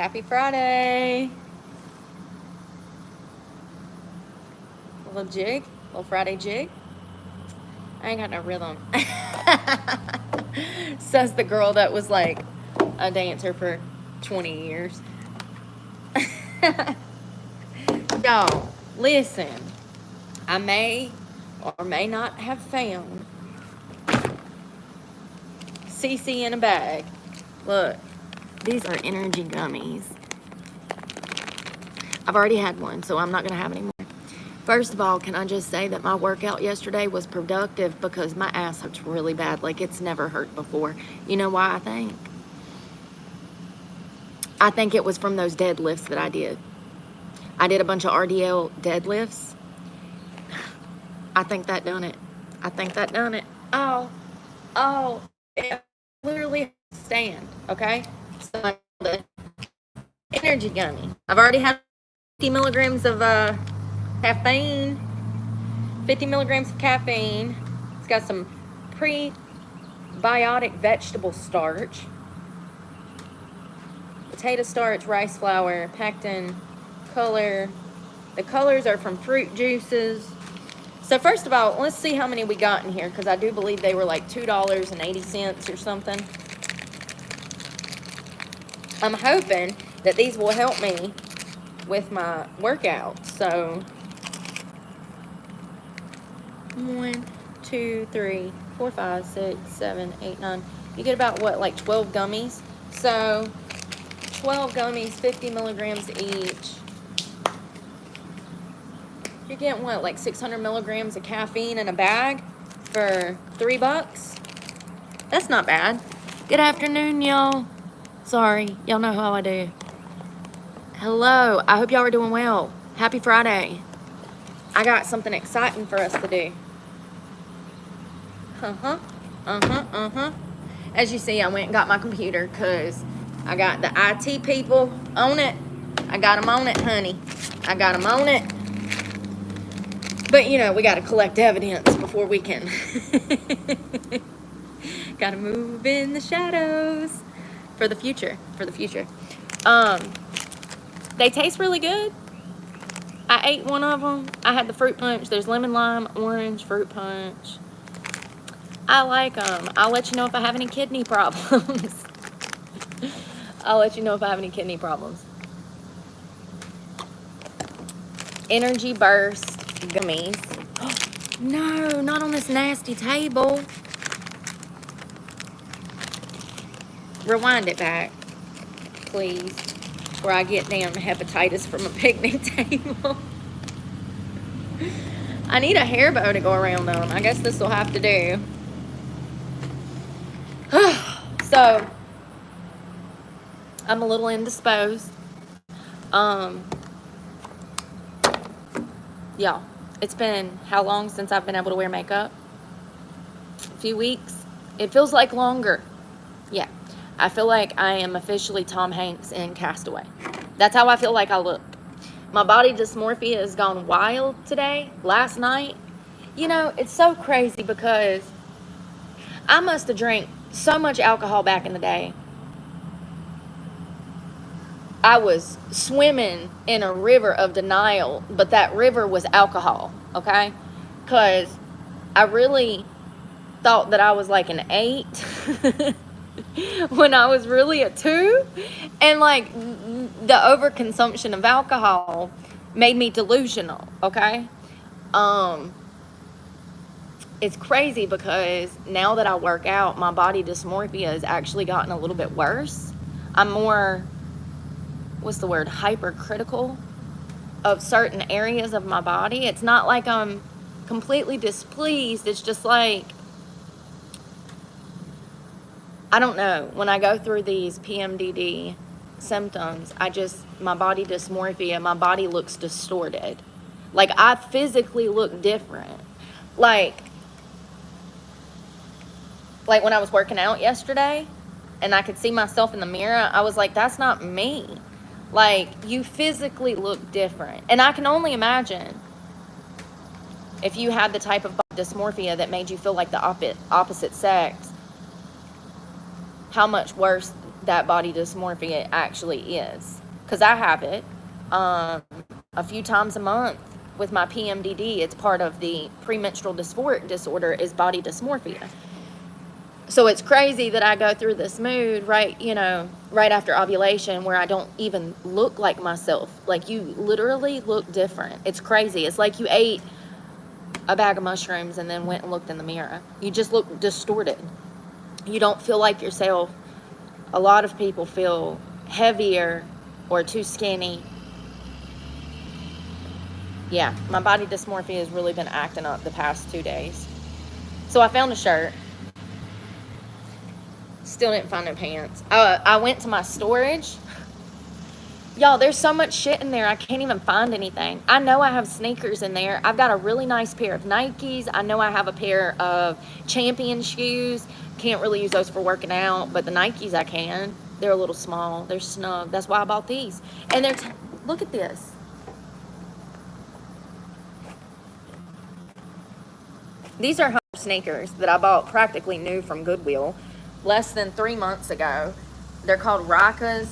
Happy Friday. A little jig, a little Friday jig. I ain't got no rhythm. Says the girl that was like a dancer for 20 years. Y'all, listen. I may or may not have found CC in a bag. Look, these are energy gummies. I've already had one, so I'm not going to have any more. First of all, can I just say that my workout yesterday was productive because my ass hurts really bad. Like, it's never hurt before. You know why I think? I think it was from those deadlifts that I did. I did a bunch of RDL deadlifts. I think that done it. I think that done it. Oh, it literally stand, okay? So the energy gummy. I've already had 50 milligrams of caffeine. 50 milligrams of caffeine. It's got some prebiotic vegetable starch, potato starch, rice flour, pectin, color. The colors are from fruit juices. So first of all, let's see how many we got in here, because I do believe they were like $2.80 or something. I'm hoping that these will help me with my workout. So 1, 2, 3, 4, 5, 6, 7, 8, 9. You get about what, like 12 gummies? So 12 gummies, 50 milligrams each. You're getting what, like 600 milligrams of caffeine in a bag for $3? That's not bad. Good afternoon, y'all. Sorry, y'all know how I do. Hello, I hope y'all are doing well. Happy Friday. I got something exciting for us to do. As you see, I went and got my computer because I got the IT people on it. I got them on it, honey. I got them on it. But, you know, we got to collect evidence before we can. Got to move in the shadows for the future. They taste really good. I ate one of them. I had the fruit punch. There's lemon, lime, orange, fruit punch. I like them. I'll let you know if I have any kidney problems. Energy Burst gummies. No, not on this nasty table. Rewind it back, please, before I get damn hepatitis from a picnic table. I need a hair bow to go around on. I guess this will have to do. So, I'm a little indisposed. Y'all, it's been how long since I've been able to wear makeup? A few weeks. It feels like longer. Yeah. I feel like I am officially Tom Hanks in Castaway. That's how I feel like I look. My body dysmorphia has gone wild today, last night. You know, it's so crazy because I must have drank so much alcohol back in the day. I was swimming in a river of denial, but that river was alcohol, okay? Because I really thought that I was like an 8 when I was really a 2. And like the overconsumption of alcohol made me delusional, okay? It's crazy because now that I work out, my body dysmorphia has actually gotten a little bit worse. I'm more, hypercritical of certain areas of my body. It's not like I'm completely displeased. It's just like, I don't know. When I go through these PMDD symptoms, my body dysmorphia, my body looks distorted. Like, I physically look different. Like when I was working out yesterday and I could see myself in the mirror, I was like, that's not me. Like, you physically look different. And I can only imagine if you had the type of dysmorphia that made you feel like the opposite sex, how much worse that body dysmorphia actually is. Because I have it a few times a month with my PMDD. It's part of the premenstrual dysphoric disorder is body dysmorphia. So it's crazy that I go through this mood right after ovulation where I don't even look like myself. Like, you literally look different. It's crazy. It's like you ate a bag of mushrooms and then went and looked in the mirror. You just look distorted. You don't feel like yourself. A lot of people feel heavier or too skinny. Yeah, my body dysmorphia has really been acting up the past 2 days. So I found a shirt. Still didn't find no pants. I went to my storage. Y'all, there's so much shit in there, I can't even find anything. I know I have sneakers in there. I've got a really nice pair of Nikes. I know I have a pair of Champion shoes. Can't really use those for working out, but the Nikes I can. They're a little small. They're snug. That's why I bought these. And look at this. These are sneakers that I bought practically new from Goodwill less than 3 months ago. They're called Rakas,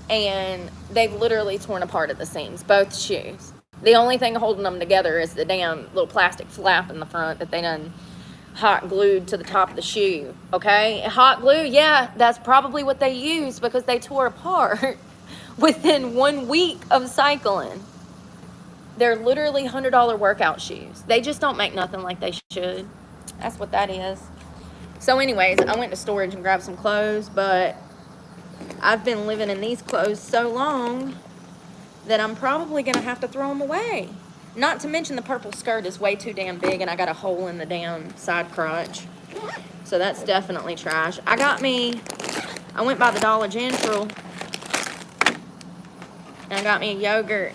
and they've literally torn apart at the seams, both shoes. The only thing holding them together is the damn little plastic flap in the front that they done hot glued to the top of the shoe, okay? Hot glue, yeah, that's probably what they used because they tore apart within 1 week of cycling. They're literally $100 workout shoes. They just don't make nothing like they should. That's what that is. So anyways, I went to storage and grabbed some clothes, but I've been living in these clothes so long that I'm probably going to have to throw them away. Not to mention the purple skirt is way too damn big, and I got a hole in the damn side crotch. So that's definitely trash. I went by the Dollar General, and I got me a yogurt,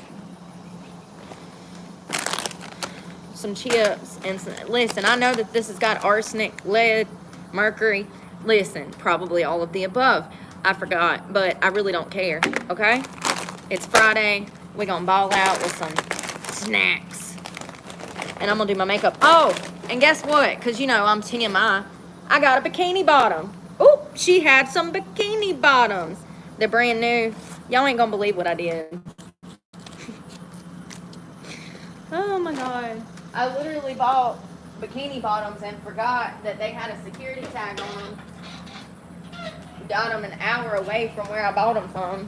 some chips, and listen, I know that this has got arsenic, lead, mercury. Listen, probably all of the above. I forgot, but I really don't care, okay? It's Friday. We're going to ball out with some snacks. And I'm going to do my makeup. Oh, and guess what? Because, I'm TMI. I got a bikini bottom. Ooh, she had some bikini bottoms. They're brand new. Y'all ain't going to believe what I did. Oh, my God. I literally bought bikini bottoms and forgot that they had a security tag on them. Got them an hour away from where I bought them from,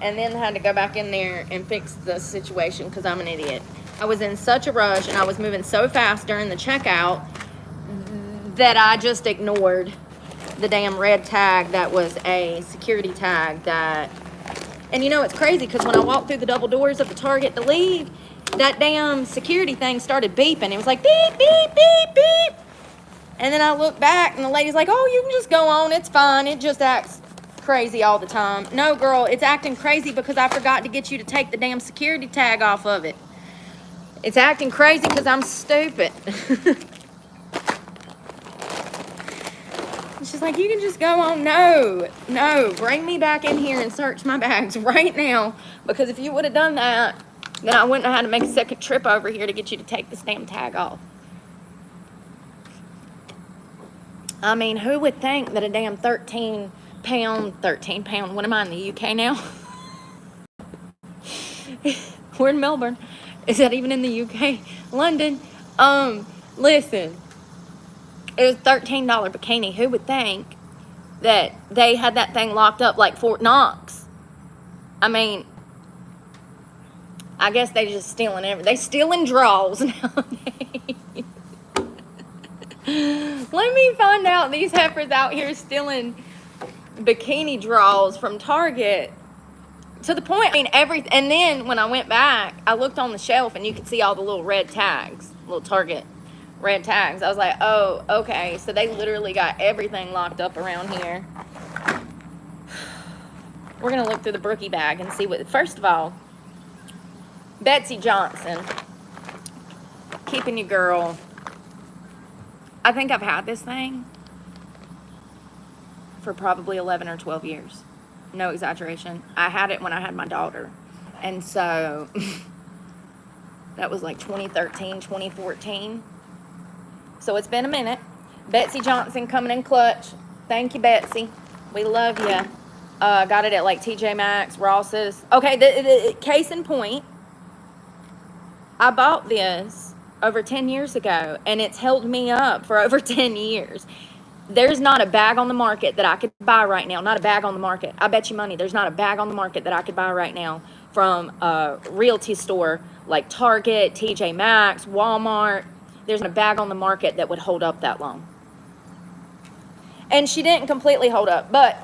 and then had to go back in there and fix the situation because I'm an idiot. I was in such a rush and I was moving so fast during the checkout that I just ignored the damn red tag that was a security tag and it's crazy because when I walked through the double doors of the Target to leave, that damn security thing started beeping. It was like beep, beep, beep, beep. And then I looked back and the lady's like, oh, you can just go on. It's fine. It just acts crazy all the time. No, girl, it's acting crazy because I forgot to get you to take the damn security tag off of it. It's acting crazy because I'm stupid. She's like, you can just go on. No, bring me back in here and search my bags right now. Because if you would have done that, then I wouldn't have had to make a second trip over here to get you to take this damn tag off. I mean, who would think that a damn 13 pound, what am I, in the UK now? We're in Melbourne. Is that even in the UK? London. Listen, it was $13 bikini. Who would think that they had that thing locked up like Fort Knox? I mean, I guess they just stealing everything. They stealing draws nowadays. Let me find out these heifers out here stealing bikini draws from Target. To the point, and then when I went back, I looked on the shelf and you could see all the little red tags, little Target red tags. I was like, oh, okay. So they literally got everything locked up around here. We're going to look through the Brookie bag and see what, first of all, Betsy Johnson, keeping you girl. I think I've had this thing for probably 11 or 12 years. No exaggeration. I had it when I had my daughter. And so that was like 2013, 2014. So it's been a minute. Betsy Johnson coming in clutch. Thank you, Betsy. We love you. Got it at like TJ Maxx, Ross's. Okay, the case in point, I bought this over 10 years ago, and it's held me up for over 10 years. There's not a bag on the market that I could buy right now. Not a bag on the market. I bet you money. There's not a bag on the market that I could buy right now from a realty store like Target, TJ Maxx, Walmart. There's not a bag on the market that would hold up that long. And she didn't completely hold up, but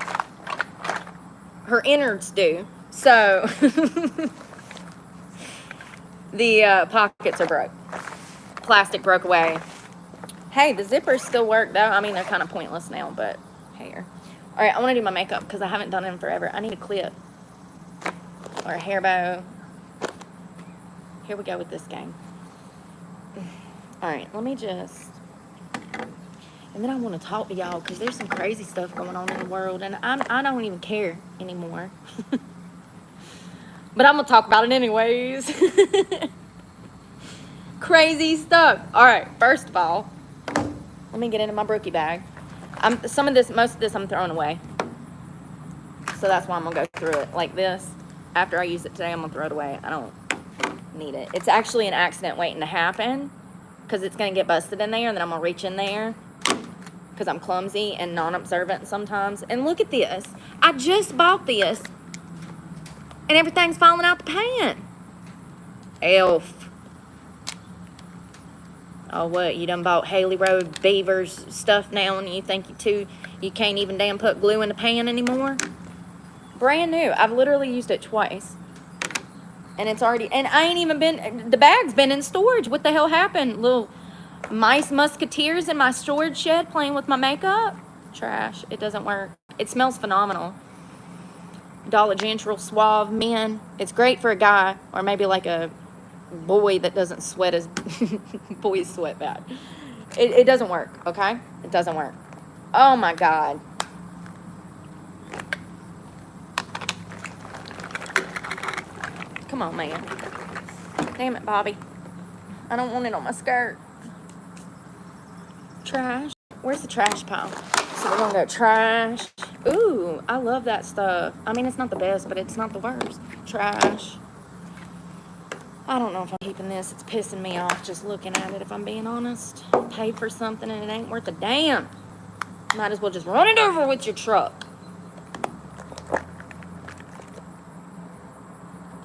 her innards do. So the pockets are broke. Plastic broke away. Hey, the zippers still work though. I mean, they're kind of pointless now, but hair. All right, I want to do my makeup because I haven't done it in forever. I need a clip or a hair bow. Here we go with this game. All right, let me just... And then I want to talk to y'all because there's some crazy stuff going on in the world, and I don't even care anymore. But I'm going to talk about it anyways. Crazy stuff. All right, first of all, let me get into my brookie bag. Most of this I'm throwing away. So that's why I'm going to go through it like this. After I use it today, I'm going to throw it away. I don't need it. It's actually an accident waiting to happen because it's going to get busted in there, and then I'm going to reach in there because I'm clumsy and non-observant sometimes. And look at this. I just bought this, and everything's falling out the pan. Elf. Oh, what? You done bought Haley Road Beavers stuff now, and you think you can't even damn put glue in the pan anymore? Brand new. I've literally used it twice. And it's already... And I ain't even been... The bag's been in storage. What the hell happened? Little mice musketeers in my storage shed playing with my makeup? Trash. It doesn't work. It smells phenomenal. Dollar General Suave Men. It's great for a guy, or maybe like a boy that doesn't sweat as... Boys sweat bad. It doesn't work, okay? It doesn't work. Oh, my God. Come on, man. Damn it, Bobby. I don't want it on my skirt. Trash. Where's the trash pile? So we're going to go trash. Ooh, I love that stuff. I mean, it's not the best, but it's not the worst. Trash. I don't know if I'm keeping this. It's pissing me off just looking at it, if I'm being honest. Paid for something and it ain't worth a damn. Might as well just run it over with your truck.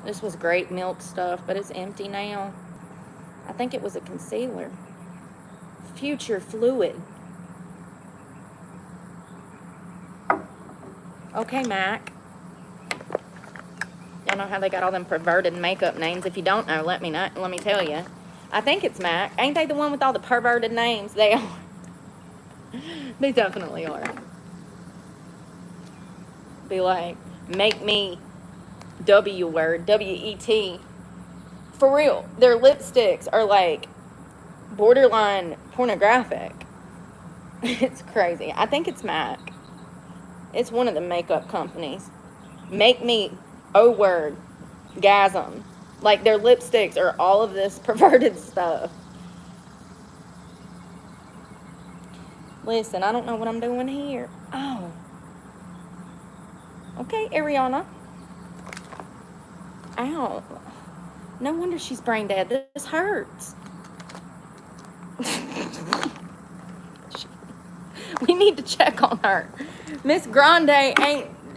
This was great milk stuff, but it's empty now. I think it was a concealer. Future Fluid. Okay, Mac. Y'all know how they got all them perverted makeup names. If you don't know, let me know. Let me tell you. I think it's Mac. Ain't they the one with all the perverted names? They are. They definitely are. Be like, make me W word, W-E-T. For real. Their lipsticks are like borderline pornographic. It's crazy. I think it's MAC. It's one of the makeup companies. Make me O-word gasm. Like their lipsticks are all of this perverted stuff. Listen, I don't know what I'm doing here. Oh. Okay, Ariana. Ow. No wonder she's brain dead. This hurts. We need to check on her. Miss Grande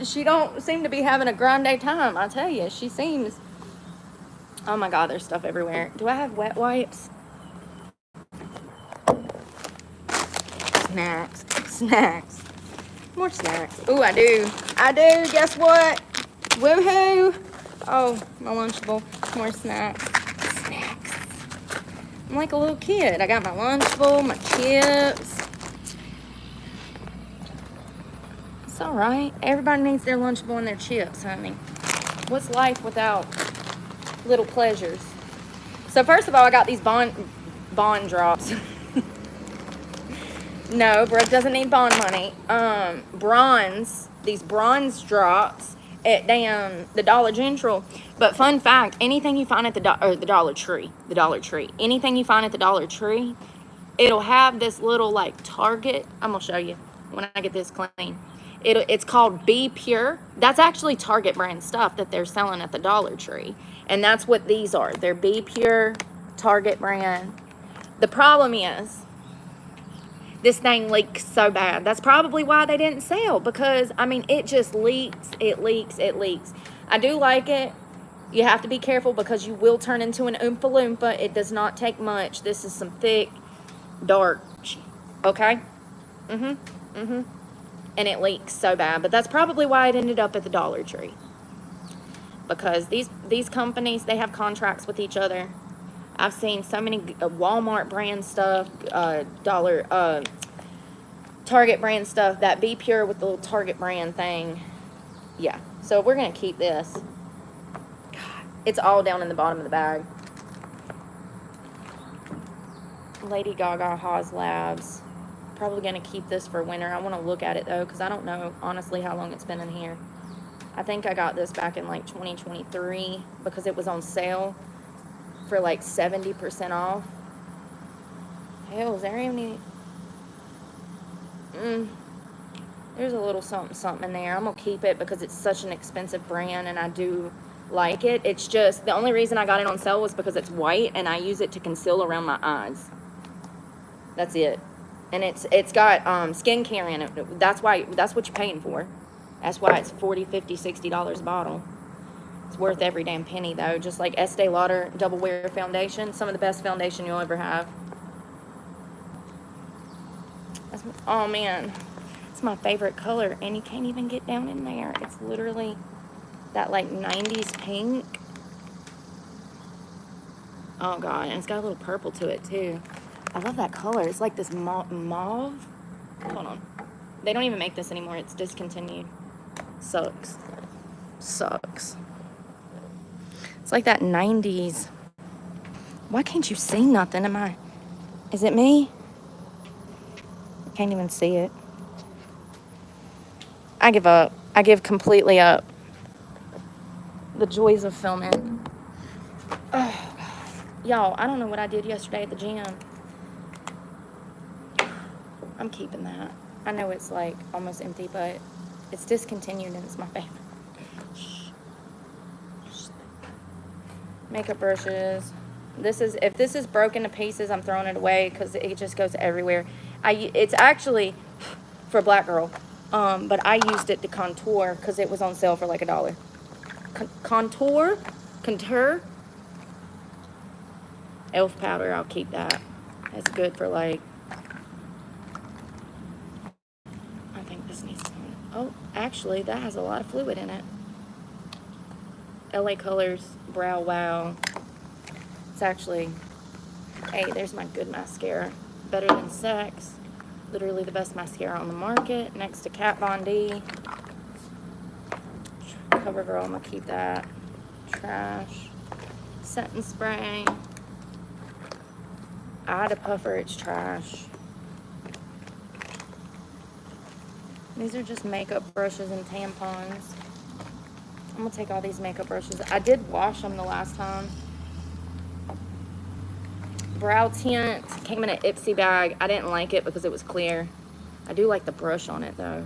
she don't seem to be having a grande time. I tell you, she seems... Oh my God, there's stuff everywhere. Do I have wet wipes? Snacks. More snacks. Ooh, I do. Guess what? Woohoo. Oh, my Lunchable. More snacks. I'm like a little kid. I got my Lunchable, my chips. It's all right. Everybody needs their Lunchable and their chips, honey. What's life without little pleasures? So first of all, I got these bond drops. No, Brooke doesn't need bond money. These bronze drops at the Dollar General. But fun fact, anything you find at the Dollar Tree, anything you find at the Dollar Tree, it'll have this little like target. I'm gonna show you when I get this clean. It's called Be Pure. That's actually Target brand stuff that they're selling at the Dollar Tree. And that's what these are. They're Be Pure, Target brand. The problem is, this thing leaks so bad. That's probably why they didn't sell, because, I mean, it just leaks. It leaks. It leaks. I do like it. You have to be careful because you will turn into an Oompa Loompa. It does not take much. This is some thick, dark, okay? And it leaks so bad. But that's probably why it ended up at the Dollar Tree. Because these companies, they have contracts with each other. I've seen so many Walmart brand stuff, Target brand stuff, that Be Pure with the little Target brand thing. Yeah. So we're going to keep this. It's all down in the bottom of the bag. Lady Gaga Haas Labs. Probably going to keep this for winter. I want to look at it, though, because I don't know, honestly, how long it's been in here. I think I got this back in, like, 2023 because it was on sale for, like, 70% off. Hell, is there any... There's a little something in there. I'm going to keep it because it's such an expensive brand, and I do like it. It's just, the only reason I got it on sale was because it's white, and I use it to conceal around my eyes. That's it. And it's got skincare in it. That's what you're paying for. That's why it's $40, $50, $60 a bottle. It's worth every damn penny, though. Just like Estee Lauder Double Wear Foundation. Some of the best foundation you'll ever have. Oh, man. It's my favorite color. And you can't even get down in there. It's literally that, like, 90s pink. Oh, God. And it's got a little purple to it, too. I love that color. It's like this mauve. Hold on. They don't even make this anymore. It's discontinued. Sucks. Sucks. It's like that 90s. Why can't you see nothing? Is it me? I can't even see it. I give up. I give completely up. The joys of filming. Oh, y'all, I don't know what I did yesterday at the gym. I'm keeping that. I know it's like almost empty, but it's discontinued and it's my favorite. Makeup brushes. If this is broken to pieces, I'm throwing it away because it just goes everywhere. It's actually for a black girl, but I used it to contour because it was on sale for like $1. Contour. Elf powder. I'll keep that. It's good for like. I think this needs. Oh, actually, that has a lot of fluid in it. LA Colors Brow Wow. It's actually, hey, there's my good mascara. Better Than Sex. Literally the best mascara on the market. Next to Kat Von D. CoverGirl, I'm going to keep that. Trash. Setting spray. Ida Puffer, it's trash. These are just makeup brushes and tampons. I'm going to take all these makeup brushes. I did wash them the last time. Brow tint. Came in an Ipsy bag. I didn't like it because it was clear. I do like the brush on it, though.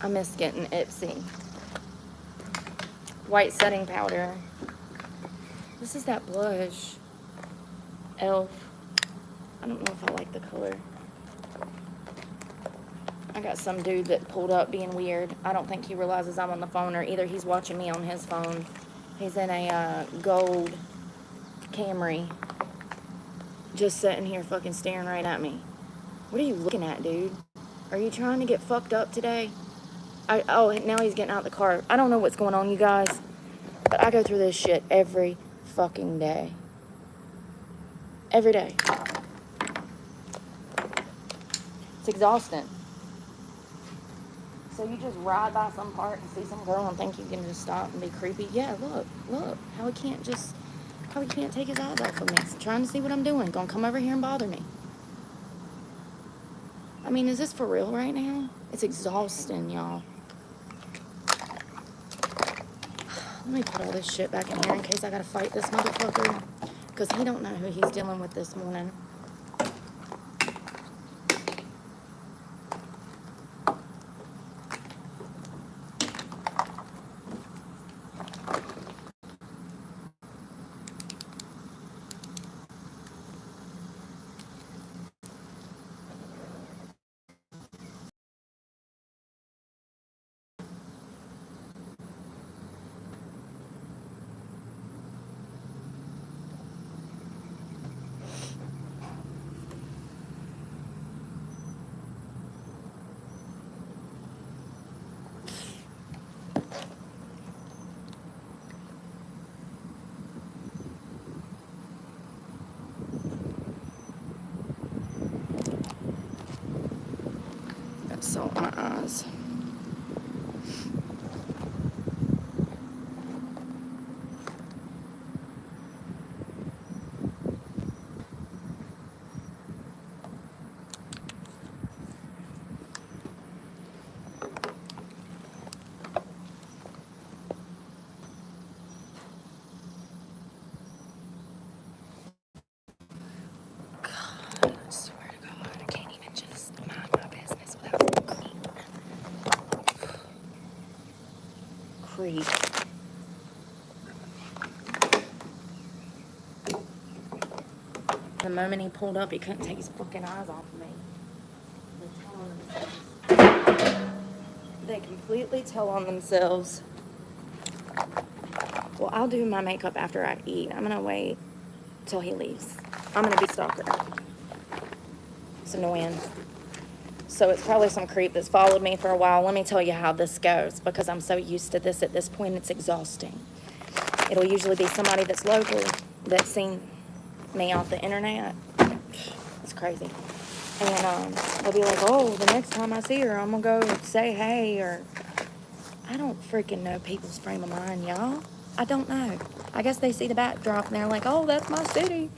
I miss getting Ipsy. White setting powder. This is that blush. Elf. I don't know if I like the color. I got some dude that pulled up being weird. I don't think he realizes I'm on the phone, or either he's watching me on his phone. He's in a gold Camry. Just sitting here fucking staring right at me. What are you looking at, dude? Are you trying to get fucked up today? Oh, now he's getting out of the car. I don't know what's going on, you guys. But I go through this shit every fucking day. Every day. It's exhausting. So you just ride by some park and see some girl and think you can just stop and be creepy. Yeah, look. How he can't take his eyes off of me. He's trying to see what I'm doing. Gonna come over here and bother me. I mean, is this for real right now? It's exhausting, y'all. Let me put all this shit back in here in case I gotta fight this motherfucker. Because he don't know who he's dealing with this morning. eyes. God, I swear to God, I can't even just mind my business without creep. The moment he pulled up, he couldn't take his fucking eyes off of me. They completely tell on themselves. Well, I'll do my makeup after I eat. I'm gonna wait till he leaves. I'm gonna be stalker. It's annoying. So it's probably some creep that's followed me for a while. Let me tell you how this goes, because I'm so used to this at this point, it's exhausting. It'll usually be somebody that's local that's seen me off the internet. It's crazy. And they'll be like, oh, the next time I see her, I'm gonna go say hey, or I don't freaking know people's frame of mind, y'all. I don't know. I guess they see the backdrop and they're like, oh, that's my city.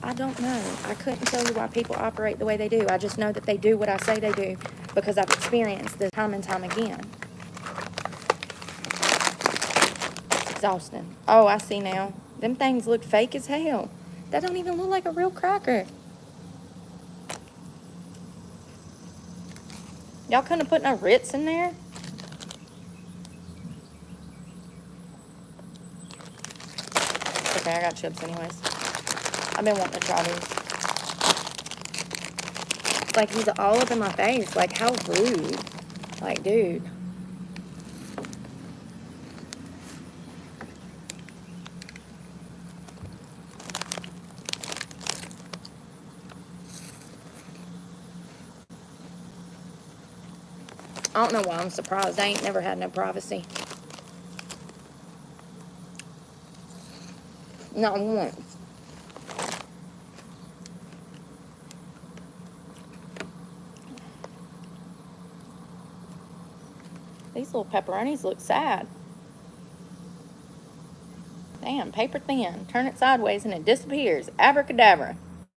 I don't know. I couldn't tell you why people operate the way they do. I just know that they do what I say they do because I've experienced this time and time again. It's exhausting. Oh, I see now. Them things look fake as hell. That don't even look like a real cracker. Y'all couldn't have put no Ritz in there? Okay, I got chips anyways. I've been wanting to try these. Like, he's all up in my face. Like, how rude. Like, dude. I don't know why I'm surprised. I ain't never had no privacy. Not once. These little pepperonis look sad. Damn, paper thin. Turn it sideways and it disappears. Abracadabra.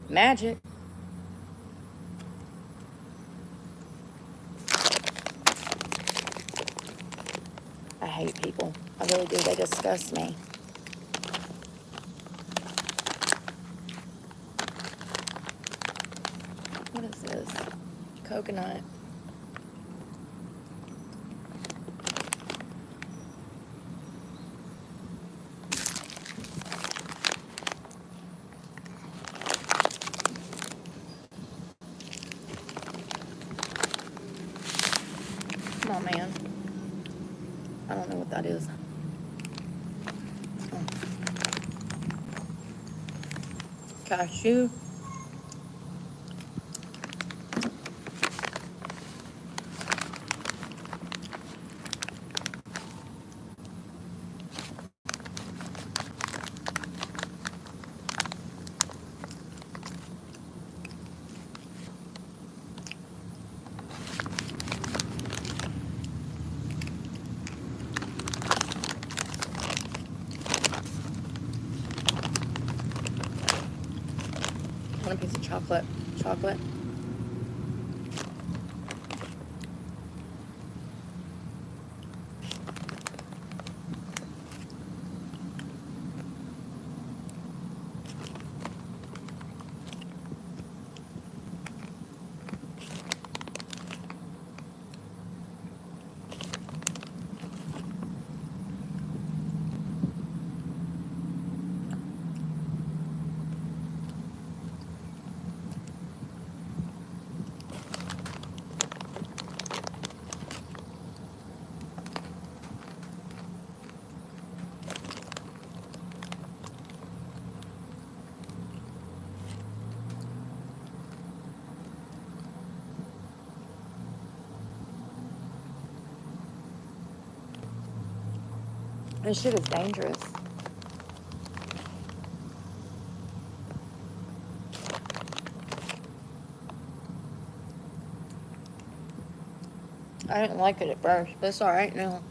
Magic. I hate people. I really do. They disgust me. What is this? Coconut. Come on, man. I don't know what that is. Oh. Cashew. I want a piece of chocolate. Chocolate. This shit is dangerous. I didn't like it at first, but it's alright now.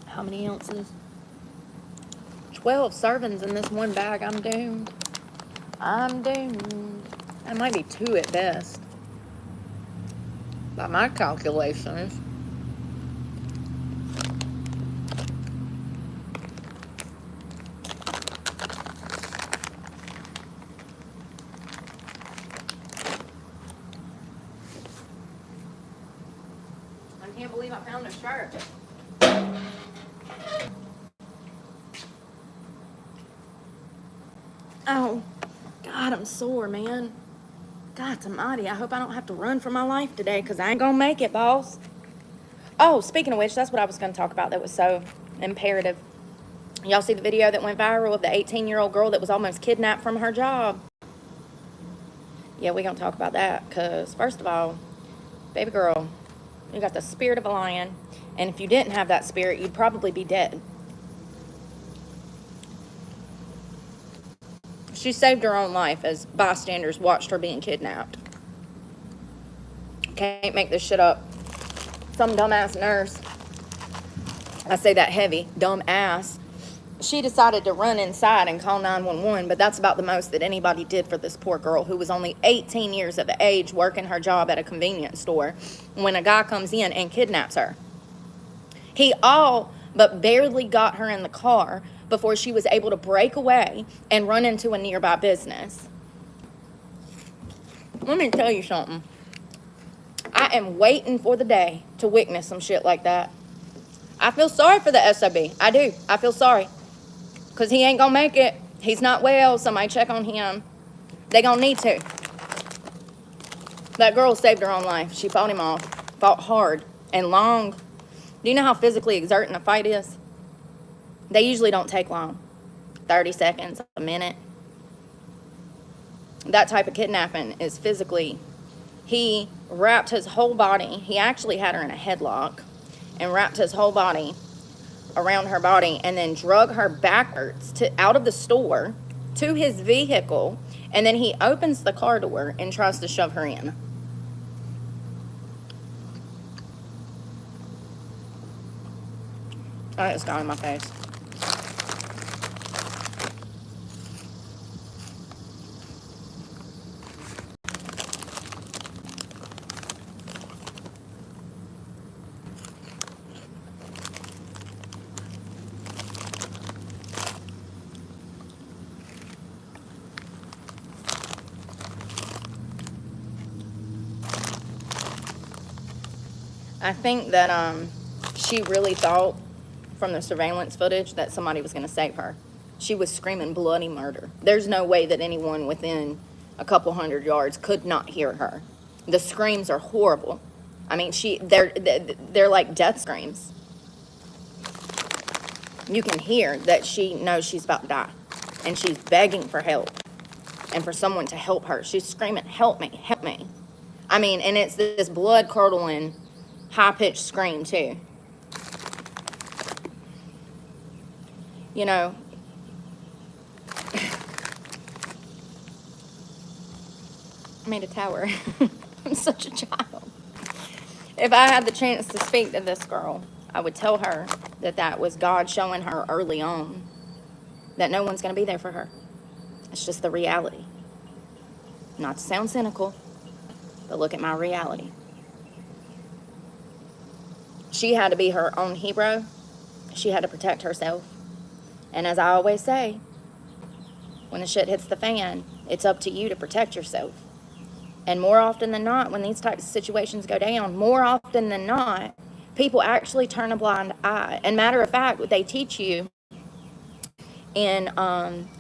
How many ounces? 12 servings in this one bag. I'm doomed. I'm doomed. That might be 2 at best, by my calculations. I can't believe I found a shirt. Oh, God, I'm sore, man. God almighty, I hope I don't have to run for my life today, because I ain't gonna make it, boss. Oh, speaking of which, that's what I was gonna talk about that was so imperative. Y'all see the video that went viral of the 18-year-old girl that was almost kidnapped from her job? Yeah, we gonna talk about that, because first of all, baby girl, you got the spirit of a lion, and if you didn't have that spirit, you'd probably be dead. She saved her own life as bystanders watched her being kidnapped. Can't make this shit up. Some dumbass nurse, I say that heavy, dumb ass, she decided to run inside and call 911, but that's about the most that anybody did for this poor girl who was only 18 years of age working her job at a convenience store when a guy comes in and kidnaps her. He all but barely got her in the car before she was able to break away and run into a nearby business. Let me tell you something. I am waiting for the day to witness some shit like that. I feel sorry for the SOB. I do. I feel sorry. Because he ain't gonna make it. He's not well. Somebody check on him. They gonna need to. That girl saved her own life. She fought him off. Fought hard and long. Do you know how physically exerting a fight is? They usually don't take long. 30 seconds, a minute. That type of kidnapping is physically. He wrapped his whole body. He actually had her in a headlock and wrapped his whole body around her body and then drug her backwards out of the store to his vehicle, and then he opens the car door and tries to shove her in. Oh, it's got in my face. I think that she really thought from the surveillance footage that somebody was going to save her. She was screaming bloody murder. There's no way that anyone within a couple hundred yards could not hear her. The screams are horrible. I mean, they're like death screams. You can hear that she knows she's about to die, and she's begging for help and for someone to help her. She's screaming, "Help me, help me." I mean, and it's this blood-curdling, high-pitched scream, too. You know, I made a tower. I'm such a child. If I had the chance to speak to this girl, I would tell her that that was God showing her early on that no one's going to be there for her. It's just the reality. Not to sound cynical, but look at my reality. She had to be her own hero. She had to protect herself. And as I always say, when the shit hits the fan, it's up to you to protect yourself. And more often than not, when these types of situations go down, more often than not, people actually turn a blind eye. And matter of fact, what they teach you in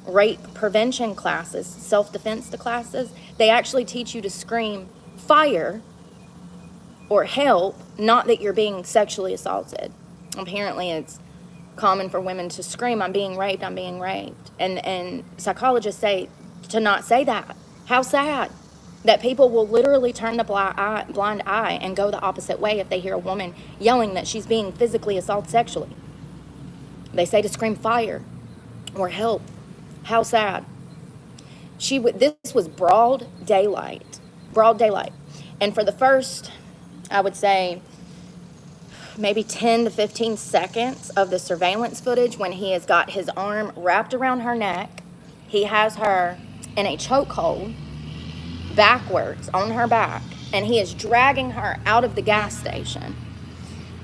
rape prevention classes, self-defense classes, they actually teach you to scream fire or help, not that you're being sexually assaulted. Apparently it's common for women to scream, "I'm being raped, I'm being raped." And psychologists say to not say that. How sad that people will literally turn the blind eye and go the opposite way if they hear a woman yelling that she's being physically assaulted sexually. They say to scream fire or help. How sad. This was broad daylight. Broad daylight. And for the first, I would say, maybe 10 to 15 seconds of the surveillance footage, when he has got his arm wrapped around her neck, he has her in a chokehold backwards on her back, and he is dragging her out of the gas station.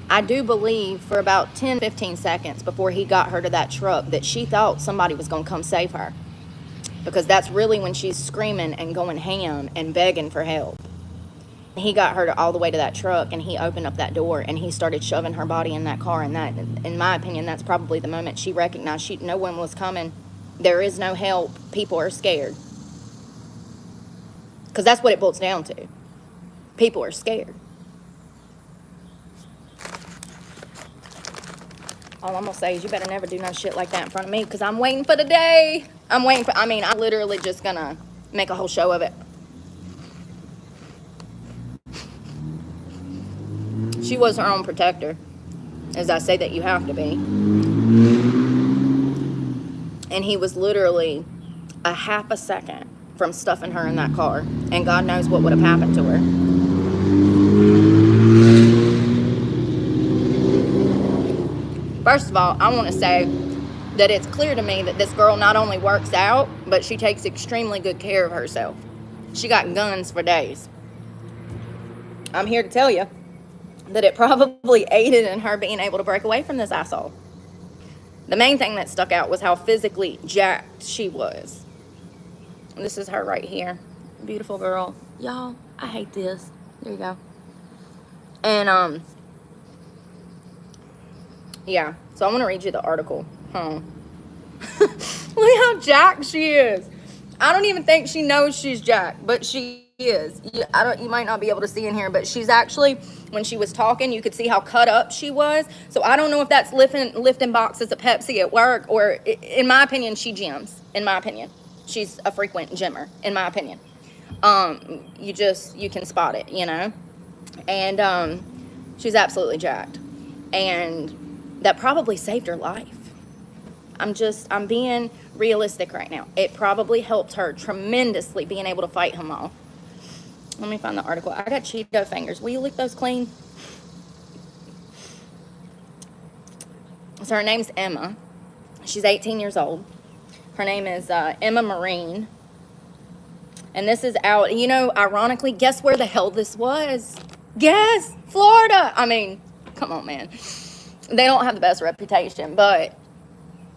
I do believe for about 10-15 seconds before he got her to that truck that she thought somebody was going to come save her, because that's really when she's screaming and going ham and begging for help. He got her all the way to that truck, and he opened up that door, and he started shoving her body in that car. And that, in my opinion, that's probably the moment she recognized no one was coming. There is no help. People are scared. Because that's what it boils down to. People are scared. All I'm going to say is you better never do no shit like that in front of me, because I'm waiting for the day. I'm literally just going to make a whole show of it. She was her own protector, as I say that you have to be. And he was literally a half a second from stuffing her in that car, and God knows what would have happened to her. First of all, I want to say that it's clear to me that this girl not only works out, but she takes extremely good care of herself. She got guns for days. I'm here to tell you that it probably aided in her being able to break away from this asshole. The main thing that stuck out was how physically jacked she was. This is her right here. Beautiful girl. Y'all, I hate this. There you go. And, yeah. So I'm going to read you the article. Look how jacked she is. I don't even think she knows she's jacked, but she is. You might not be able to see in here, but she's actually, when she was talking, you could see how cut up she was. So I don't know if that's lifting boxes of Pepsi at work, or in my opinion, she gyms. In my opinion, she's a frequent gymmer. In my opinion, you can spot it, you know. And she's absolutely jacked, and that probably saved her life. I'm being realistic right now. It probably helped her tremendously being able to fight him off. Let me find the article. I got Cheeto fingers. Will you lick those clean? So her name's Emma. She's 18 years old. Her name is Emma Marine. And this is out, you know, ironically, guess where the hell this was? Guess, Florida. I mean, come on, man. They don't have the best reputation, but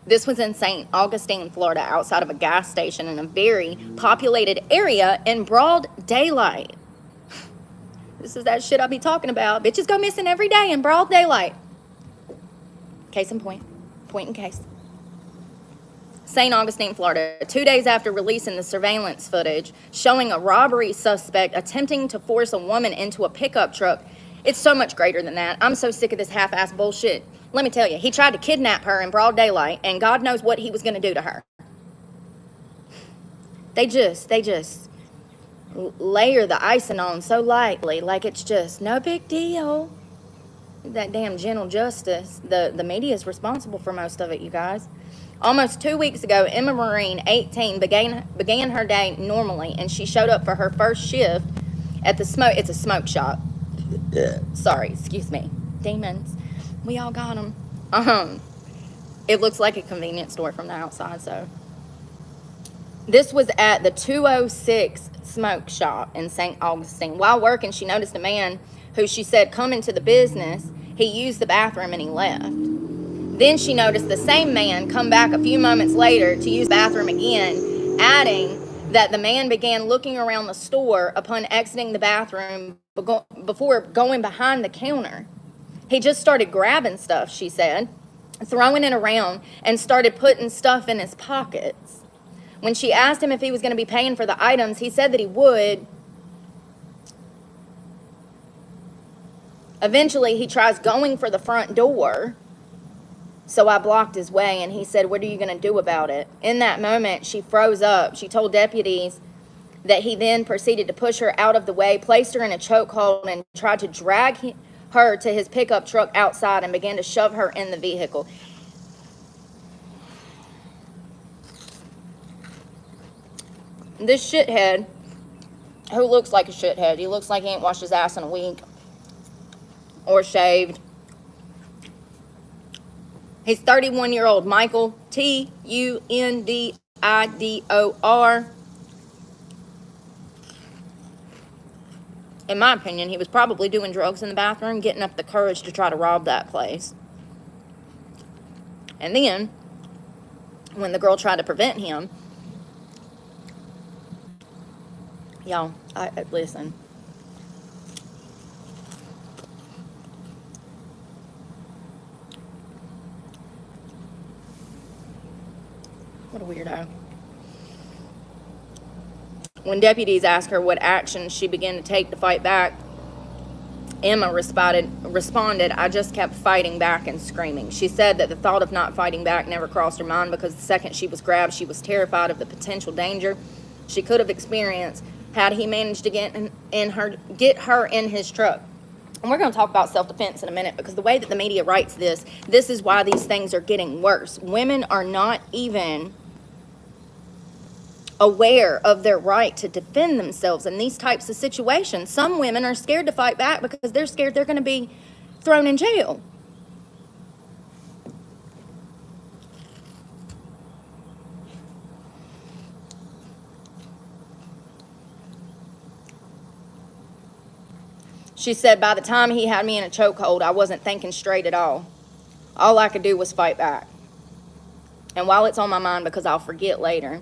this was in St. Augustine, Florida, outside of a gas station in a very populated area in broad daylight. This is that shit I be talking about. Bitches go missing every day in broad daylight. Case in point. Point in case. St. Augustine, Florida, 2 days after releasing the surveillance footage showing a robbery suspect attempting to force a woman into a pickup truck. It's so much greater than that. I'm so sick of this half-ass bullshit. Let me tell you, he tried to kidnap her in broad daylight, and God knows what he was going to do to her. They just layer the icing on so lightly, like it's just no big deal. That damn gentle justice. The media is responsible for most of it, you guys. Almost 2 weeks ago, Emma Marine, 18, began her day normally, and she showed up for her first shift at it's a smoke shop. Sorry, excuse me. Demons. We all got them. It looks like a convenience store from the outside, so. This was at the 206 smoke shop in St. Augustine. While working, she noticed a man who she said come into the business. He used the bathroom and he left. Then she noticed the same man come back a few moments later to use the bathroom again, adding that the man began looking around the store upon exiting the bathroom before going behind the counter. He just started grabbing stuff, she said, throwing it around, and started putting stuff in his pockets. When she asked him if he was going to be paying for the items, he said that he would. Eventually, he tries going for the front door, so I blocked his way, and he said, "What are you going to do about it?" In that moment, she froze up. She told deputies that he then proceeded to push her out of the way, placed her in a chokehold, and tried to drag her to his pickup truck outside and began to shove her in the vehicle. this shithead, who looks like a shithead, he looks like he ain't washed his ass in a week or shaved. He's 31-year-old Michael, Tundidor. In my opinion, he was probably doing drugs in the bathroom, getting up the courage to try to rob that place. And then, when the girl tried to prevent him, y'all, listen. What a weirdo. When deputies asked her what actions she began to take to fight back, Emma responded, I just kept fighting back and screaming. She said that the thought of not fighting back never crossed her mind because the second she was grabbed, she was terrified of the potential danger she could have experienced had he managed to get her in his truck. And we're going to talk about self-defense in a minute, because the way that the media writes this is why these things are getting worse. Women are not even aware of their right to defend themselves in these types of situations. Some women are scared to fight back because they're scared they're going to be thrown in jail. She said, by the time he had me in a chokehold, I wasn't thinking straight at all. All I could do was fight back. And while it's on my mind because I'll forget later,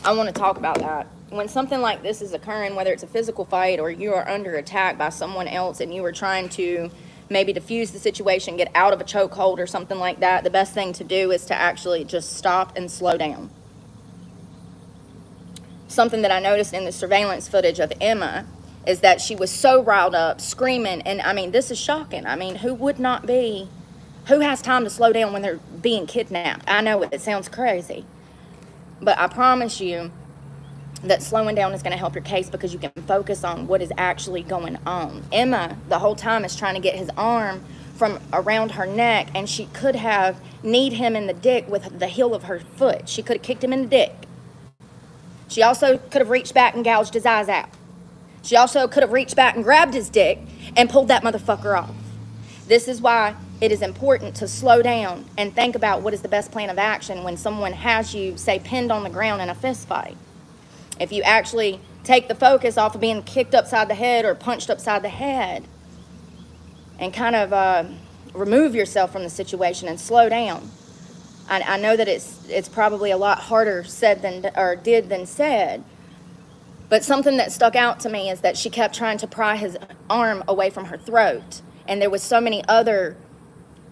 I want to talk about that. When something like this is occurring, whether it's a physical fight or you are under attack by someone else and you are trying to maybe diffuse the situation, get out of a chokehold or something like that, the best thing to do is to actually just stop and slow down. Something that I noticed in the surveillance footage of Emma is that she was so riled up, screaming, and I mean, this is shocking. I mean, who has time to slow down when they're being kidnapped? I know it sounds crazy, but I promise you that slowing down is going to help your case, because you can focus on what is actually going on. Emma, the whole time, is trying to get his arm from around her neck, and she could have kneed him in the dick with the heel of her foot. She could have kicked him in the dick. She also could have reached back and gouged his eyes out. She also could have reached back and grabbed his dick and pulled that motherfucker off. This is why it is important to slow down and think about what is the best plan of action when someone has you, say, pinned on the ground in a fist fight. If you actually take the focus off of being kicked upside the head or punched upside the head and kind of remove yourself from the situation and slow down. I know that it's probably a lot harder said than said, but something that stuck out to me is that she kept trying to pry his arm away from her throat, and there was so many other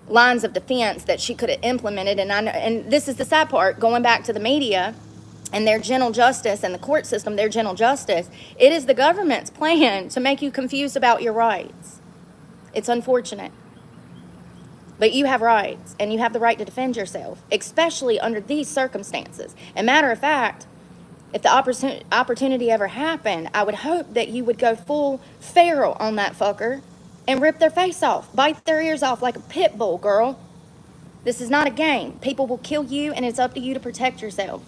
lines of defense that she could have implemented. And this is the sad part, going back to the media and their gentle justice and the court system, their gentle justice, it is the government's plan to make you confused about your rights. It's unfortunate. But you have rights, and you have the right to defend yourself, especially under these circumstances. And matter of fact, if the opportunity ever happened, I would hope that you would go full feral on that fucker and rip their face off, bite their ears off like a pit bull, girl. This is not a game. People will kill you, and it's up to you to protect yourself.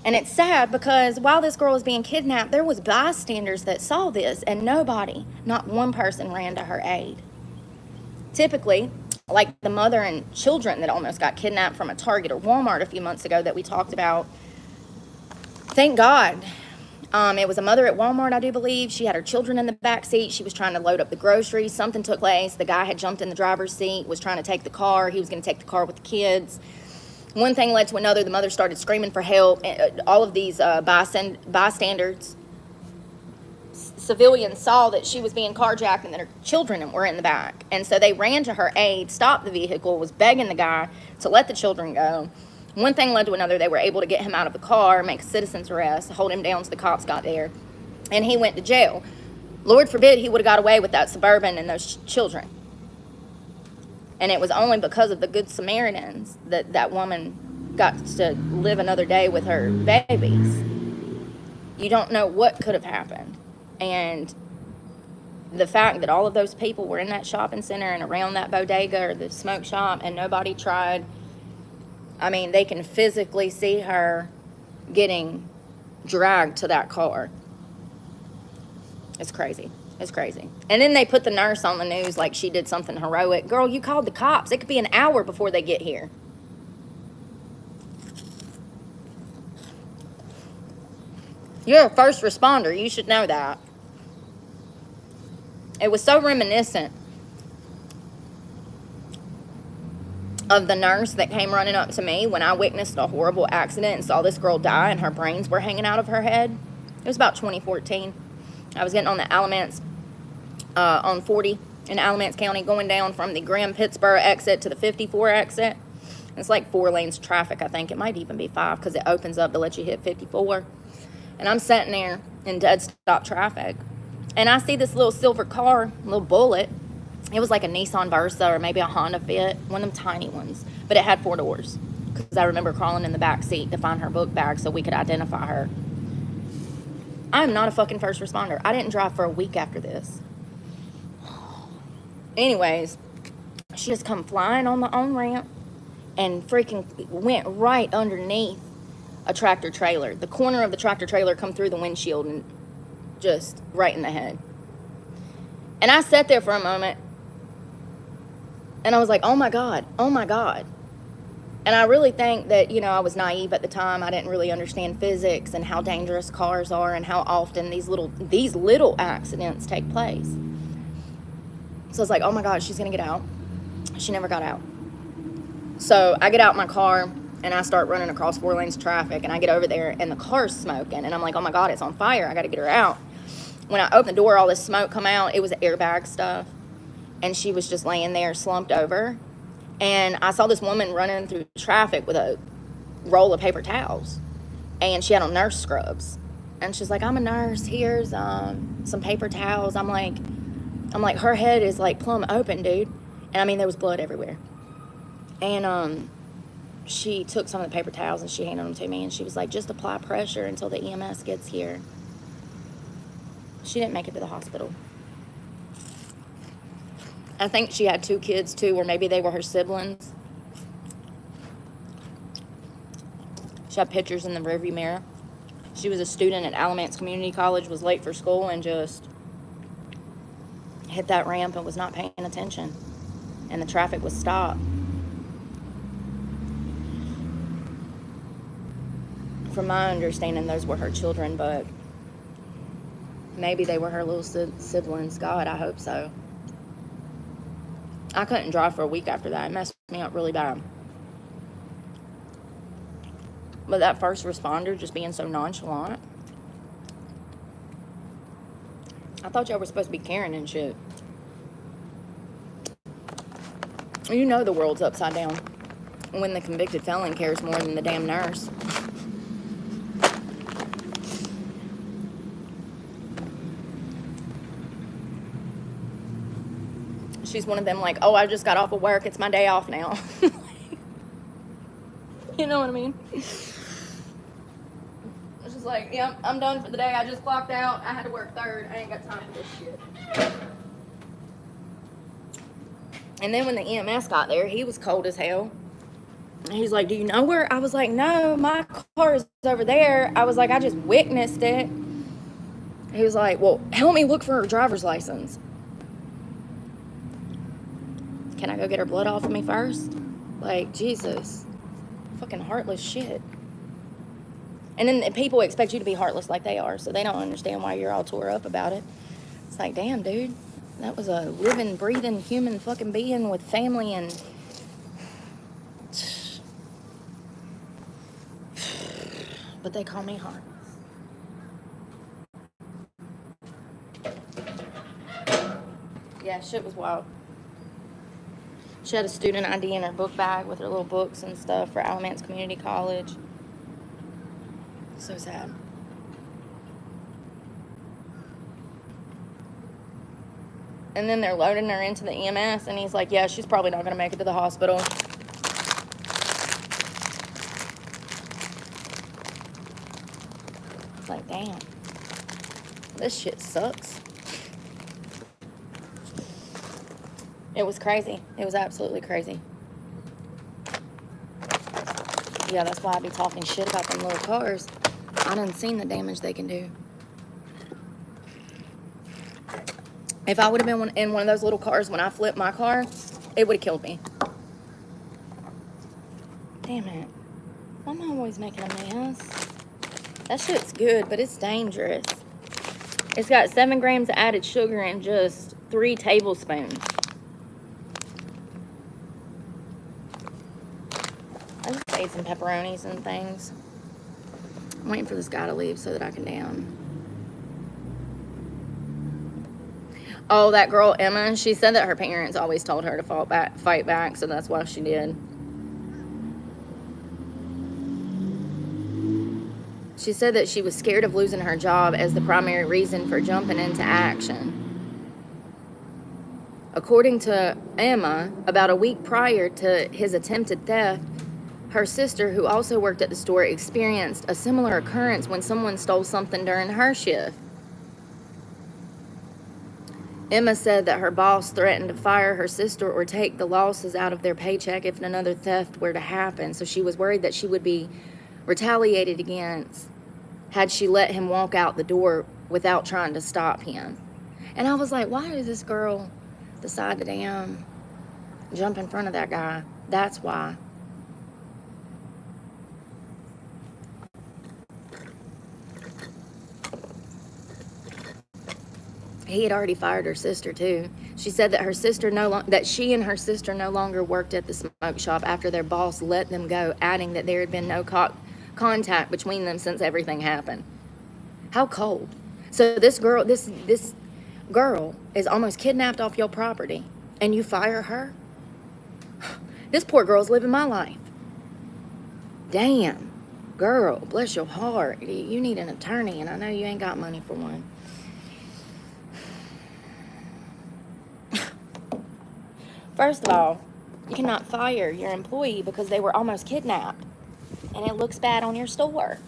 And it's sad because while this girl was being kidnapped, there was bystanders that saw this, and nobody, not one person, ran to her aid. Typically, like the mother and children that almost got kidnapped from a Target or Walmart a few months ago that we talked about, thank God. It was a mother at Walmart, I do believe. She had her children in the back seat. She was trying to load up the groceries. Something took place. The guy had jumped in the driver's seat, was trying to take the car. He was going to take the car with the kids. One thing led to another. The mother started screaming for help. All of these bystanders, civilians, saw that she was being carjacked and that her children were in the back. And so they ran to her aid, stopped the vehicle, was begging the guy to let the children go. One thing led to another. They were able to get him out of the car, make a citizen's arrest, hold him down so the cops got there, and he went to jail. Lord forbid he would have got away with that Suburban and those children. And it was only because of the Good Samaritans that that woman got to live another day with her babies. You don't know what could have happened. And the fact that all of those people were in that shopping center and around that bodega or the smoke shop and nobody tried. I mean, they can physically see her getting dragged to that car. It's crazy. It's crazy. And then they put the nurse on the news like she did something heroic. Girl, you called the cops. It could be an hour before they get here. You're a first responder. You should know that. It was so reminiscent of the nurse that came running up to me when I witnessed a horrible accident and saw this girl die and her brains were hanging out of her head. It was about 2014. I was getting on the Alamance, on 40 in Alamance County, going down from the Graham-Pittsburgh exit to the 54 exit. It's like 4 lanes traffic, I think. It might even be 5 because it opens up to let you hit 54. And I'm sitting there in dead stop traffic. And I see this little silver car, little Bullet. It was like a Nissan Versa or maybe a Honda Fit, one of them tiny ones. But it had 4 doors. Because I remember crawling in the back seat to find her book bag so we could identify her. I'm not a fucking first responder. I didn't drive for a week after this. Anyways, she just come flying on the on-ramp and freaking went right underneath a tractor trailer. The corner of the tractor trailer come through the windshield and just right in the head. And I sat there for a moment and I was like, oh my God, oh my God. And I really think that, you know, I was naive at the time. I didn't really understand physics and how dangerous cars are and how often these little accidents take place. So I was like, oh my God, she's gonna get out. She never got out. So I get out my car and I start running across 4 lanes of traffic and I get over there and the car's smoking and I'm like, oh my God, it's on fire. I gotta get her out. When I opened the door, all this smoke come out. It was airbag stuff. And she was just laying there slumped over. And I saw this woman running through traffic with a roll of paper towels. And she had on nurse scrubs. And she's like, I'm a nurse. Here's some paper towels. I'm like, her head is like plumb open, dude. And I mean, there was blood everywhere. And she took some of the paper towels and she handed them to me. And she was like, just apply pressure until the EMS gets here. She didn't make it to the hospital. I think she had 2 kids too, or maybe they were her siblings. She had pictures in the rearview mirror. She was a student at Alamance Community College, was late for school, and just hit that ramp and was not paying attention. And the traffic was stopped. From my understanding, those were her children, but maybe they were her little siblings. God, I hope so. I couldn't drive for a week after that. It messed me up really bad. But that first responder just being so nonchalant. I thought y'all were supposed to be caring and shit. You know the world's upside down when the convicted felon cares more than the damn nurse. She's one of them like, oh, I just got off of work. It's my day off now. You know what I mean? It's just like, yep, I'm done for the day. I just clocked out. I had to work 3rd. I ain't got time for this shit. And then when the EMS got there, he was cold as hell. And he's like, do you know where? I was like, no, my car is over there. I was like, I just witnessed it. He was like, well, help me look for her driver's license. Can I go get her blood off of me first? Like, Jesus. Fucking heartless shit. And then people expect you to be heartless like they are, so they don't understand why you're all tore up about it. It's like, damn, dude. That was a living, breathing human fucking being with family and... But they call me heartless. Yeah, shit was wild. She had a student ID in her book bag with her little books and stuff for Alamance Community College. So sad. And then they're loading her into the EMS, and he's like, yeah, she's probably not going to make it to the hospital. It's like, damn. This shit sucks. It was crazy. It was absolutely crazy. Yeah, that's why I be talking shit about them little cars. I done seen the damage they can do. If I would have been in one of those little cars when I flipped my car, it would have killed me. Damn it. Why am I always making a mess? That shit's good, but it's dangerous. It's got 7 grams of added sugar and just 3 tablespoons. I just ate some pepperonis and things. I'm waiting for this guy to leave so that I can down. Oh, that girl, Emma, she said that her parents always told her to fight back, so that's why she did. She said that she was scared of losing her job as the primary reason for jumping into action. According to Emma, about a week prior to his attempted theft, her sister, who also worked at the store, experienced a similar occurrence when someone stole something during her shift. Emma said that her boss threatened to fire her sister or take the losses out of their paycheck if another theft were to happen, so she was worried that she would be retaliated against had she let him walk out the door without trying to stop him. And I was like, why did this girl decide to damn jump in front of that guy? That's why. He had already fired her sister too. She said that she and her sister no longer worked at the smoke shop after their boss let them go, adding that there had been no contact between them since everything happened. How cold. So this girl is almost kidnapped off your property and you fire her? This poor girl's living my life. Damn. Girl, bless your heart. You need an attorney, and I know you ain't got money for one. First of all, you cannot fire your employee because they were almost kidnapped, and it looks bad on your store.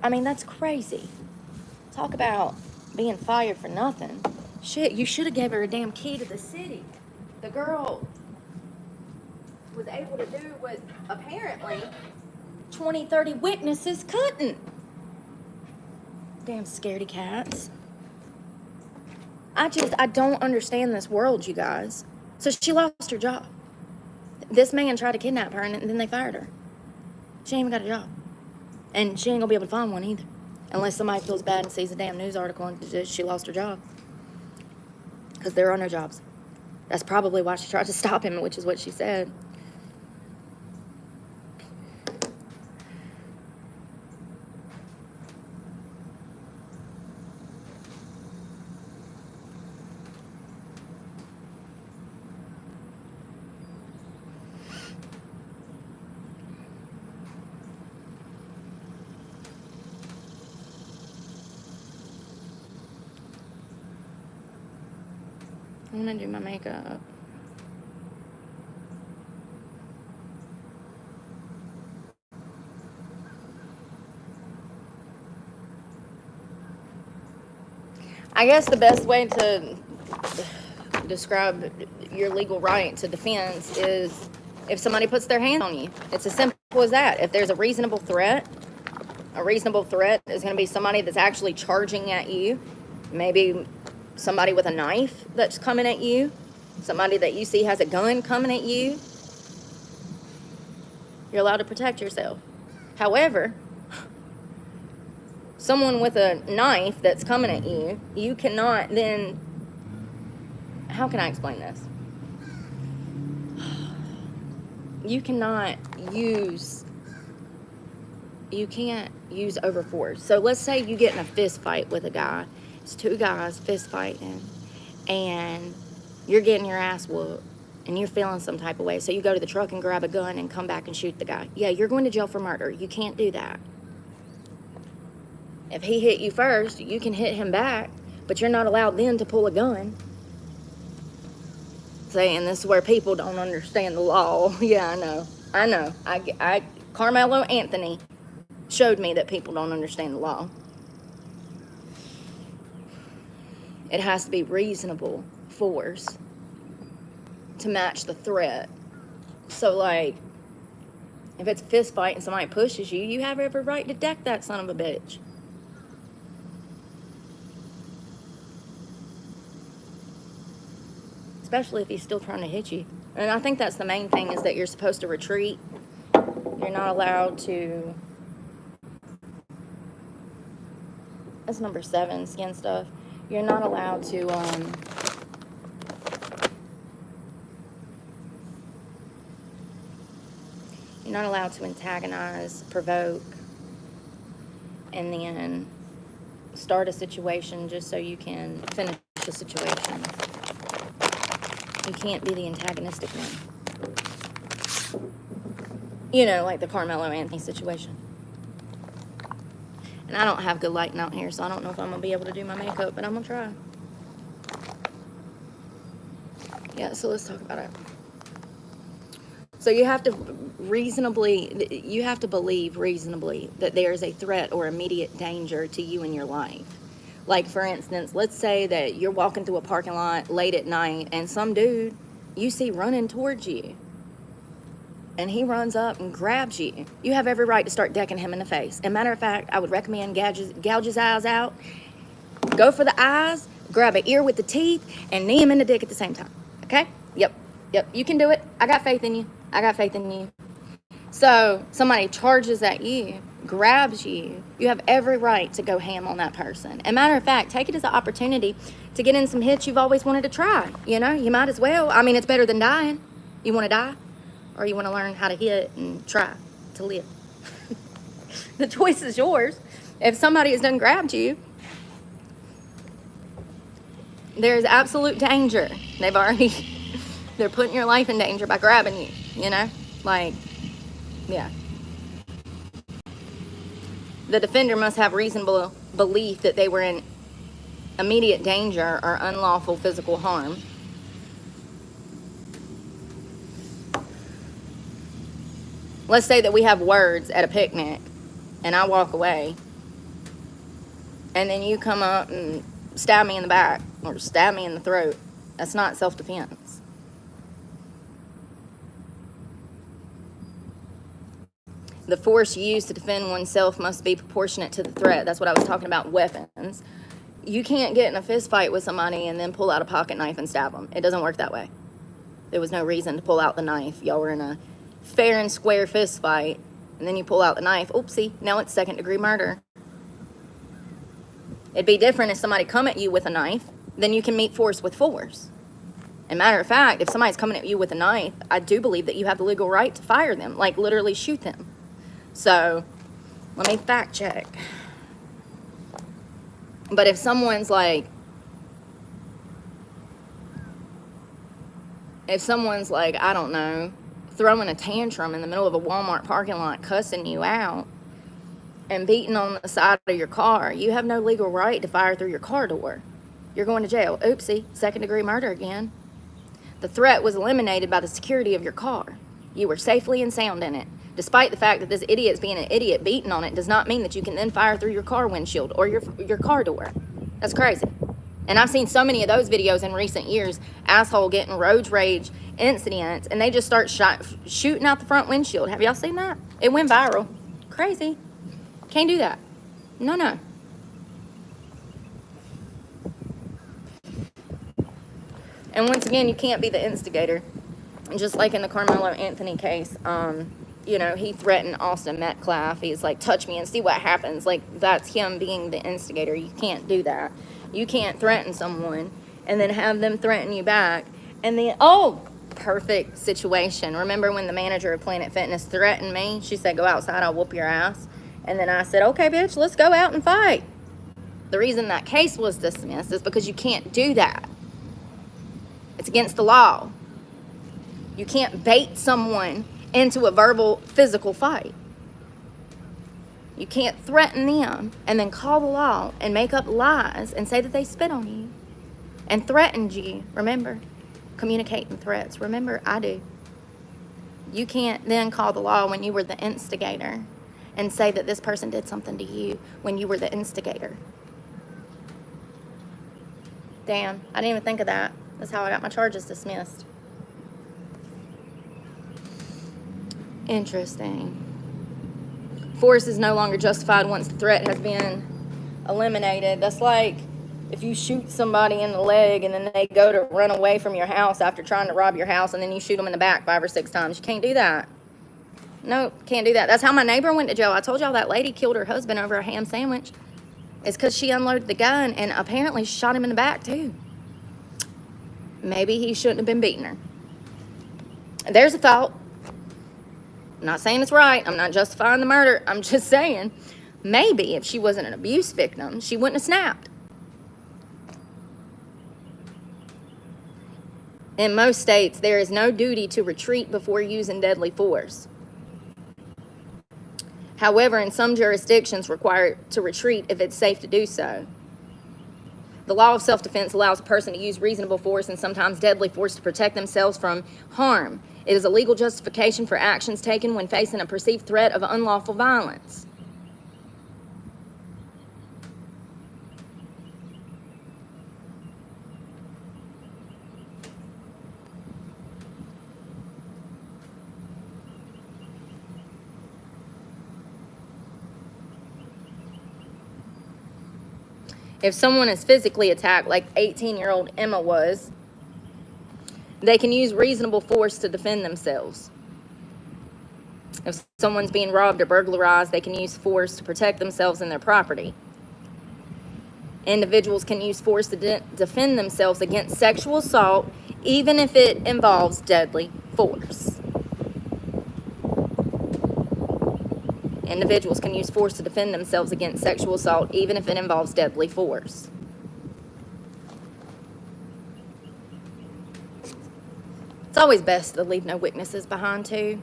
I mean, that's crazy. Talk about being fired for nothing. Shit, you should have gave her a damn key to the city. The girl was able to do what apparently 20, 30 witnesses couldn't. Damn scaredy cats. I don't understand this world, you guys. So she lost her job. This man tried to kidnap her, and then they fired her. She ain't even got a job. And she ain't gonna be able to find one either. Unless somebody feels bad and sees a damn news article and she lost her job. Because there are no jobs. That's probably why she tried to stop him, which is what she said. I'm gonna do my makeup. I guess the best way to describe your legal right to defense is if somebody puts their hand on you. It's as simple as that. If there's a reasonable threat is going to be somebody that's actually charging at you. Maybe somebody with a knife that's coming at you. Somebody that you see has a gun coming at you. You're allowed to protect yourself. However, someone with a knife that's coming at you, you cannot then... How can I explain this? You can't use overforce. So let's say you get in a fist fight with a guy. It's 2 guys fist fighting, and you're getting your ass whooped, and you're feeling some type of way. So you go to the truck and grab a gun and come back and shoot the guy. Yeah, you're going to jail for murder. You can't do that. If he hit you first, you can hit him back, but you're not allowed then to pull a gun. Saying this is where people don't understand the law. Yeah, I know. Carmelo Anthony showed me that people don't understand the law. It has to be reasonable force to match the threat. So, like, if it's a fist fight and somebody pushes you, you have every right to deck that son of a bitch. especially if he's still trying to hit you. And I think that's the main thing, is that you're supposed to retreat. You're not allowed to... That's number 7, skin stuff. You're not allowed to, you're not allowed to antagonize, provoke, and then start a situation just so you can finish the situation. You can't be the antagonistic one. You know, like the Carmelo Anthony situation. And I don't have good lighting out here, so I don't know if I'm going to be able to do my makeup, but I'm going to try. Yeah, so let's talk about it. So you have to believe reasonably that there is a threat or immediate danger to you in your life. Like, for instance, let's say that you're walking through a parking lot late at night and some dude you see running towards you. And he runs up and grabs you. You have every right to start decking him in the face. As a matter of fact, I would recommend gouge his eyes out, go for the eyes, grab an ear with the teeth, and knee him in the dick at the same time. Okay? Yep, you can do it. I got faith in you. So somebody charges at you, grabs you. You have every right to go ham on that person. As a matter of fact, take it as an opportunity to get in some hits you've always wanted to try. You know, you might as well. I mean, it's better than dying. You want to die? Or you want to learn how to hit and try to live? The choice is yours. If somebody has done grabbed you, there's absolute danger. They're putting your life in danger by grabbing you, you know? Like, yeah. The defender must have reasonable belief that they were in immediate danger or unlawful physical harm. Let's say that we have words at a picnic and I walk away and then you come up and stab me in the back or stab me in the throat. That's not self-defense. The force used to defend oneself must be proportionate to the threat. That's what I was talking about, weapons. You can't get in a fist fight with somebody and then pull out a pocket knife and stab them. It doesn't work that way. There was no reason to pull out the knife. Y'all were in a fair and square fist fight, and then you pull out the knife. Oopsie, now it's second-degree murder. It'd be different if somebody come at you with a knife, then you can meet force with force. As a matter of fact, if somebody's coming at you with a knife, I do believe that you have the legal right to fire them, like literally shoot them. So, let me fact check. But if someone's like, I don't know, throwing a tantrum in the middle of a Walmart parking lot, cussing you out, and beating on the side of your car, you have no legal right to fire through your car door. You're going to jail. Oopsie, second-degree murder again. The threat was eliminated by the security of your car. You were safely and sound in it. Despite the fact that this idiot's being an idiot beating on it does not mean that you can then fire through your car windshield or your car door. That's crazy. And I've seen so many of those videos in recent years, asshole getting road rage incidents, and they just start shooting out the front windshield. Have y'all seen that? It went viral. Crazy. Can't do that. No. And once again, you can't be the instigator. And just like in the Carmelo Anthony case, you know, he threatened Austin Metcalf. He's like, touch me and see what happens. Like, that's him being the instigator. You can't do that. You can't threaten someone and then have them threaten you back. And then, perfect situation. Remember when the manager of Planet Fitness threatened me? She said, go outside, I'll whoop your ass. And then I said, okay, bitch, let's go out and fight. The reason that case was dismissed is because you can't do that. It's against the law. You can't bait someone into a verbal, physical fight. You can't threaten them and then call the law and make up lies and say that they spit on you and threatened you. Remember, communicating threats. Remember, I do. You can't then call the law when you were the instigator and say that this person did something to you when you were the instigator. Damn, I didn't even think of that. That's how I got my charges dismissed. Interesting. Force is no longer justified once the threat has been eliminated. That's like if you shoot somebody in the leg and then they go to run away from your house after trying to rob your house and then you shoot them in the back 5 or 6 times, you can't do that. No, can't do that. That's how my neighbor went to jail. I told y'all that lady killed her husband over a ham sandwich. It's because she unloaded the gun and apparently shot him in the back too. Maybe he shouldn't have been beating her. There's a thought. I'm not saying it's right. I'm not justifying the murder. I'm just saying, maybe if she wasn't an abuse victim, she wouldn't have snapped. In most states, there is no duty to retreat before using deadly force. However, in some jurisdictions require to retreat if it's safe to do so. The law of self-defense allows a person to use reasonable force and sometimes deadly force to protect themselves from harm. It is a legal justification for actions taken when facing a perceived threat of unlawful violence. If someone is physically attacked, like 18-year-old Emma was, they can use reasonable force to defend themselves. If someone's being robbed or burglarized, they can use force to protect themselves and their property. Individuals can use force to defend themselves against sexual assault, even if it involves deadly force. Individuals can use force to defend themselves against sexual assault, even if it involves deadly force. It's always best to leave no witnesses behind, too.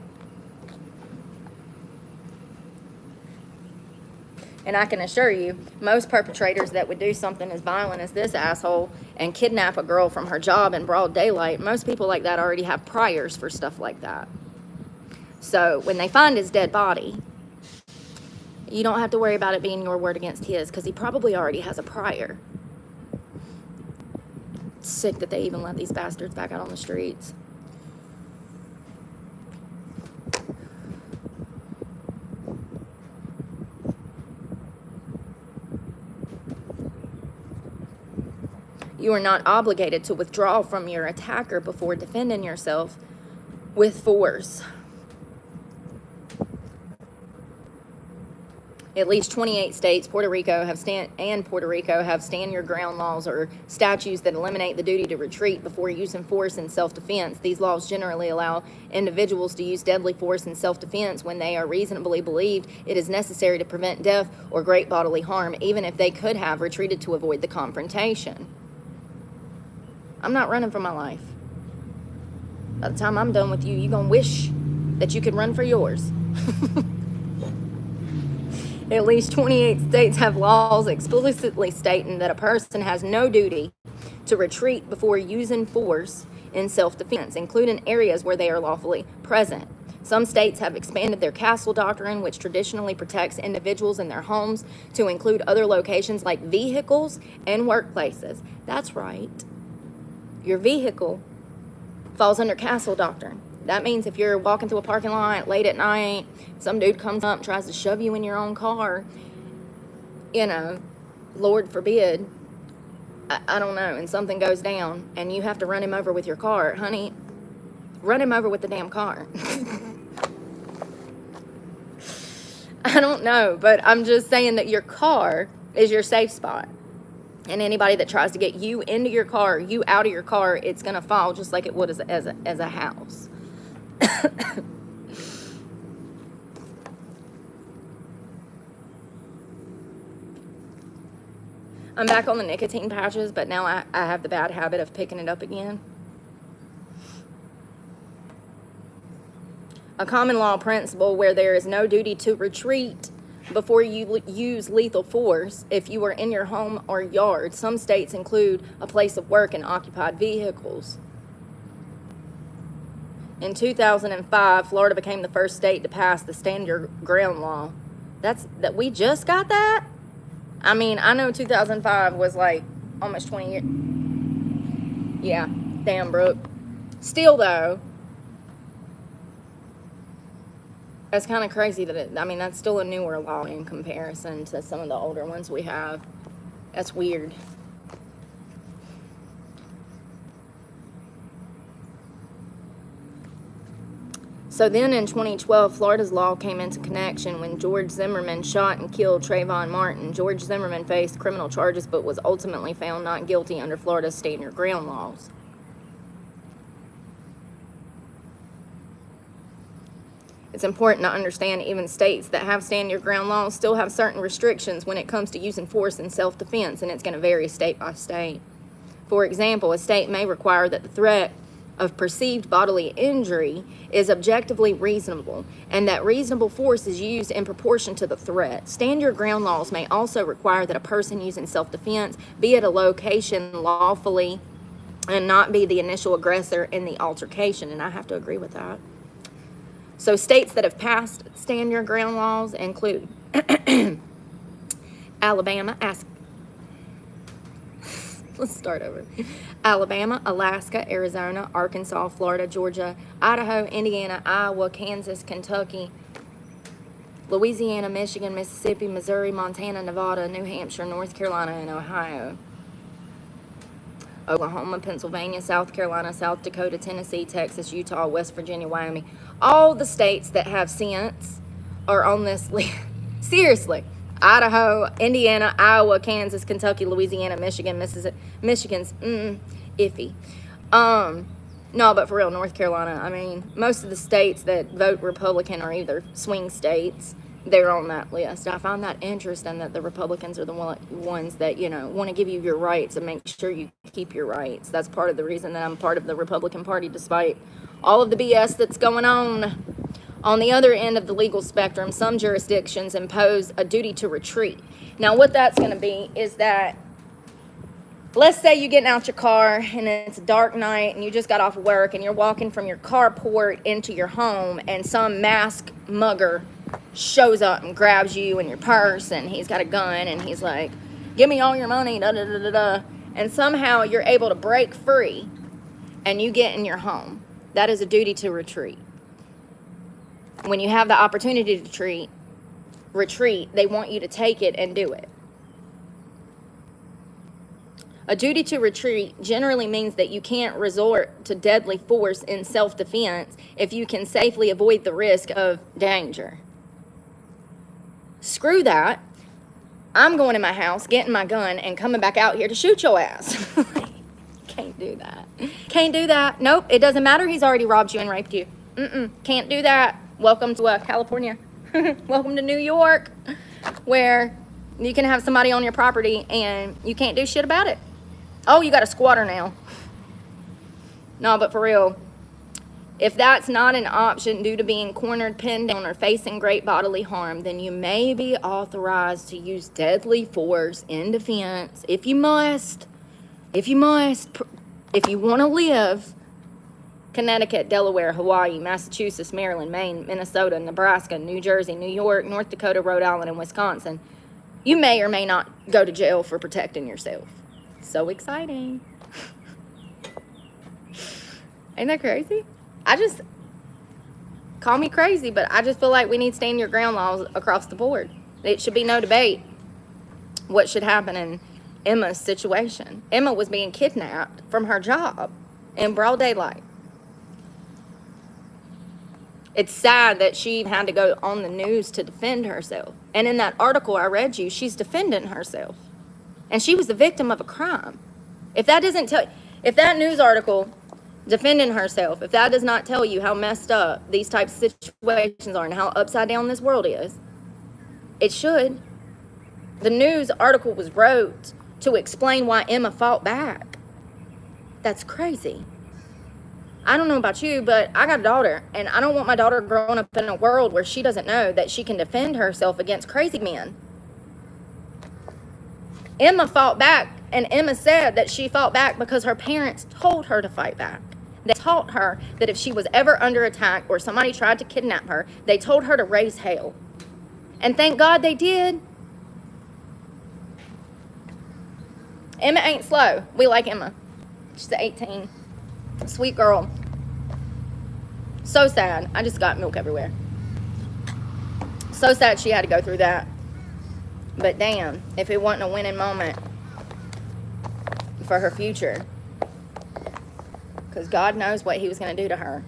And I can assure you, most perpetrators that would do something as violent as this asshole and kidnap a girl from her job in broad daylight, most people like that already have priors for stuff like that. So when they find his dead body, you don't have to worry about it being your word against his, because he probably already has a prior. It's sick that they even let these bastards back out on the streets. You are not obligated to withdraw from your attacker before defending yourself with force. At least 28 states, Puerto Rico have stand your ground laws or statutes that eliminate the duty to retreat before using force in self-defense. These laws generally allow individuals to use deadly force in self-defense when they are reasonably believed it is necessary to prevent death or great bodily harm, even if they could have retreated to avoid the confrontation. I'm not running for my life. By the time I'm done with you, you're going to wish that you could run for yours. At least 28 states have laws explicitly stating that a person has no duty to retreat before using force in self-defense, including areas where they are lawfully present. Some states have expanded their castle doctrine, which traditionally protects individuals in their homes, to include other locations like vehicles and workplaces. That's right. Your vehicle falls under castle doctrine. That means if you're walking through a parking lot late at night, some dude comes up and tries to shove you in your own car, Lord forbid, I don't know, and something goes down and you have to run him over with your car, honey, run him over with the damn car. I don't know, but I'm just saying that your car is your safe spot. And anybody that tries to get you into your car, you out of your car, it's going to fall just like it would as a house. I'm back on the nicotine patches, but now I have the bad habit of picking it up again. A common law principle where there is no duty to retreat before you use lethal force if you are in your home or yard. Some states include a place of work and occupied vehicles. In 2005, Florida became the first state to pass the stand your ground law. That we just got that? I mean, I know 2005 was like almost 20 years. Yeah, damn, Brooke. Still, though, that's kind of crazy that that's still a newer law in comparison to some of the older ones we have. That's weird. So then in 2012, Florida's law came into connection when George Zimmerman shot and killed Trayvon Martin. George Zimmerman faced criminal charges but was ultimately found not guilty under Florida's stand your ground laws. It's important to understand even states that have stand your ground laws still have certain restrictions when it comes to using force in self-defense, and it's going to vary state by state. For example, a state may require that the threat of perceived bodily injury is objectively reasonable, and that reasonable force is used in proportion to the threat. Stand your ground laws may also require that a person using self-defense be at a location lawfully and not be the initial aggressor in the altercation, and I have to agree with that. So states that have passed stand your ground laws include Alabama, let's start over. Alabama, Alaska, Arizona, Arkansas, Florida, Georgia, Idaho, Indiana, Iowa, Kansas, Kentucky, Louisiana, Michigan, Mississippi, Missouri, Montana, Nevada, New Hampshire, North Carolina, and Ohio. Oklahoma, Pennsylvania, South Carolina, South Dakota, Tennessee, Texas, Utah, West Virginia, Wyoming. All the states that have sense are on this list. Seriously. Idaho, Indiana, Iowa, Kansas, Kentucky, Louisiana, Michigan, Mississippi. Michigan's iffy. No, but for real, North Carolina, I mean, most of the states that vote Republican are either swing states. They're on that list. I find that interesting that the Republicans are the ones that, you know, want to give you your rights and make sure you keep your rights. That's part of the reason that I'm part of the Republican Party, despite all of the BS that's going on. On the other end of the legal spectrum, some jurisdictions impose a duty to retreat. Now, what that's going to be is that, let's say you're getting out your car and it's a dark night and you just got off of work and you're walking from your carport into your home and some masked mugger shows up and grabs you and your purse and he's got a gun and he's like, give me all your money, da da da da da. And somehow you're able to break free and you get in your home. That is a duty to retreat. When you have the opportunity to retreat, they want you to take it and do it. A duty to retreat generally means that you can't resort to deadly force in self-defense if you can safely avoid the risk of danger. Screw that. I'm going in my house, getting my gun, and coming back out here to shoot your ass. Can't do that. Can't do that. Nope, it doesn't matter. He's already robbed you and raped you. Can't do that. Welcome to California. Welcome to New York, where you can have somebody on your property and you can't do shit about it. Oh, you got a squatter now. No, but for real, if that's not an option due to being cornered, pinned down, or facing great bodily harm, then you may be authorized to use deadly force in defense if you must. If you want to live. Connecticut, Delaware, Hawaii, Massachusetts, Maryland, Maine, Minnesota, Nebraska, New Jersey, New York, North Dakota, Rhode Island, and Wisconsin. You may or may not go to jail for protecting yourself. So exciting. Ain't that crazy? Call me crazy, but I just feel like we need stand your ground laws across the board. It should be no debate what should happen in Emma's situation. Emma was being kidnapped from her job in broad daylight. It's sad that she had to go on the news to defend herself. And in that article I read you, she's defending herself. And she was the victim of a crime. If that news article defending herself, if that does not tell you how messed up these types of situations are and how upside down this world is, it should. The news article was wrote to explain why Emma fought back. That's crazy. I don't know about you, but I got a daughter, and I don't want my daughter growing up in a world where she doesn't know that she can defend herself against crazy men. Emma fought back, and Emma said that she fought back because her parents told her to fight back. They taught her that if she was ever under attack or somebody tried to kidnap her, they told her to raise hell. And thank God they did. Emma ain't slow. We like Emma. She's 18. Sweet girl. So sad. I just got milk everywhere. So sad she had to go through that. But damn, if it wasn't a winning moment for her future. Because God knows what he was going to do to her.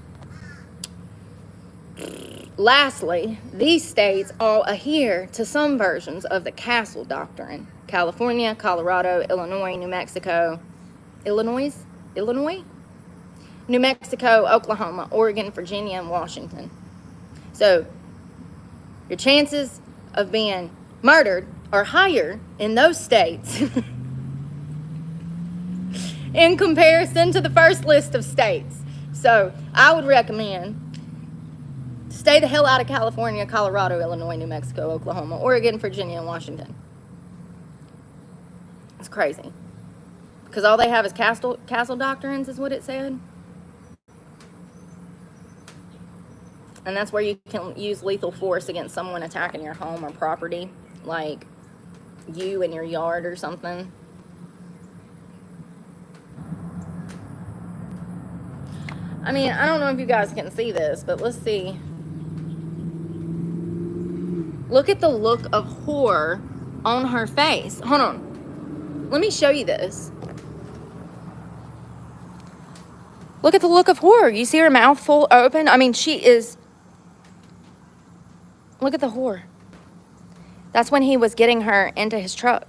Lastly, these states all adhere to some versions of the castle doctrine. California, Colorado, Illinois, New Mexico, Illinois, New Mexico, Oklahoma, Oregon, Virginia, and Washington. So your chances of being murdered are higher in those states in comparison to the first list of states. So I would recommend stay the hell out of California, Colorado, Illinois, New Mexico, Oklahoma, Oregon, Virginia, and Washington. It's crazy. Because all they have is castle doctrines, is what it said. And that's where you can use lethal force against someone attacking your home or property, like you in your yard or something. I mean, I don't know if you guys can see this, but let's see. Look at the look of horror on her face. Hold on. Let me show you this. Look at the look of horror. You see her mouth full open? I mean, she is... Look at the horror. That's when he was getting her into his truck.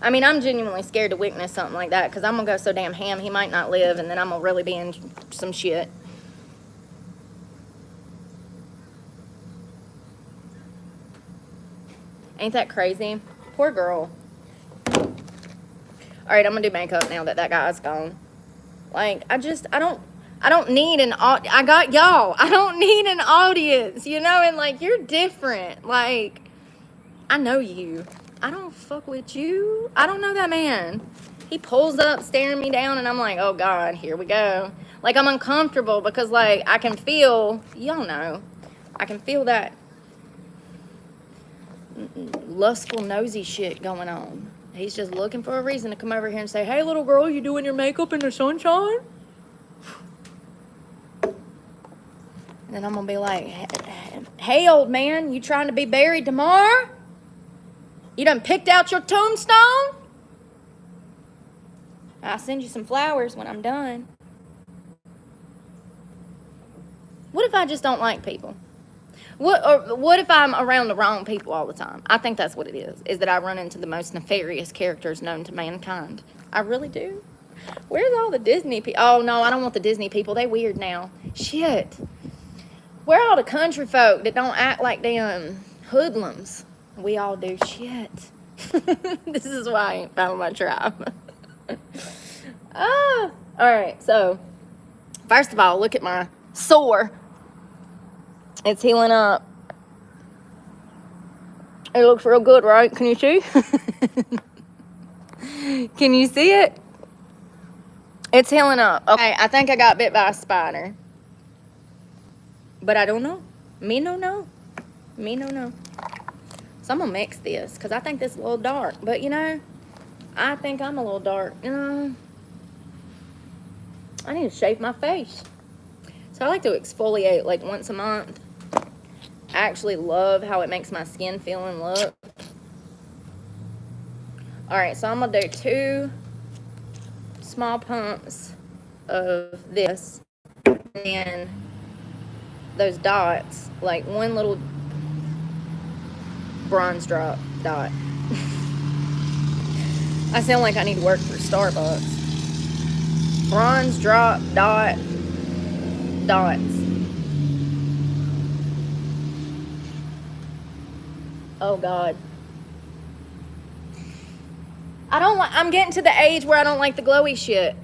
I mean, I'm genuinely scared to witness something like that because I'm going to go so damn ham he might not live, and then I'm going to really be in some shit. Ain't that crazy? Poor girl. Alright, I'm going to do makeup now that guy's gone. Like, I don't need an, I got y'all. I don't need an audience, you know? And, like, you're different. Like, I know you. I don't fuck with you. I don't know that man. He pulls up, staring me down, and I'm like, oh, God, here we go. Like, I'm uncomfortable because, like, I can feel, y'all know, I can feel that lustful, nosy shit going on. He's just looking for a reason to come over here and say, hey, little girl, you doing your makeup in the sunshine? And then I'm going to be like, hey, old man, you trying to be buried tomorrow? You done picked out your tombstone? I'll send you some flowers when I'm done. What if I just don't like people? What if I'm around the wrong people all the time? I think that's what it is that I run into the most nefarious characters known to mankind. I really do. Where's all the Disney people? Oh, no, I don't want the Disney people. They weird now. Shit. Where are all the country folk that don't act like them hoodlums? We all do shit. This is why I ain't found my tribe. All right, so first of all, look at my sore. It's healing up. It looks real good, right? Can you see? Can you see it? It's healing up. Okay, I think I got bit by a spider. But I don't know. Me no know. Me no know. So I'm going to mix this because I think this is a little dark. But, you know, I think I'm a little dark. You know, I need to shave my face. So I like to exfoliate like once a month. I actually love how it makes my skin feel and look. Alright, so I'm going to do 2 small pumps of this. And those dots, like one little bronze drop dot. I sound like I need to work for Starbucks. Bronze drop dot dots. Oh God. I'm getting to the age where I don't like the glowy shit.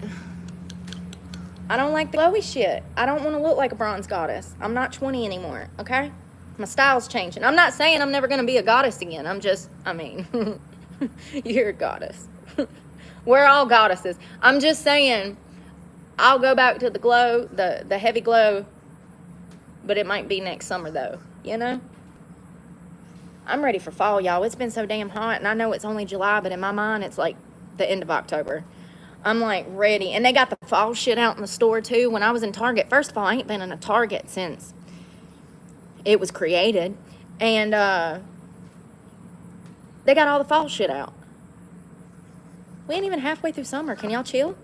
I don't like the glowy shit. I don't want to look like a bronze goddess. I'm not 20 anymore, okay? My style's changing. I'm not saying I'm never going to be a goddess again. I mean, you're a goddess. We're all goddesses. I'm just saying, I'll go back to the glow, the heavy glow, but it might be next summer though, you know? I'm ready for fall, y'all. It's been so damn hot, and I know it's only July, but in my mind, it's like the end of October. I'm like ready. And they got the fall shit out in the store too. When I was in Target, first of all, I ain't been in a Target since it was created. And they got all the fall shit out. We ain't even halfway through summer. Can y'all chill?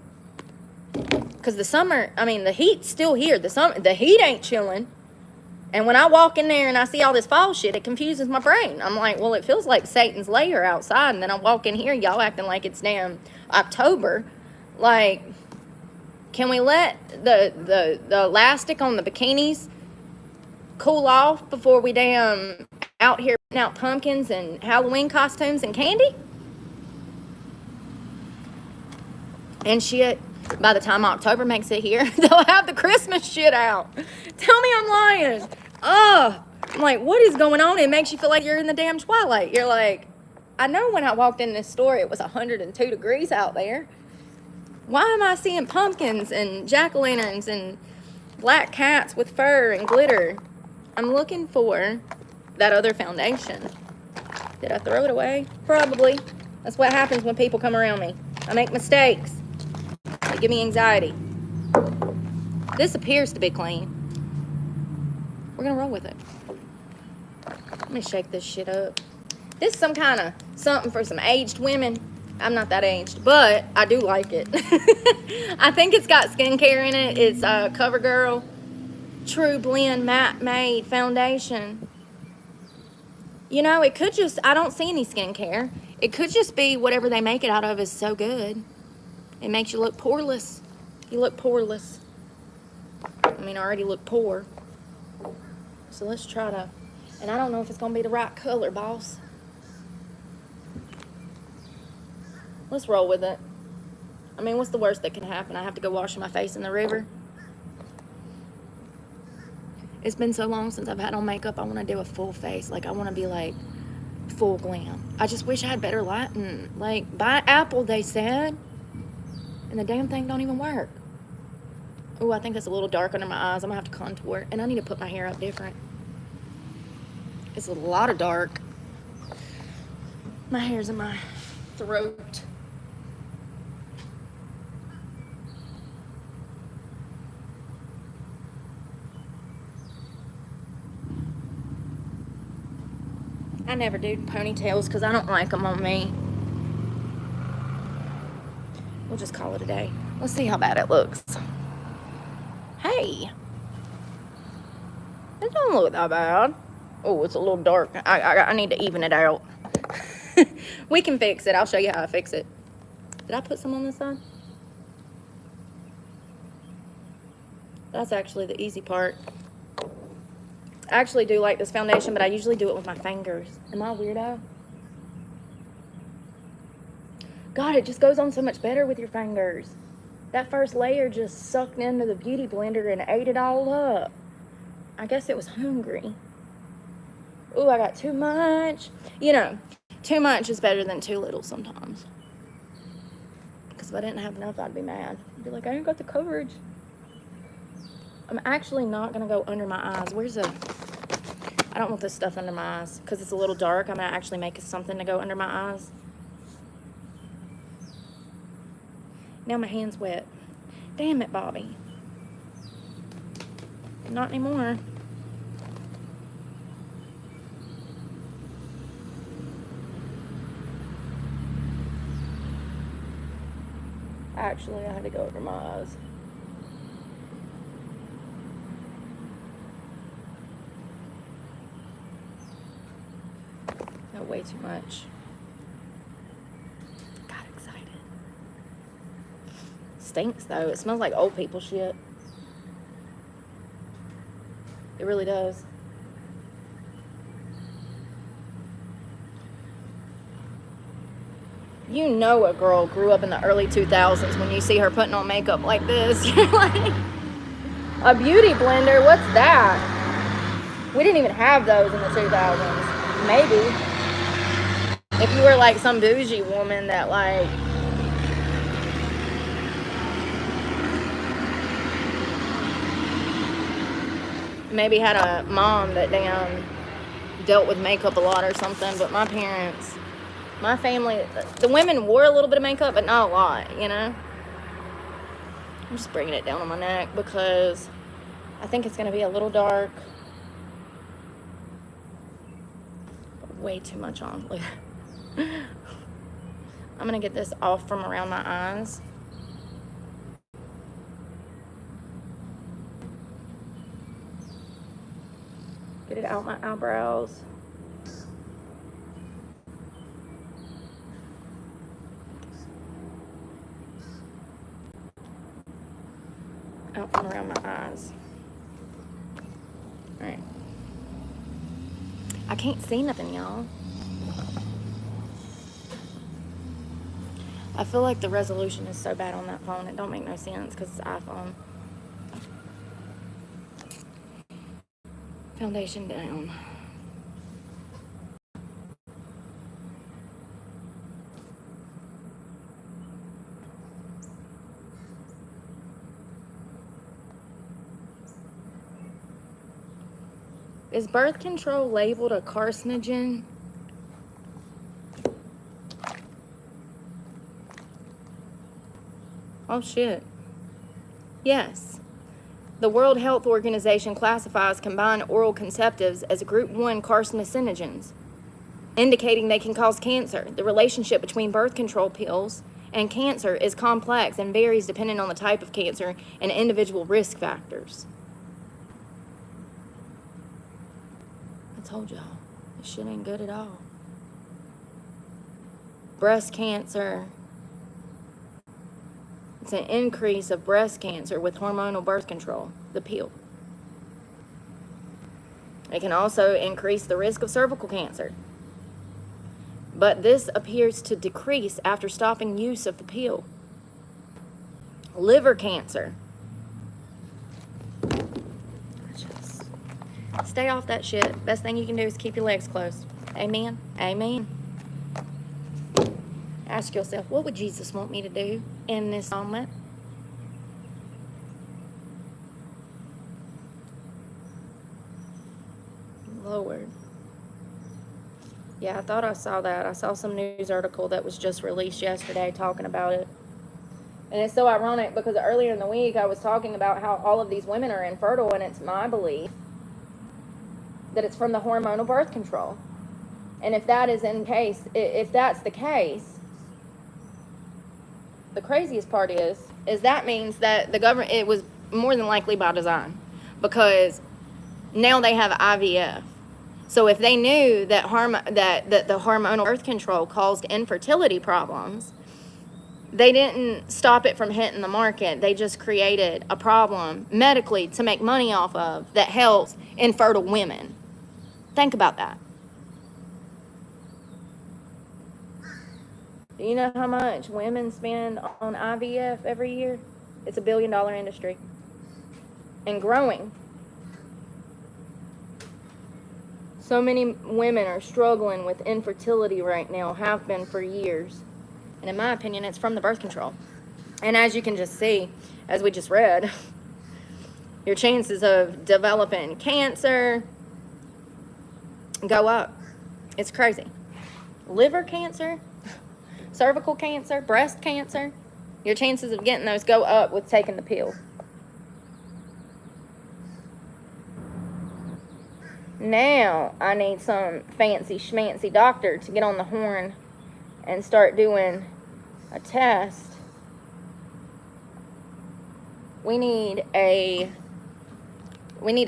Because the summer, I mean, the heat's still here. The heat ain't chilling. And when I walk in there and I see all this fall shit, it confuses my brain. I'm like, well, it feels like Satan's lair outside. And then I walk in here, y'all acting like it's damn October. Like, can we let the elastic on the bikinis cool off before we damn out here putting out pumpkins and Halloween costumes and candy? And shit, by the time October makes it here, they'll have the Christmas shit out. Tell me I'm lying. I'm like, what is going on? It makes you feel like you're in the damn twilight. You're like, I know when I walked in this store, it was 102 degrees out there. Why am I seeing pumpkins and jack-o'-lanterns and black cats with fur and glitter? I'm looking for that other foundation. Did I throw it away? Probably. That's what happens when people come around me. I make mistakes. They give me anxiety. This appears to be clean. We're gonna roll with it. Let me shake this shit up. This is some kind of something for some aged women. I'm not that aged, but I do like it. I think it's got skincare in it. It's CoverGirl True Blend Matte Made Foundation. You know, it could just, I don't see any skincare. It could just be whatever they make it out of is so good. It makes you look poreless. You look poreless. I mean, I already look poor. So let's try to, and I don't know if it's going to be the right color, boss. Let's roll with it. I mean, what's the worst that can happen? I have to go wash my face in the river. It's been so long since I've had on makeup. I want to do a full face. Like, I want to be, like, full glam. I just wish I had better lighting. Like, buy Apple, they said. And the damn thing don't even work. Oh, I think that's a little dark under my eyes. I'm going to have to contour. And I need to put my hair up different. It's a lot of dark. My hair's in my throat. I never do ponytails because I don't like them on me. We'll just call it a day. Let's see how bad it looks. Hey. It don't look that bad. Oh, it's a little dark. I need to even it out. We can fix it. I'll show you how I fix it. Did I put some on this side? That's actually the easy part. I actually do like this foundation, but I usually do it with my fingers. Am I a weirdo? God, it just goes on so much better with your fingers. That first layer just sucked into the beauty blender and ate it all up. I guess it was hungry. Ooh, I got too much. You know, too much is better than too little sometimes. Because if I didn't have enough, I'd be mad. I'd be like, I ain't got the coverage. I'm actually not going to go under my eyes. I don't want this stuff under my eyes because it's a little dark. I'm going to actually make something to go under my eyes. Now my hand's wet. Damn it, Bobby. Not anymore. Actually, I had to go over my eyes. Got way too much. Got excited. Stinks though. It smells like old people shit. It really does. You know a girl grew up in the early 2000s when you see her putting on makeup like this. You're like, a beauty blender? What's that? We didn't even have those in the 2000s. Maybe. If you were like some bougie woman that like maybe had a mom that damn dealt with makeup a lot or something, but my parents, my family, the women wore a little bit of makeup, but not a lot, you know? I'm just bringing it down on my neck because I think it's going to be a little dark. Way too much on. I'm going to get this off from around my eyes. Get it out my eyebrows. Out from around my eyes. All right. I can't see nothing, y'all. I feel like the resolution is so bad on that phone. It don't make no sense because it's iPhone. Foundation down. Is birth control labeled a carcinogen? Oh shit. Yes. The World Health Organization classifies combined oral contraceptives as group 1 carcinogens, indicating they can cause cancer. The relationship between birth control pills and cancer is complex and varies depending on the type of cancer and individual risk factors. I told y'all, this shit ain't good at all. Breast cancer. It's an increase of breast cancer with hormonal birth control, the pill. It can also increase the risk of cervical cancer. But this appears to decrease after stopping use of the pill. Liver cancer. Just stay off that shit. Best thing you can do is keep your legs closed. Amen? Amen. Ask yourself, what would Jesus want me to do in this moment? Lord. Yeah, I thought I saw that. I saw some news article that was just released yesterday talking about it. And it's so ironic because earlier in the week I was talking about how all of these women are infertile, and it's my belief that it's from the hormonal birth control. And if that is if that's the case, the craziest part is that means that the government, it was more than likely by design, because now they have IVF. So if they knew that the hormonal birth control caused infertility problems, they didn't stop it from hitting the market. They just created a problem medically to make money off of that helps infertile women. Think about that. Do you know how much women spend on IVF every year? It's $1 billion industry. And growing. So many women are struggling with infertility right now, have been for years. And in my opinion, it's from the birth control. And as you can just see, as we just read, your chances of developing cancer go up. It's crazy. Liver cancer, cervical cancer, breast cancer, your chances of getting those go up with taking the pill. Now I need some fancy schmancy doctor to get on the horn and start doing a test. We need a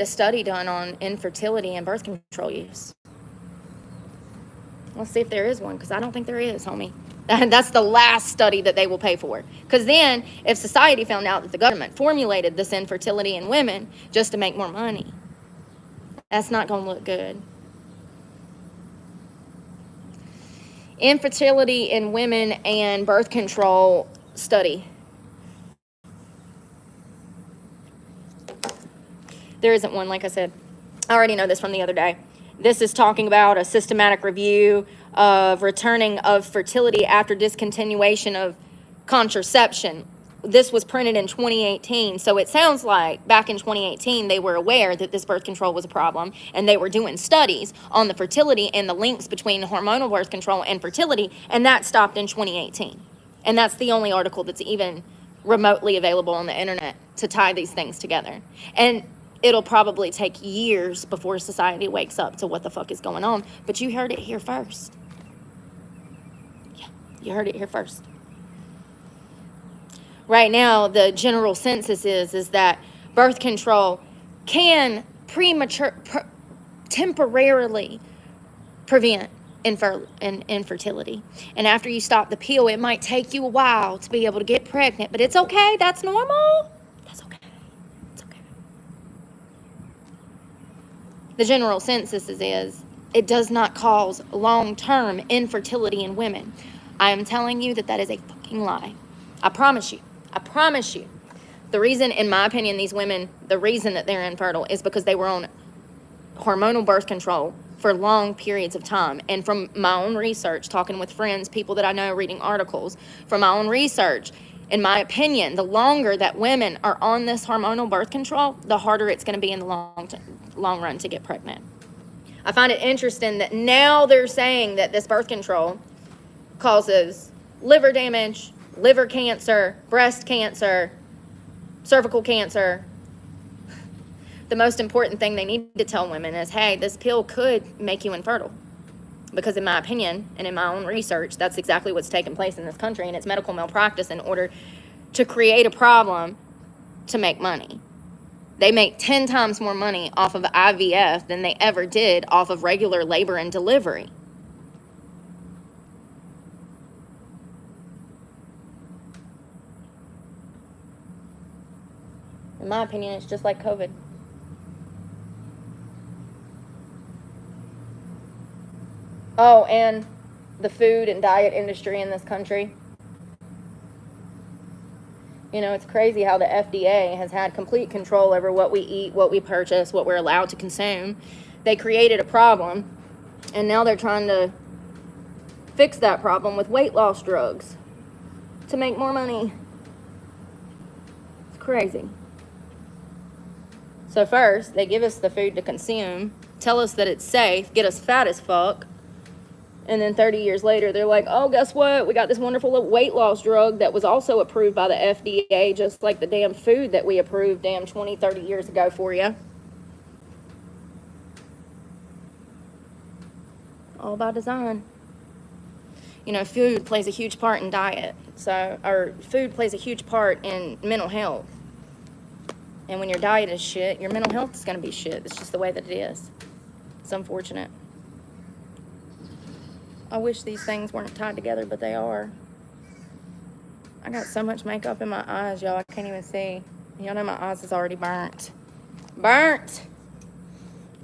study done on infertility and birth control use. Let's see if there is one, because I don't think there is, homie. That's the last study that they will pay for. Because then, if society found out that the government formulated this infertility in women just to make more money, that's not going to look good. Infertility in women and birth control study. There isn't one, like I said. I already know this from the other day. This is talking about a systematic review of returning of fertility after discontinuation of contraception. This was printed in 2018, so it sounds like back in 2018 they were aware that this birth control was a problem, and they were doing studies on the fertility and the links between hormonal birth control and fertility, and that stopped in 2018. And that's the only article that's even remotely available on the internet to tie these things together. And it'll probably take years before society wakes up to what the fuck is going on, but you heard it here first. Yeah. You heard it here first. Right now, the general census is that birth control can temporarily prevent infertility. And after you stop the pill, it might take you a while to be able to get pregnant, but it's okay. That's normal. That's okay. It's okay. The general census is it does not cause long-term infertility in women. I am telling you that is a fucking lie. I promise you. I promise you. The reason, in my opinion, these women, the reason that they're infertile is because they were on hormonal birth control for long periods of time. And from my own research, talking with friends, people that I know, reading articles, from my own research, in my opinion, the longer that women are on this hormonal birth control, the harder it's going to be in the long run to get pregnant. I find it interesting that now they're saying that this birth control causes liver damage, liver cancer, breast cancer, cervical cancer. The most important thing they need to tell women is, hey, this pill could make you infertile. Because in my opinion, and in my own research, that's exactly what's taking place in this country, and it's medical malpractice in order to create a problem to make money. They make 10 times more money off of IVF than they ever did off of regular labor and delivery. In my opinion, it's just like COVID. Oh, and the food and diet industry in this country. You know, it's crazy how the FDA has had complete control over what we eat, what we purchase, what we're allowed to consume. They created a problem, and now they're trying to fix that problem with weight loss drugs to make more money. It's crazy. So first, they give us the food to consume, tell us that it's safe, get us fat as fuck, and then 30 years later, they're like, oh, guess what? We got this wonderful weight loss drug that was also approved by the FDA, just like the damn food that we approved 20, 30 years ago for you. All by design. You know, food plays a huge part in diet. Or food plays a huge part in mental health. And when your diet is shit, your mental health is going to be shit. It's just the way that it is. It's unfortunate. I wish these things weren't tied together, but they are. I got so much makeup in my eyes, y'all. I can't even see. Y'all know my eyes is already burnt. Burnt!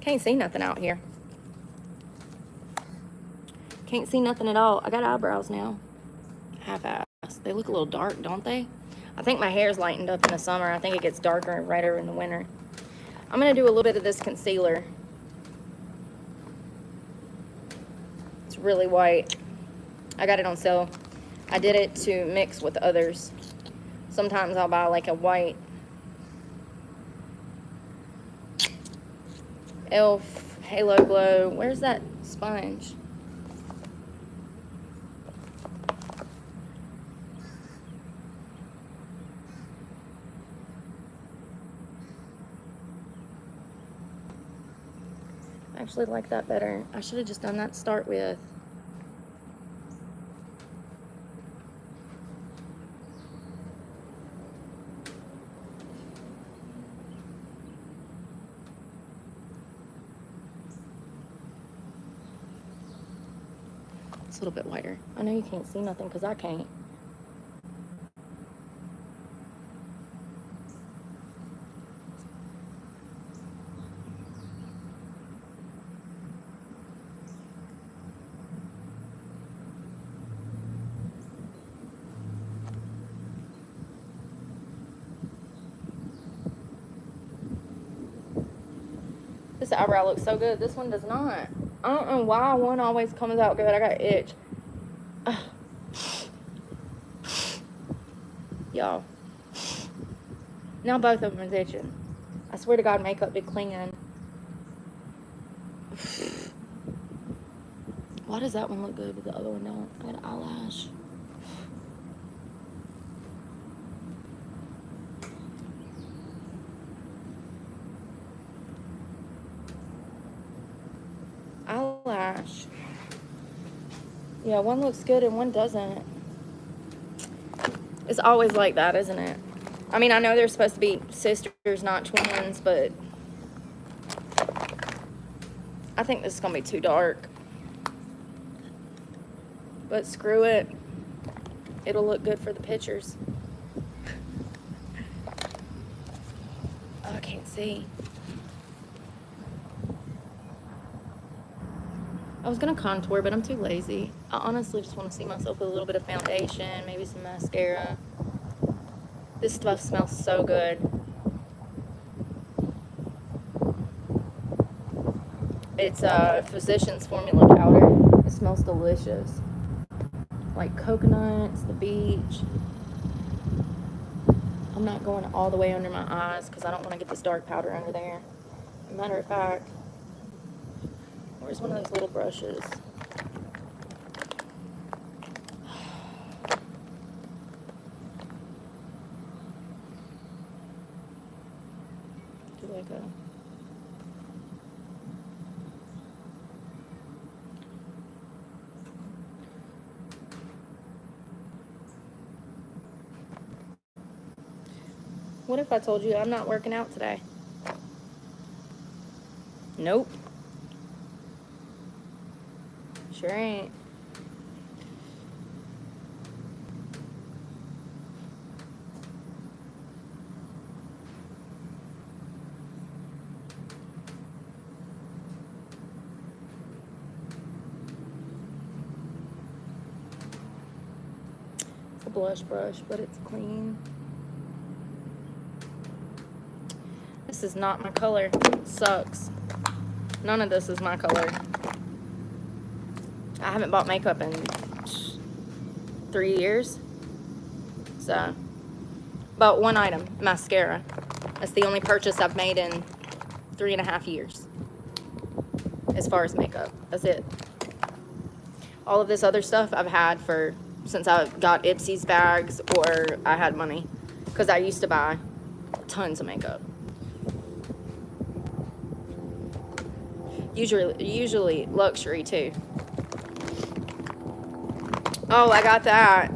Can't see nothing out here. Can't see nothing at all. I got eyebrows now. Half-ass. They look a little dark, don't they? I think my hair's lightened up in the summer. I think it gets darker and redder in the winter. I'm going to do a little bit of this concealer. It's really white. I got it on sale. I did it to mix with others. Sometimes I'll buy like a white e.l.f. Halo Glow. Where's that sponge? I actually like that better. I should have just done that to start with. It's a little bit whiter. I know you can't see nothing because I can't. This eyebrow looks so good. This one does not. I don't know why one always comes out good. I got itch. Y'all. Now both of them is itching. I swear to God, makeup be clinging. Why does that one look good but the other one don't? I got an eyelash. Eyelash. Yeah, one looks good and one doesn't. It's always like that, isn't it? I mean, I know they're supposed to be sisters, not twins, but I think this is going to be too dark. But screw it. It'll look good for the pictures. Oh, I can't see. I was going to contour, but I'm too lazy. I honestly just want to see myself with a little bit of foundation, maybe some mascara. This stuff smells so good. It's a Physicians Formula powder. It smells delicious. Like coconuts, the beach. I'm not going all the way under my eyes because I don't want to get this dark powder under there. As a matter of fact, where's one of those little brushes? Do like a... What if I told you I'm not working out today? Nope. Sure ain't. It's a blush brush, but it's clean. This is not my color. It sucks. None of this is my color. I haven't bought makeup in 3 years. So, bought one item, mascara. That's the only purchase I've made in 3.5 years. As far as makeup. That's it. All of this other stuff I've had since I got Ipsy's bags or I had money. Because I used to buy tons of makeup. Usually luxury too. Oh, I got that.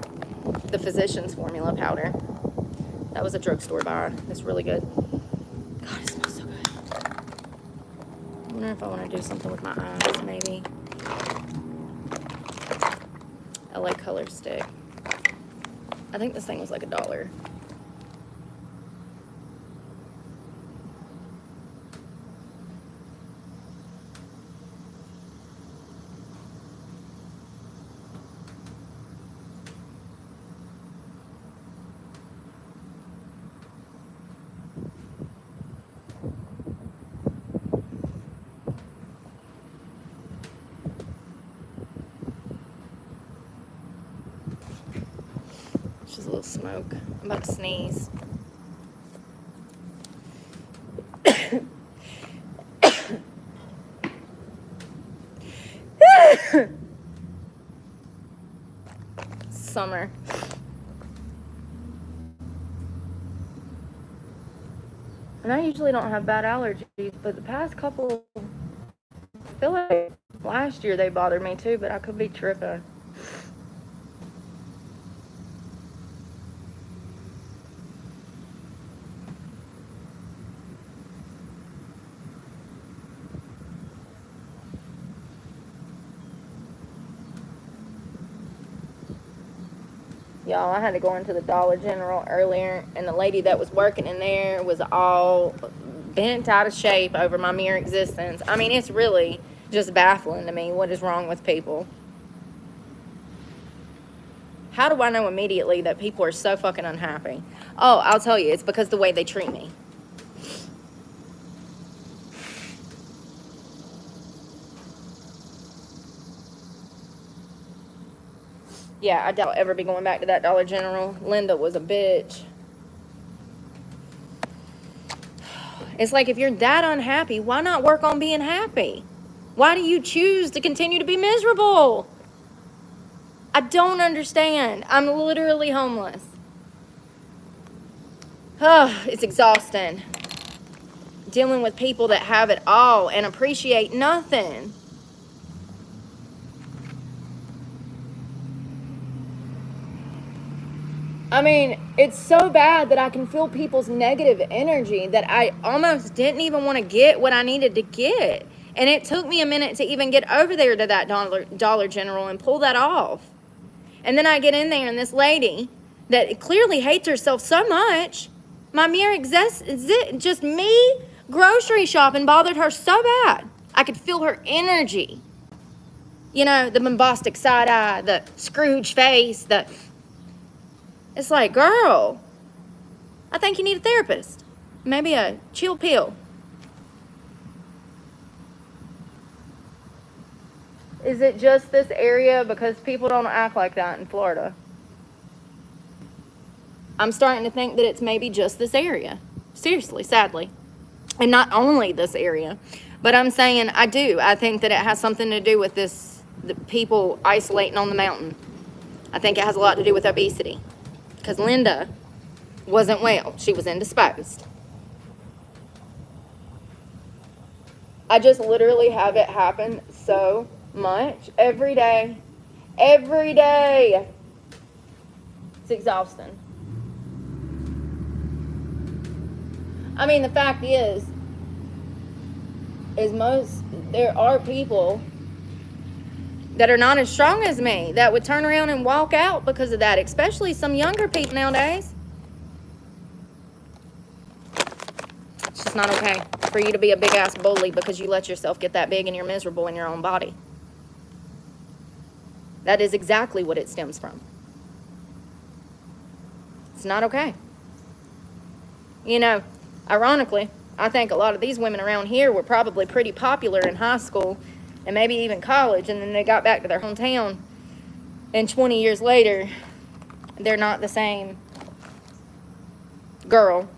The Physicians Formula powder. That was a drugstore buy. It's really good. God, it smells so good. I wonder if I want to do something with my eyes, maybe. LA Color Stick. I think this thing was like $1. Just a little smoke. I'm about to sneeze. Summer. And I usually don't have bad allergies, but the past couple, I feel like last year they bothered me too, but I could be tripping. Y'all, I had to go into the Dollar General earlier, and the lady that was working in there was all bent out of shape over my mere existence. I mean, it's really just baffling to me what is wrong with people. How do I know immediately that people are so fucking unhappy? Oh, I'll tell you, it's because the way they treat me. Yeah, I doubt I'll ever be going back to that Dollar General. Linda was a bitch. It's like, if you're that unhappy, why not work on being happy? Why do you choose to continue to be miserable? I don't understand. I'm literally homeless. It's exhausting. Dealing with people that have it all and appreciate nothing. I mean, it's so bad that I can feel people's negative energy that I almost didn't even want to get what I needed to get. And it took me a minute to even get over there to that Dollar General and pull that off. And then I get in there, and this lady that clearly hates herself so much, my mere just me grocery shopping bothered her so bad. I could feel her energy. You know, the bombastic side eye, the Scrooge face, it's like, girl, I think you need a therapist. Maybe a chill pill. Is it just this area? Because people don't act like that in Florida. I'm starting to think that it's maybe just this area. Seriously, sadly. And not only this area. But I'm saying I think that it has something to do with the people isolating on the mountain. I think it has a lot to do with obesity. Because Linda wasn't well. She was indisposed. I just literally have it happen so much every day. Every day. It's exhausting. I mean, the fact is there are people that are not as strong as me that would turn around and walk out because of that, especially some younger people nowadays. It's just not okay for you to be a big ass bully because you let yourself get that big and you're miserable in your own body. That is exactly what it stems from. It's not okay. You know, ironically, I think a lot of these women around here were probably pretty popular in high school and maybe even college, and then they got back to their hometown, and 20 years later, they're not the same girl,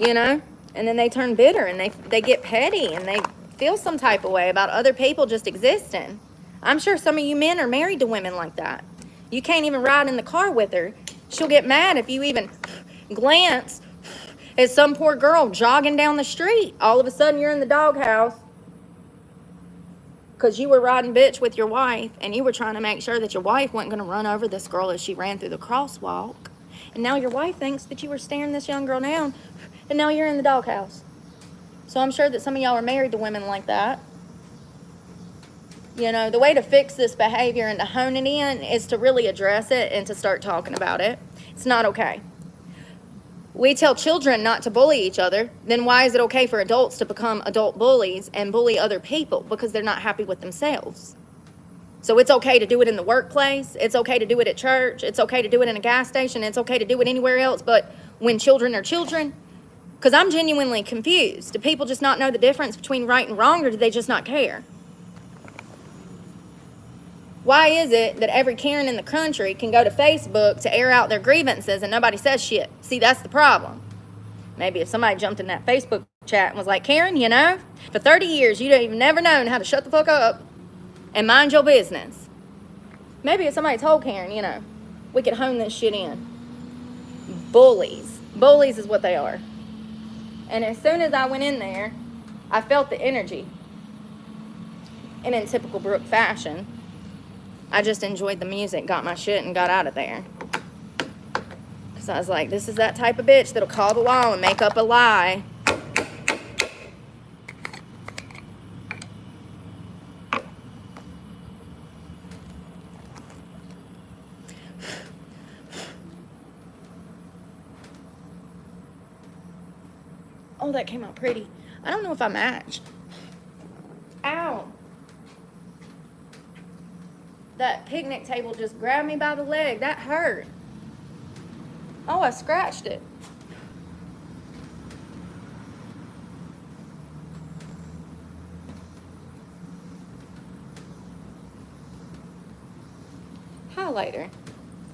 you know? And then they turn bitter, and they get petty, and they feel some type of way about other people just existing. I'm sure some of you men are married to women like that. You can't even ride in the car with her. She'll get mad if you even glance at some poor girl jogging down the street. All of a sudden, you're in the doghouse because you were riding bitch with your wife, and you were trying to make sure that your wife wasn't going to run over this girl as she ran through the crosswalk. And now your wife thinks that you were staring this young girl down, and now you're in the doghouse. So I'm sure that some of y'all are married to women like that. You know, the way to fix this behavior and to hone it in is to really address it and to start talking about it. It's not okay. We tell children not to bully each other. Then why is it okay for adults to become adult bullies and bully other people? Because they're not happy with themselves. So it's okay to do it in the workplace. It's okay to do it at church. It's okay to do it in a gas station. It's okay to do it anywhere else. But when children are children, because I'm genuinely confused. Do people just not know the difference between right and wrong, or do they just not care? Why is it that every Karen in the country can go to Facebook to air out their grievances and nobody says shit? See, that's the problem. Maybe if somebody jumped in that Facebook chat and was like, Karen, you know, for 30 years, you don't even never known how to shut the fuck up and mind your business. Maybe if somebody told Karen, you know, we could hone this shit in. Bullies. Bullies is what they are. And as soon as I went in there, I felt the energy. And in typical Brooke fashion, I just enjoyed the music, got my shit, and got out of there. Because I was like, this is that type of bitch that'll call the law and make up a lie. Oh, that came out pretty. I don't know if I match. Ow. That picnic table just grabbed me by the leg. That hurt. Oh, I scratched it. Highlighter.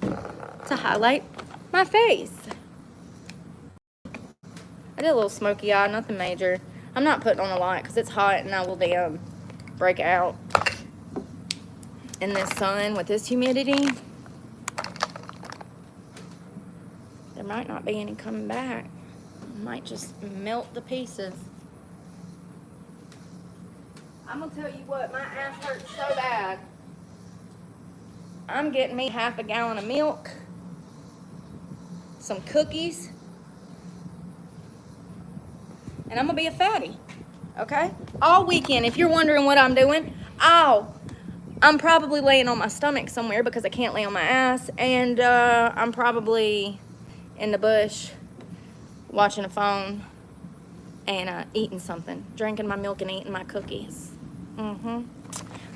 To highlight my face. I did a little smoky eye, nothing major. I'm not putting on a lot because it's hot and I will break out in this sun with this humidity. There might not be any coming back. It might just melt the pieces. I'm gonna tell you what, my ass hurts so bad. I'm getting me half a gallon of milk some cookies, and I'm gonna be a fatty, okay? All weekend. If you're wondering what I'm doing, I'm probably laying on my stomach somewhere because I can't lay on my ass, and I'm probably in the bush watching a phone and eating something, drinking my milk and eating my cookies. I'm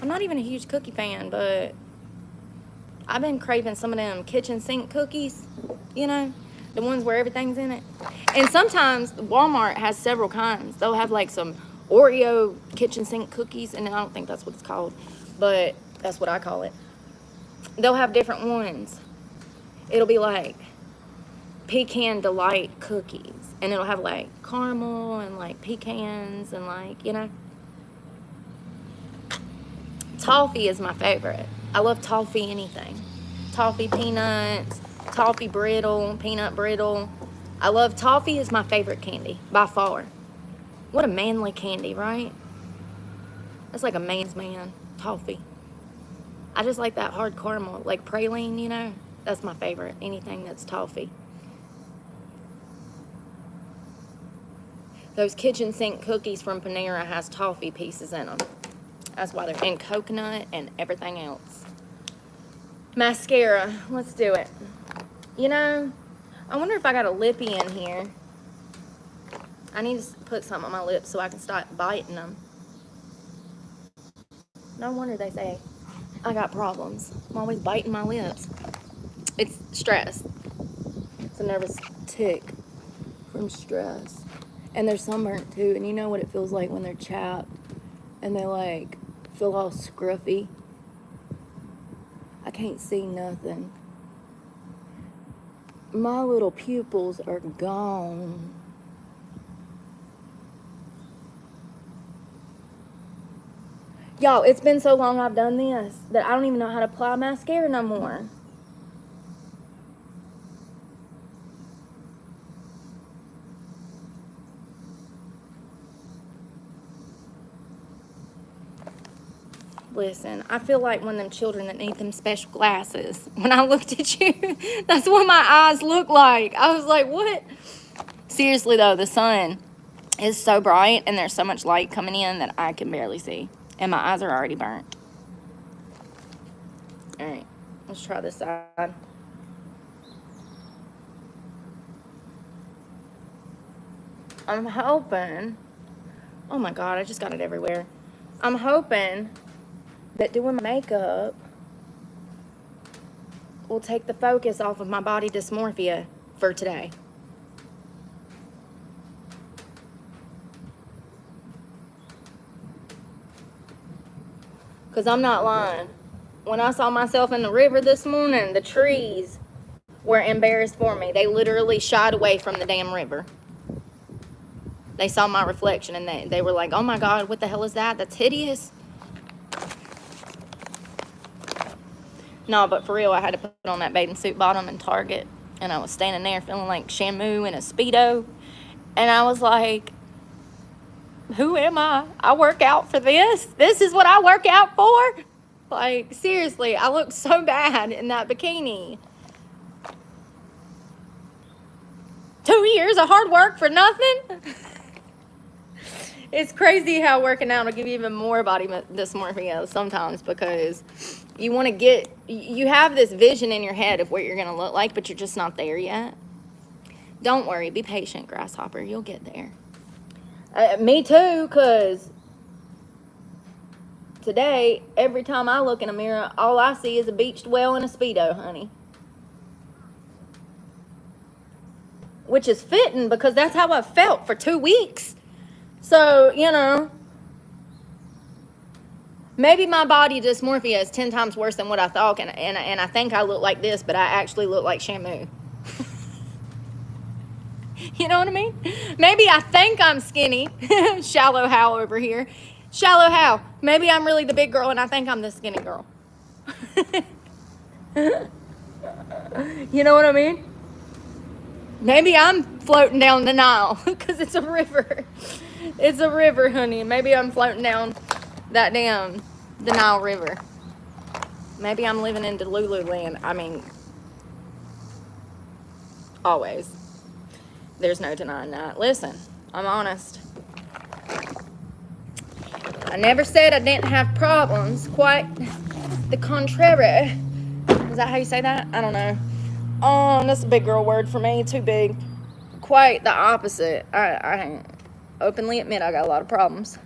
not even a huge cookie fan, but I've been craving some of them kitchen sink cookies, you know, the ones where everything's in it. And sometimes Walmart has several kinds. They'll have like some Oreo kitchen sink cookies, and I don't think that's what it's called, but that's what I call it. They'll have different ones. It'll be like pecan delight cookies, and it'll have like caramel and like pecans and like, you know. Toffee is my favorite. I love toffee anything. Toffee peanuts, toffee brittle, peanut brittle. I love toffee is my favorite candy by far. What a manly candy, right? That's like a man's man, toffee. I just like that hard caramel, like praline, you know? That's my favorite, anything that's toffee. Those kitchen sink cookies from Panera has toffee pieces in them. That's why they're in coconut and everything else. Mascara, let's do it. You know, I wonder if I got a lippy in here. I need to put something on my lips so I can start biting them. No wonder they say I got problems. I'm always biting my lips. It's stress. It's a nervous tick from stress. And they're sunburnt too, and you know what it feels like when they're chapped and they like feel all scruffy. I can't see nothing. My little pupils are gone. Y'all, it's been so long I've done this that I don't even know how to apply mascara no more. Listen, I feel like one of them children that need them special glasses. When I looked at you, that's what my eyes look like. I was like, what? Seriously, though, the sun is so bright and there's so much light coming in that I can barely see. And my eyes are already burnt. All right, let's try this side. I'm hoping, oh my God, I just got it everywhere. I'm hoping that doing my makeup will take the focus off of my body dysmorphia for today. Because I'm not lying. When I saw myself in the river this morning, the trees were embarrassed for me. They literally shied away from the damn river. They saw my reflection and they were like, oh my God, what the hell is that? That's hideous. No, but for real, I had to put on that bathing suit bottom in Target. And I was standing there feeling like Shamu in a Speedo. And I was like, who am I? I work out for this? This is what I work out for? Like, seriously, I looked so bad in that bikini. 2 years of hard work for nothing? It's crazy how working out will give you even more body dysmorphia sometimes, because you want to get, you have this vision in your head of what you're going to look like, but you're just not there yet. Don't worry. Be patient, grasshopper. You'll get there. Me too, because today, every time I look in a mirror, all I see is a beached whale and a Speedo, honey. Which is fitting, because that's how I felt for 2 weeks. So, you know, maybe my body dysmorphia is 10 times worse than what I thought, and I think I look like this, but I actually look like Shamu. You know what I mean? Maybe I think I'm skinny. Shallow Hal over here. Shallow Hal. Maybe I'm really the big girl and I think I'm the skinny girl. You know what I mean? Maybe I'm floating down the Nile because it's a river. It's a river, honey. Maybe I'm floating down that damn the Nile River. Maybe I'm living in Delulu land. I mean, Always. There's no denying that. Listen, I'm honest. I never said I didn't have problems. Quite the contrary. Is that how you say that? I don't know. That's a big girl word for me. Too big. Quite the opposite. I openly admit I got a lot of problems.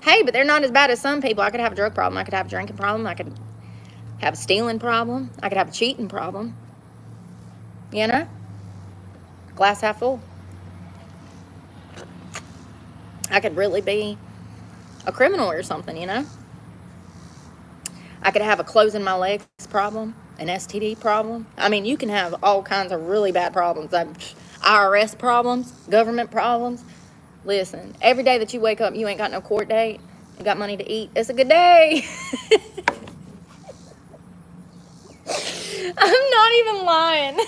Hey, but they're not as bad as some people. I could have a drug problem. I could have a drinking problem. I could have a stealing problem. I could have a cheating problem. You know? Glass half full. I could really be a criminal or something, you know? I could have a closing my legs problem, an STD problem. I mean, you can have all kinds of really bad problems. IRS problems, government problems. Listen, every day that you wake up, you ain't got no court date, you got money to eat, it's a good day. I'm not even lying.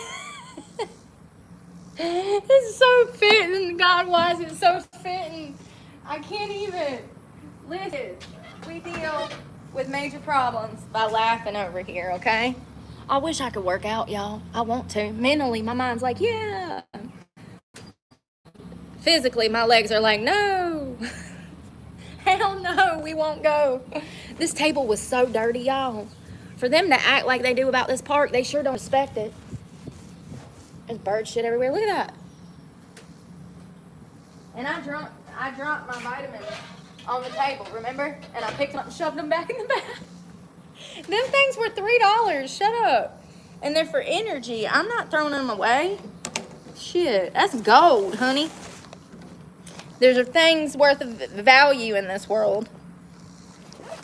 It's so fitting. God, why is it so fitting? I can't even. Listen, we deal with major problems by laughing over here, okay? I wish I could work out, y'all. I want to. Mentally, my mind's like, yeah. Physically, my legs are like, no. Hell no, we won't go. This table was so dirty, y'all. For them to act like they do about this park, they sure don't respect it. There's bird shit everywhere. Look at that. And I dropped my vitamins on the table, remember? And I picked them up and shoved them back in the bag. Them things were $3. Shut up. And they're for energy. I'm not throwing them away. Shit, that's gold, honey. There's things worth of value in this world.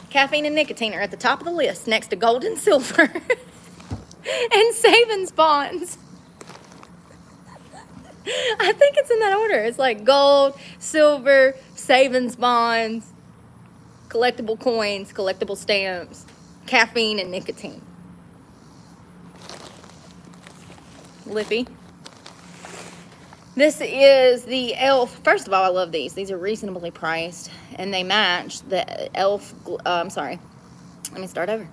Caffeine and nicotine are at the top of the list, next to gold and silver. And savings bonds. I think it's in that order. It's like gold, silver, savings bonds, collectible coins, collectible stamps, caffeine, and nicotine. Lippy. This is the e.l.f. First of all, I love these. These are reasonably priced, and they match the e.l.f. Let me start over.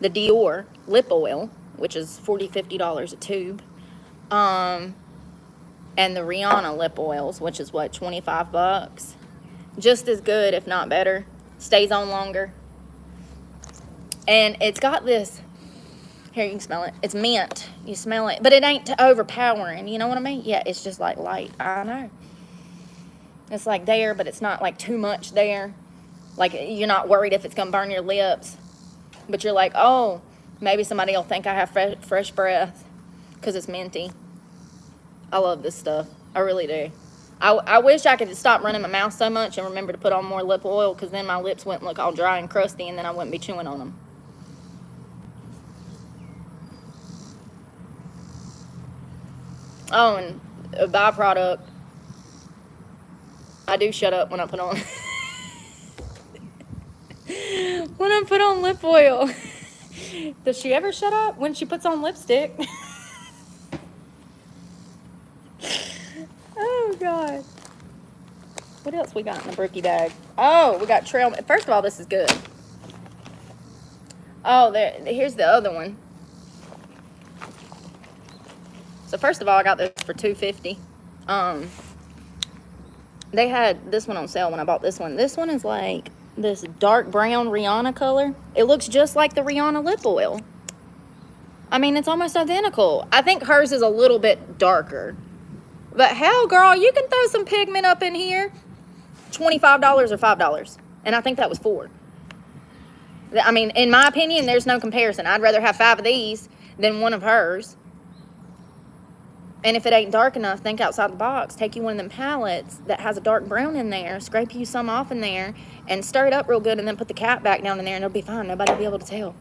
The Dior lip oil, which is $40, $50 a tube. And the Rihanna lip oils, which is what, $25? Just as good, if not better. Stays on longer. And it's got this, here you can smell it. It's mint. You smell it, but it ain't overpowering. You know what I mean? Yeah, it's just like light. I know. It's like there, but it's not like too much there. Like you're not worried if it's gonna burn your lips, but you're like, oh, maybe somebody will think I have fresh breath because it's minty. I love this stuff. I really do. I wish I could stop running my mouth so much and remember to put on more lip oil, because then my lips wouldn't look all dry and crusty, and then I wouldn't be chewing on them. Oh, and a byproduct, I do shut up when I put on when I put on lip oil. Does she ever shut up when she puts on lipstick? Oh, God. What else we got in the brookie bag? Oh, we got trail. First of all, this is good. Oh, here's the other one. So first of all, I got this for $2.50. They had this one on sale when I bought this one. This one is like this dark brown Rihanna color. It looks just like the Rihanna lip oil. I mean, it's almost identical. I think hers is a little bit darker. But hell, girl, you can throw some pigment up in here. $25 or $5. And I think that was $4. I mean, in my opinion, there's no comparison. I'd rather have 5 of these than one of hers. And if it ain't dark enough, think outside the box. Take you one of them palettes that has a dark brown in there. Scrape you some off in there and stir it up real good, and then put the cap back down in there, and it'll be fine. Nobody will be able to tell.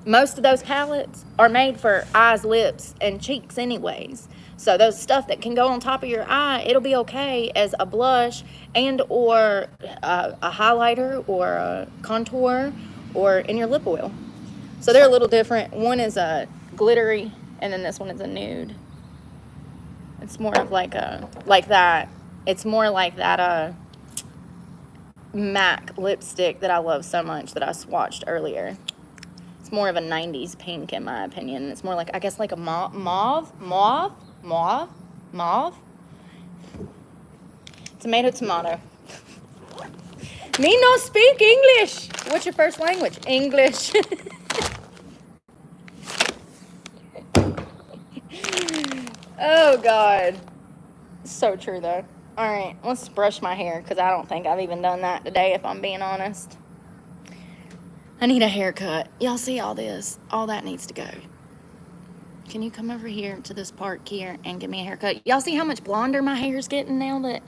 Most of those palettes are made for eyes, lips, and cheeks anyways. So those stuff that can go on top of your eye, it'll be okay as a blush and or a highlighter or a contour or in your lip oil. So they're a little different. One is a glittery, and then this one is a nude. It's more of like that. It's more like that MAC lipstick that I love so much that I swatched earlier. It's more of a 90s pink in my opinion. It's more like, I guess, like a mauve. Mauve? Mauve? Tomato, tomato. Me no speak English. What's your first language? English. Oh, God. So true, though. All right, let's brush my hair because I don't think I've even done that today, if I'm being honest. I need a haircut. Y'all see all this? All that needs to go. Can you come over here to this park here and give me a haircut? Y'all see how much blonder my hair's getting now that...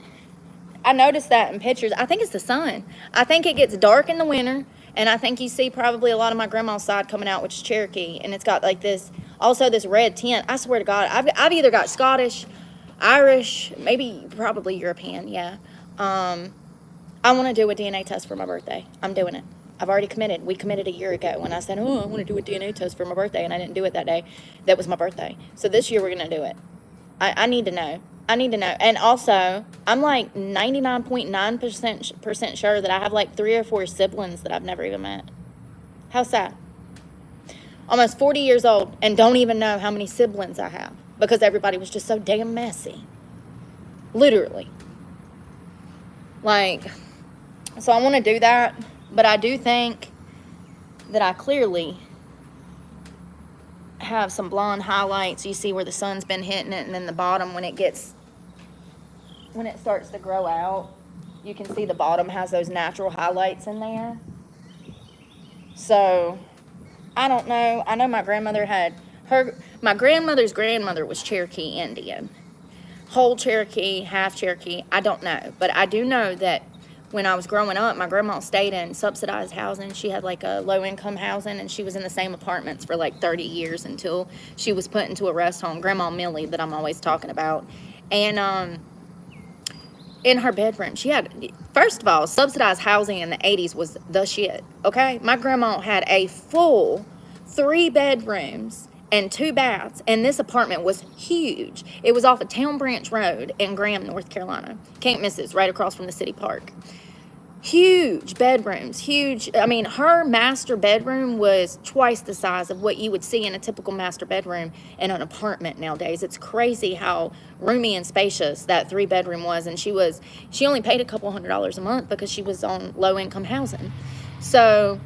I noticed that in pictures. I think it's the sun. I think it gets dark in the winter, and I think you see probably a lot of my grandma's side coming out, which is Cherokee, and it's got like this, also this red tint. I swear to God, I've either got Scottish, Irish, maybe probably European, yeah. I want to do a DNA test for my birthday. I'm doing it. I've already committed. We committed a year ago when I said, oh, I want to do a DNA test for my birthday, and I didn't do it that day. That was my birthday. So this year we're going to do it. I need to know. I need to know. And also, I'm like 99.9% sure that I have like 3 or 4 siblings that I've never even met. How sad. Almost 40 years old and don't even know how many siblings I have because everybody was just so damn messy. Literally. Like, so I want to do that, but I do think that I clearly have some blonde highlights. You see where the sun's been hitting it, and then the bottom when it starts to grow out, you can see the bottom has those natural highlights in there. So I don't know. I know my grandmother had my grandmother's grandmother was Cherokee Indian, whole Cherokee, half Cherokee, I don't know, but I do know that when I was growing up, my grandma stayed in subsidized housing. She had like a low-income housing, and she was in the same apartments for like 30 years until she was put into a rest home. Grandma Millie that I'm always talking about. And in her bedroom, she had, first of all, subsidized housing in the 80s was the shit, okay? My grandma had a full 3 bedrooms and 2 baths, and this apartment was huge. It was off of Town Branch Road in Graham, North Carolina. Can't miss it, right across from the city park. Huge bedrooms, huge. I mean, her master bedroom was twice the size of what you would see in a typical master bedroom in an apartment nowadays. It's crazy how roomy and spacious that 3-bedroom was, and she only paid a couple $100s a month because she was on low-income housing. So...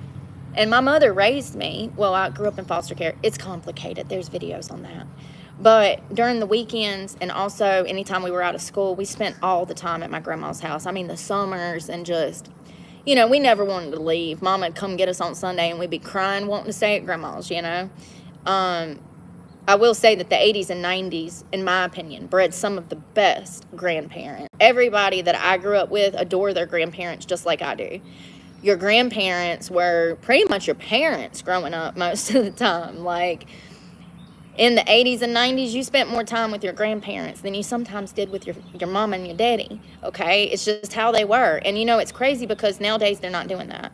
And my mother raised me. Well, I grew up in foster care. It's complicated. There's videos on that. But during the weekends and also anytime we were out of school, we spent all the time at my grandma's house. I mean, the summers and just, you know, we never wanted to leave. Mom would come get us on Sunday and we'd be crying, wanting to stay at grandma's, you know. I will say that the 80s and 90s, in my opinion, bred some of the best grandparents. Everybody that I grew up with adore their grandparents just like I do. Your grandparents were pretty much your parents growing up most of the time. Like, in the 80s and 90s, you spent more time with your grandparents than you sometimes did with your mom and your daddy, okay? It's just how they were. And, you know, it's crazy because nowadays they're not doing that.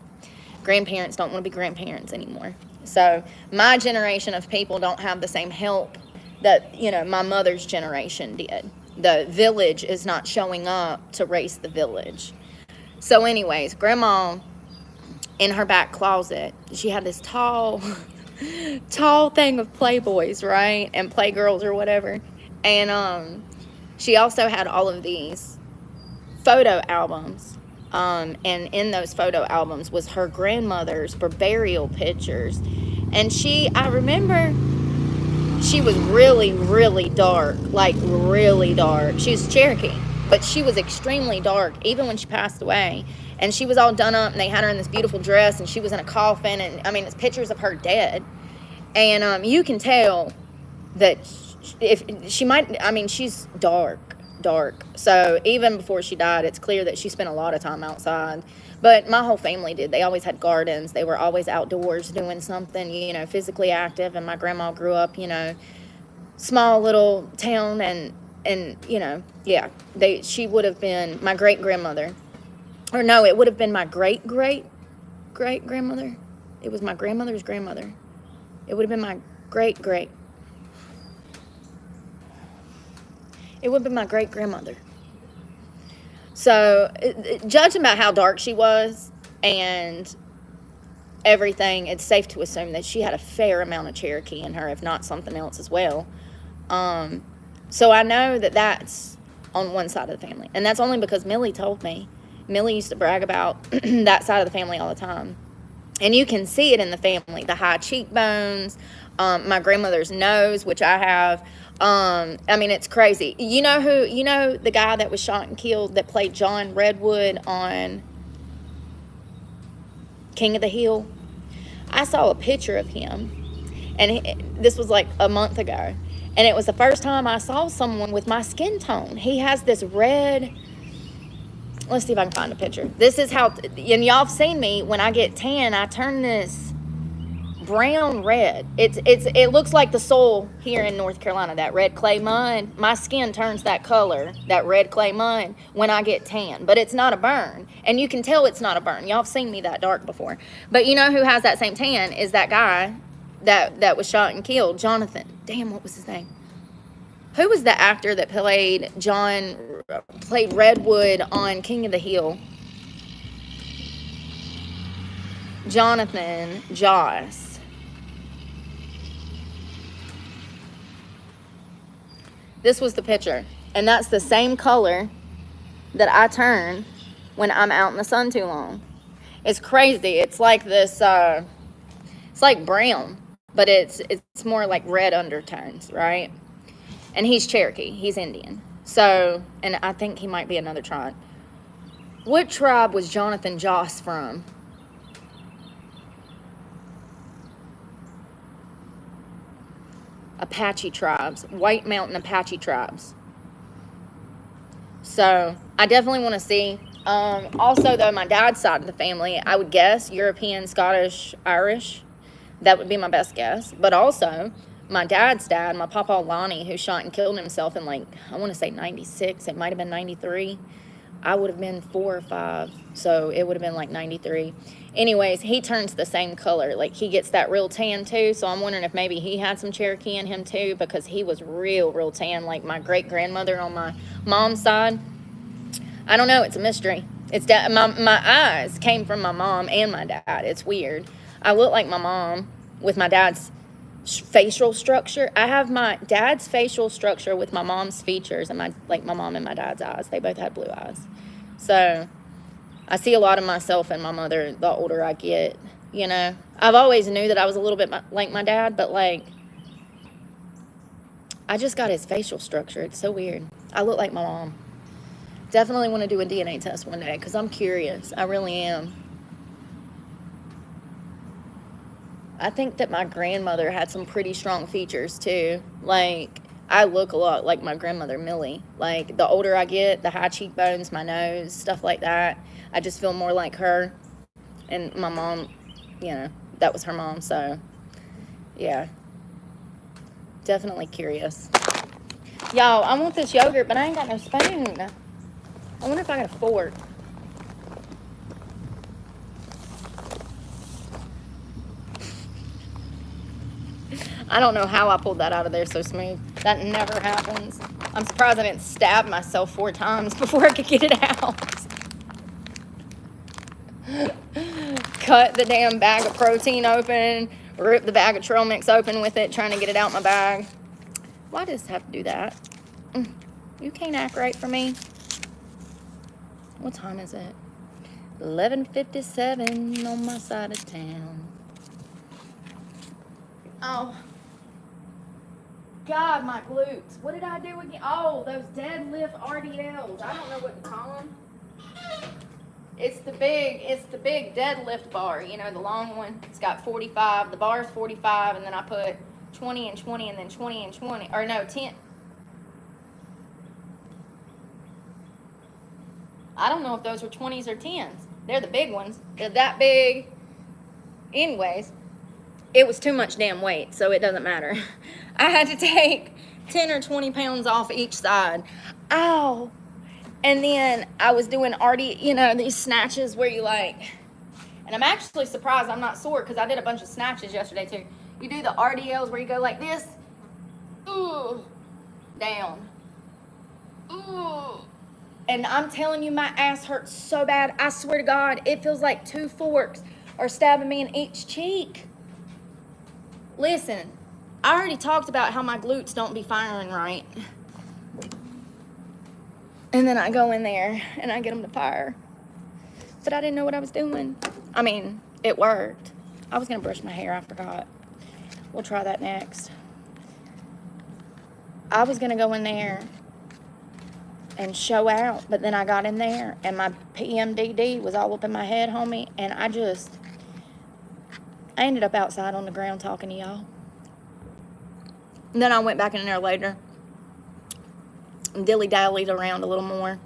Grandparents don't want to be grandparents anymore. So, my generation of people don't have the same help that, you know, my mother's generation did. The village is not showing up to raise the village. So, anyways, Grandma... in her back closet, she had this tall thing of Playboys, right? And Playgirls or whatever. And she also had all of these photo albums. And in those photo albums was her grandmother's burial pictures. And I remember she was really, really dark. Like, really dark. She was Cherokee, but she was extremely dark, even when she passed away. And she was all done up, and they had her in this beautiful dress, and she was in a coffin, and, I mean, it's pictures of her dead. And you can tell that if she might, I mean, she's dark. So even before she died, it's clear that she spent a lot of time outside. But my whole family did. They always had gardens. They were always outdoors doing something, you know, physically active. And my grandma grew up, you know, small little town, and you know, yeah, she would have been my great-grandmother. Or no, it would have been my great-great-great-grandmother. It was my grandmother's grandmother. It would have been my great-great. It would have been my great-grandmother. So, judging by how dark she was and everything, it's safe to assume that she had a fair amount of Cherokee in her, if not something else as well. So I know that that's on one side of the family. And that's only because Millie told me. Millie used to brag about that side of the family all the time. And you can see it in the family. The high cheekbones, my grandmother's nose, which I have. I mean, it's crazy. You know the guy that was shot and killed that played John Redwood on King of the Hill? I saw a picture of him, and this was like a month ago. And it was the first time I saw someone with my skin tone. He has this red... Let's see if I can find a picture. This is how... And y'all have seen me. When I get tan, I turn this brown red. It looks like the soil here in North Carolina, that red clay mud. My skin turns that color, that red clay mud, when I get tan. But it's not a burn. And you can tell it's not a burn. Y'all have seen me that dark before. But you know who has that same tan is that guy that was shot and killed, Jonathan. Damn, what was his name? Who was the actor that played Redwood on King of the Hill? Jonathan Joss. This was the picture. And that's the same color that I turn when I'm out in the sun too long. It's crazy. It's like this, it's like brown, but it's more like red undertones, right? And he's Cherokee. He's Indian. So, and I think he might be another tribe. What tribe was Jonathan Joss from? Apache tribes. White Mountain Apache tribes. So, I definitely want to see. Also, though, my dad's side of the family, I would guess European, Scottish, Irish. That would be my best guess. But also... my dad's dad, my papa Lonnie, who shot and killed himself in like, I want to say 96. It might have been 93. I would have been 4 or 5. So it would have been like 93. Anyways, he turns the same color. Like he gets that real tan too. So I'm wondering if maybe he had some Cherokee in him too, because he was real tan. Like my great grandmother on my mom's side. I don't know. It's a mystery. It's my eyes came from my mom and my dad. It's weird. I look like my mom with my dad's facial structure. I have my dad's facial structure with my mom's features, and my mom and my dad's eyes. They both had blue eyes. So I see a lot of myself in my mother the older I get, you know. I've always knew that I was a little bit like my dad, but like I just got his facial structure. It's so weird. I look like my mom. Definitely want to do a DNA test one day because I'm curious. I really am. I think that my grandmother had some pretty strong features too. Like, I look a lot like my grandmother, Millie. Like, the older I get, the high cheekbones, my nose, stuff like that. I just feel more like her. And my mom, you know, that was her mom. So, yeah. Definitely curious. Y'all, I want this yogurt, but I ain't got no spoon. I wonder if I got a fork. I don't know how I pulled that out of there so smooth. That never happens. I'm surprised I didn't stab myself 4 times before I could get it out. Cut the damn bag of protein open. Rip the bag of trail mix open with it, trying to get it out my bag. Why does it have to do that? You can't act right for me. What time is it? 11:57 on my side of town. Oh. God, my glutes. What did I do again? Oh, those deadlift RDLs. I don't know what to call them. It's the big deadlift bar. You know, the long one. It's got 45. The bar's 45, and then I put 20 and 20, and then 20 and 20. Or no, 10. I don't know if those were 20s or 10s. They're the big ones. They're that big. Anyways. It was too much damn weight, so it doesn't matter. I had to take 10 or 20 pounds off each side. Ow. And then I was doing you know, these snatches where you like, and I'm actually surprised I'm not sore because I did a bunch of snatches yesterday too. You do the RDLs where you go like this. Ooh. Down. Ooh. And I'm telling you, my ass hurts so bad. I swear to God, it feels like 2 forks are stabbing me in each cheek. Listen, I already talked about how my glutes don't be firing right. And then I go in there and I get them to fire. But I didn't know what I was doing. I mean, it worked. I was going to brush my hair. I forgot. We'll try that next. I was going to go in there and show out, but then I got in there and my PMDD was all up in my head, homie, and I ended up outside on the ground talking to y'all. And then I went back in there later and dilly-dallied around a little more.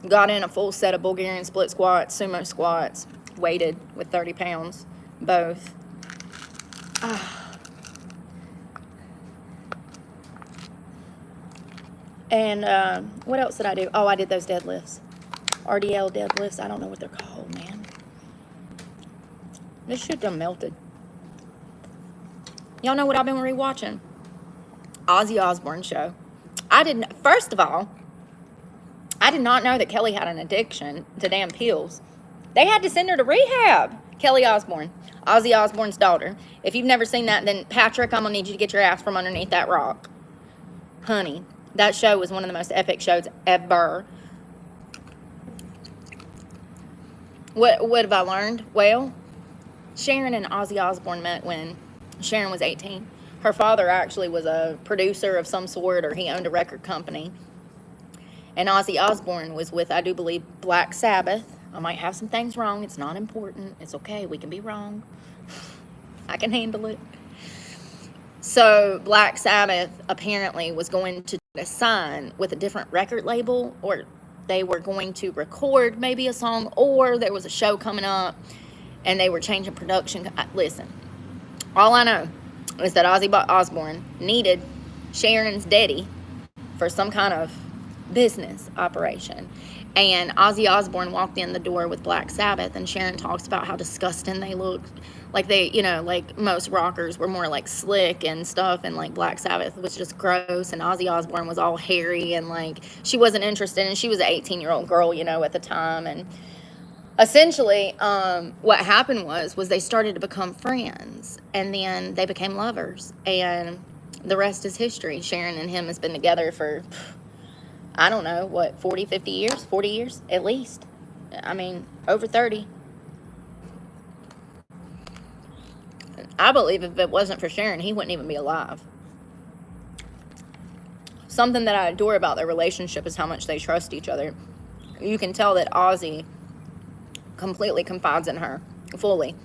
Got in a full set of Bulgarian split squats, sumo squats, weighted with 30 pounds, both. And what else did I do? Oh, I did those deadlifts. RDL deadlifts. I don't know what they're called, man. This shit done melted. Y'all know what I've been rewatching? Ozzy Osbourne show. First of all, I did not know that Kelly had an addiction to damn pills. They had to send her to rehab. Kelly Osbourne. Ozzy Osbourne's daughter. If you've never seen that, then Patrick, I'm going to need you to get your ass from underneath that rock. Honey. That show was one of the most epic shows ever. What have I learned? Well, Sharon and Ozzy Osbourne met when Sharon was 18. Her father actually was a producer of some sort, or he owned a record company. And Ozzy Osbourne was with, I do believe, Black Sabbath. I might have some things wrong. It's not important. It's okay. We can be wrong. I can handle it. So Black Sabbath apparently was going to sign with a different record label, or they were going to record maybe a song, or there was a show coming up and they were changing production. Listen, all I know is that Ozzy Osbourne needed Sharon's daddy for some kind of business operation. And Ozzy Osbourne walked in the door with Black Sabbath, and Sharon talks about how disgusting they looked. Like they, like most rockers were more like slick and stuff, and like Black Sabbath was just gross, and Ozzy Osbourne was all hairy, and like she wasn't interested, and she was an 18-year-old girl, at the time. And essentially, what happened was they started to become friends, and then they became lovers, and the rest is history. Sharon and him has been together for, I don't know, what, 40 years, at least. I mean, over 30. I believe if it wasn't for Sharon, he wouldn't even be alive. Something that I adore about their relationship is how much they trust each other. You can tell that Ozzy completely confides in her fully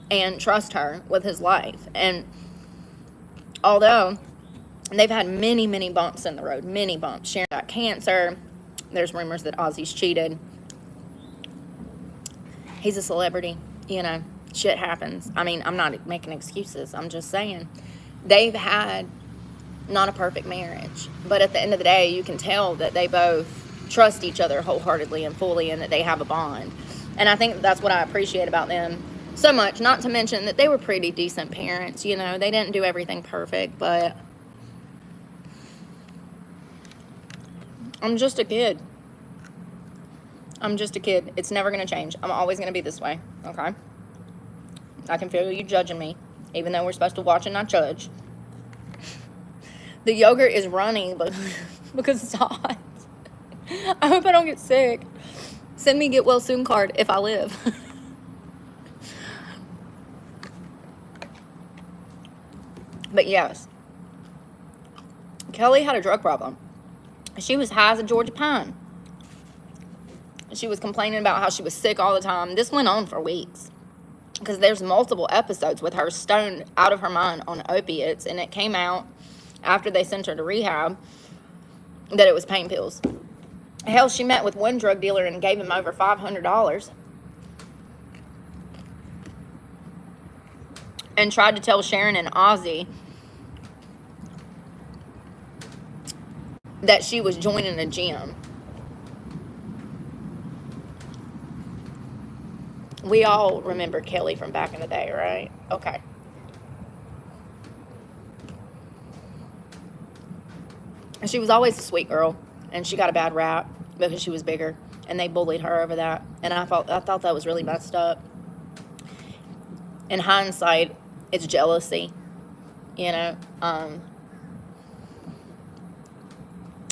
and trusts her with his life. And although they've had many, many bumps in the road, many bumps. Sharon got cancer. There's rumors that Ozzy's cheated. He's a celebrity, shit happens. I mean, I'm not making excuses. I'm just saying they've had not a perfect marriage, but at the end of the day, you can tell that they both trust each other wholeheartedly and fully, and that they have a bond. And I think that's what I appreciate about them so much. Not to mention that they were pretty decent parents. They didn't do everything perfect, but I'm just a kid. It's never going to change. I'm always going to be this way, okay? I can feel you judging me, even though we're supposed to watch and not judge. The yogurt is running because it's hot. I hope I don't get sick. Send me get well soon card if I live. But yes, Kelly had a drug problem. She was high as a Georgia pine. She was complaining about how she was sick all the time. This went on for weeks, because there's multiple episodes with her stoned out of her mind on opiates, and it came out after they sent her to rehab that it was pain pills. Hell, she met with one drug dealer and gave him over $500 and tried to tell Sharon and Ozzy that she was joining a gym. We all remember Kelly from back in the day, right? Okay. And she was always a sweet girl, and she got a bad rap because she was bigger, and they bullied her over that. And I thought that was really messed up. In hindsight, it's jealousy,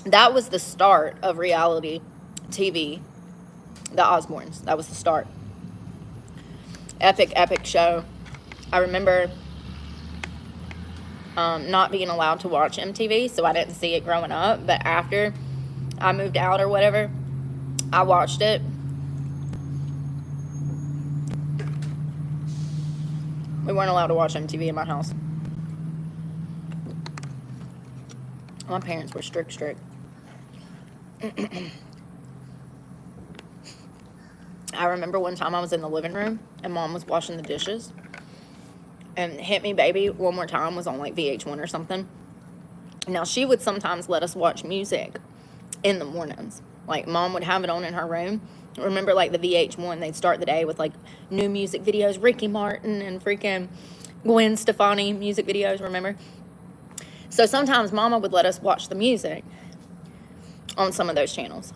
That was the start of reality TV. The Osbournes. That was the start. Epic, epic show. I remember not being allowed to watch MTV, so I didn't see it growing up. But after I moved out or whatever, I watched it. We weren't allowed to watch MTV in my house. My parents were strict. I remember one time I was in the living room and Mom was washing the dishes, and Hit Me Baby One More Time was on like VH1 or something. Now, she would sometimes let us watch music in the mornings. Like, Mom would have it on in her room. Remember, like, the VH1, they'd start the day with, like, new music videos, Ricky Martin and freaking Gwen Stefani music videos, remember? So sometimes Mama would let us watch the music on some of those channels.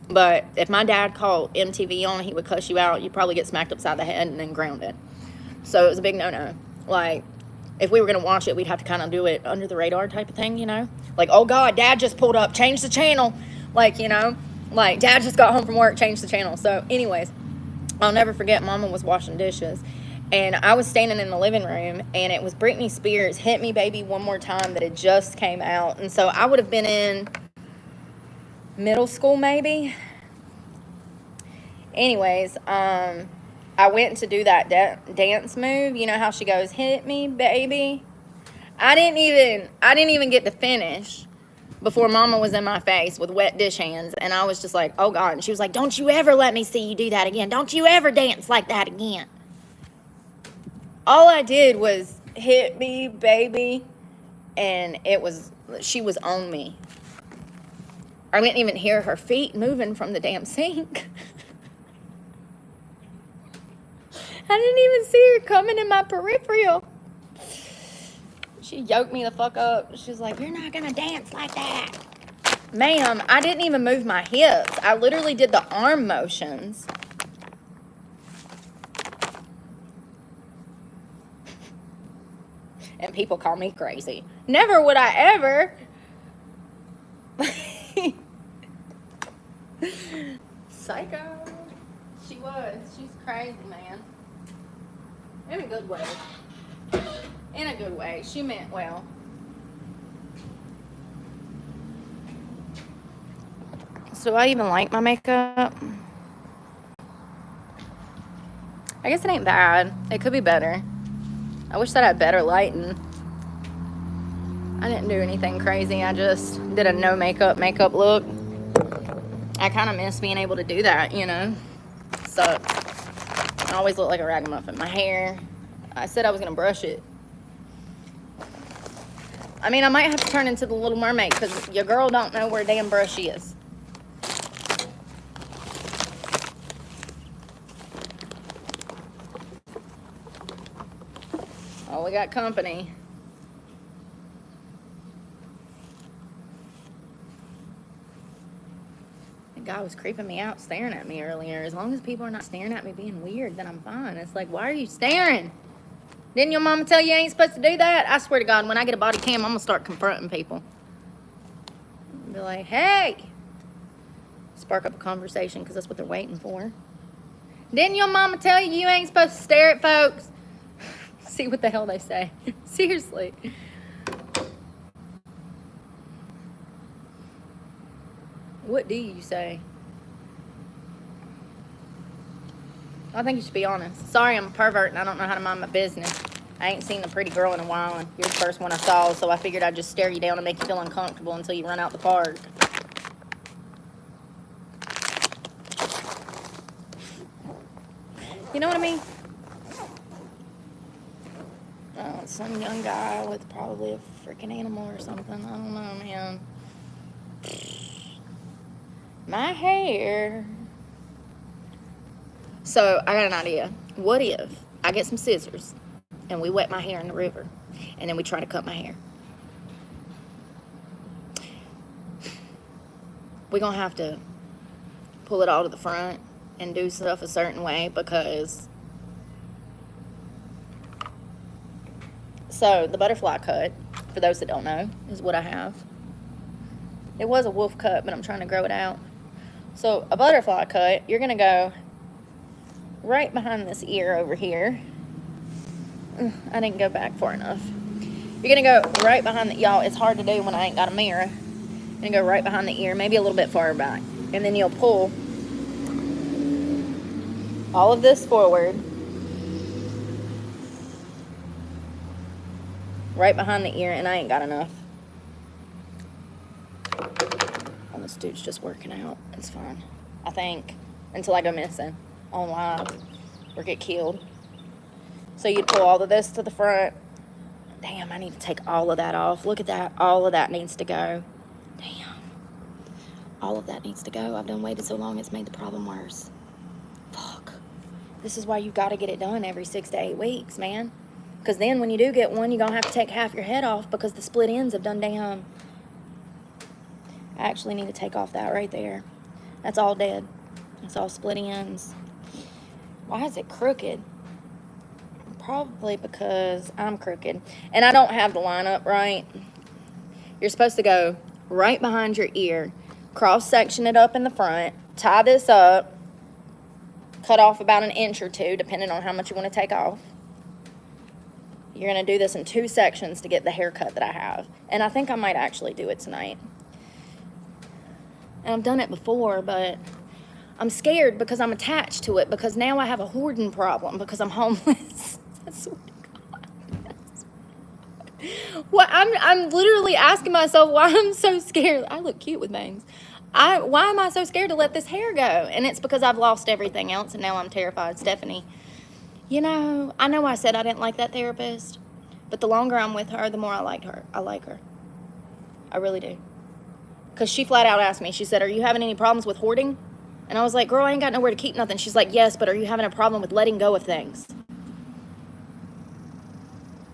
But if my dad called MTV on, he would cuss you out. You'd probably get smacked upside the head and then grounded. So it was a big no-no. Like, if we were going to watch it, we'd have to kind of do it under the radar type of thing, you know? Like, oh, God, Dad just pulled up. Change the channel. Like, you know? Like, Dad just got home from work. Change the channel. So, anyways, I'll never forget Mama was washing dishes. And I was standing in the living room, and it was Britney Spears' Hit Me Baby One More Time that had just came out. And so I would have been in middle school, maybe. Anyways, I went to do that dance move. You know how she goes, hit me, baby? I didn't even get to finish before Mama was in my face with wet dish hands. And I was just like, oh, God. And she was like, don't you ever let me see you do that again. Don't you ever dance like that again. All I did was hit me, baby. And she was on me. I didn't even hear her feet moving from the damn sink. I didn't even see her coming in my peripheral. She yoked me the fuck up. She's like, you're not gonna dance like that. Ma'am, I didn't even move my hips. I literally did the arm motions. And people call me crazy. Never would I ever. Psycho. She was. She's crazy, man. In a good way. In a good way. She meant well. So I even like my makeup. I guess it ain't bad. It could be better. I wish that I had better lighting. I didn't do anything crazy. I just did a no makeup look. I kind of miss being able to do that, you know. So I always look like a ragamuffin. My hair, I said I was going to brush it. I mean, I might have to turn into the Little Mermaid because your girl don't know where damn brush is. Oh, we got company. The guy was creeping me out, staring at me earlier. As long as people are not staring at me being weird, then I'm fine. It's like, why are you staring? Didn't your mama tell you ain't supposed to do that? I swear to God, when I get a body cam, I'm going to start confronting people. Be like, hey. Spark up a conversation because that's what they're waiting for. Didn't your mama tell you ain't supposed to stare at folks? See what the hell they say. Seriously. What do you say? I think you should be honest. Sorry, I'm a pervert and I don't know how to mind my business. I ain't seen a pretty girl in a while and you're the first one I saw, so I figured I'd just stare you down and make you feel uncomfortable until you run out the park. You know what I mean? Oh, some young guy with probably a freaking animal or something. I don't know, man. My hair. So, I got an idea. What if I get some scissors and we wet my hair in the river and then we try to cut my hair? We're going to have to pull it all to the front and do stuff a certain way because... So, the butterfly cut, for those that don't know, is what I have. It was a wolf cut, but I'm trying to grow it out. So a butterfly cut, you're gonna go right behind this ear over here. I didn't go back far enough. You're gonna go right behind the, y'all, it's hard to do when I ain't got a mirror. You're gonna go right behind the ear, maybe a little bit farther back. And then you'll pull all of this forward, right behind the ear, and I ain't got enough. Oh, this dude's just working out. It's fine, I think, until I go missing on live or get killed. So you'd pull all of this to the front. Damn, I need to take all of that off. Look at that. All of that needs to go. Damn. All of that needs to go. I've done waited so long, it's made the problem worse. Fuck. This is why you got to get it done every 6 to 8 weeks, man. Because then when you do get one, you're going to have to take half your head off because the split ends have done damn. I actually need to take off that right there. That's all dead. That's all split ends. Why is it crooked? Probably because I'm crooked. And I don't have the line up right. You're supposed to go right behind your ear, cross-section it up in the front, tie this up, cut off about 1 inch or 2, depending on how much you want to take off. You're going to do this in 2 sections to get the haircut that I have. And I think I might actually do it tonight. And I've done it before, but I'm scared because I'm attached to it, because now I have a hoarding problem because I'm homeless. I swear to God. Well, I'm literally asking myself why I'm so scared. I look cute with bangs. Why am I so scared to let this hair go? And it's because I've lost everything else, and now I'm terrified. Stephanie, you know I said I didn't like that therapist, but the longer I'm with her, the more I like her. I like her. I really do. Because she flat out asked me, she said, are you having any problems with hoarding? And I was like, girl, I ain't got nowhere to keep nothing. She's like, yes, but are you having a problem with letting go of things?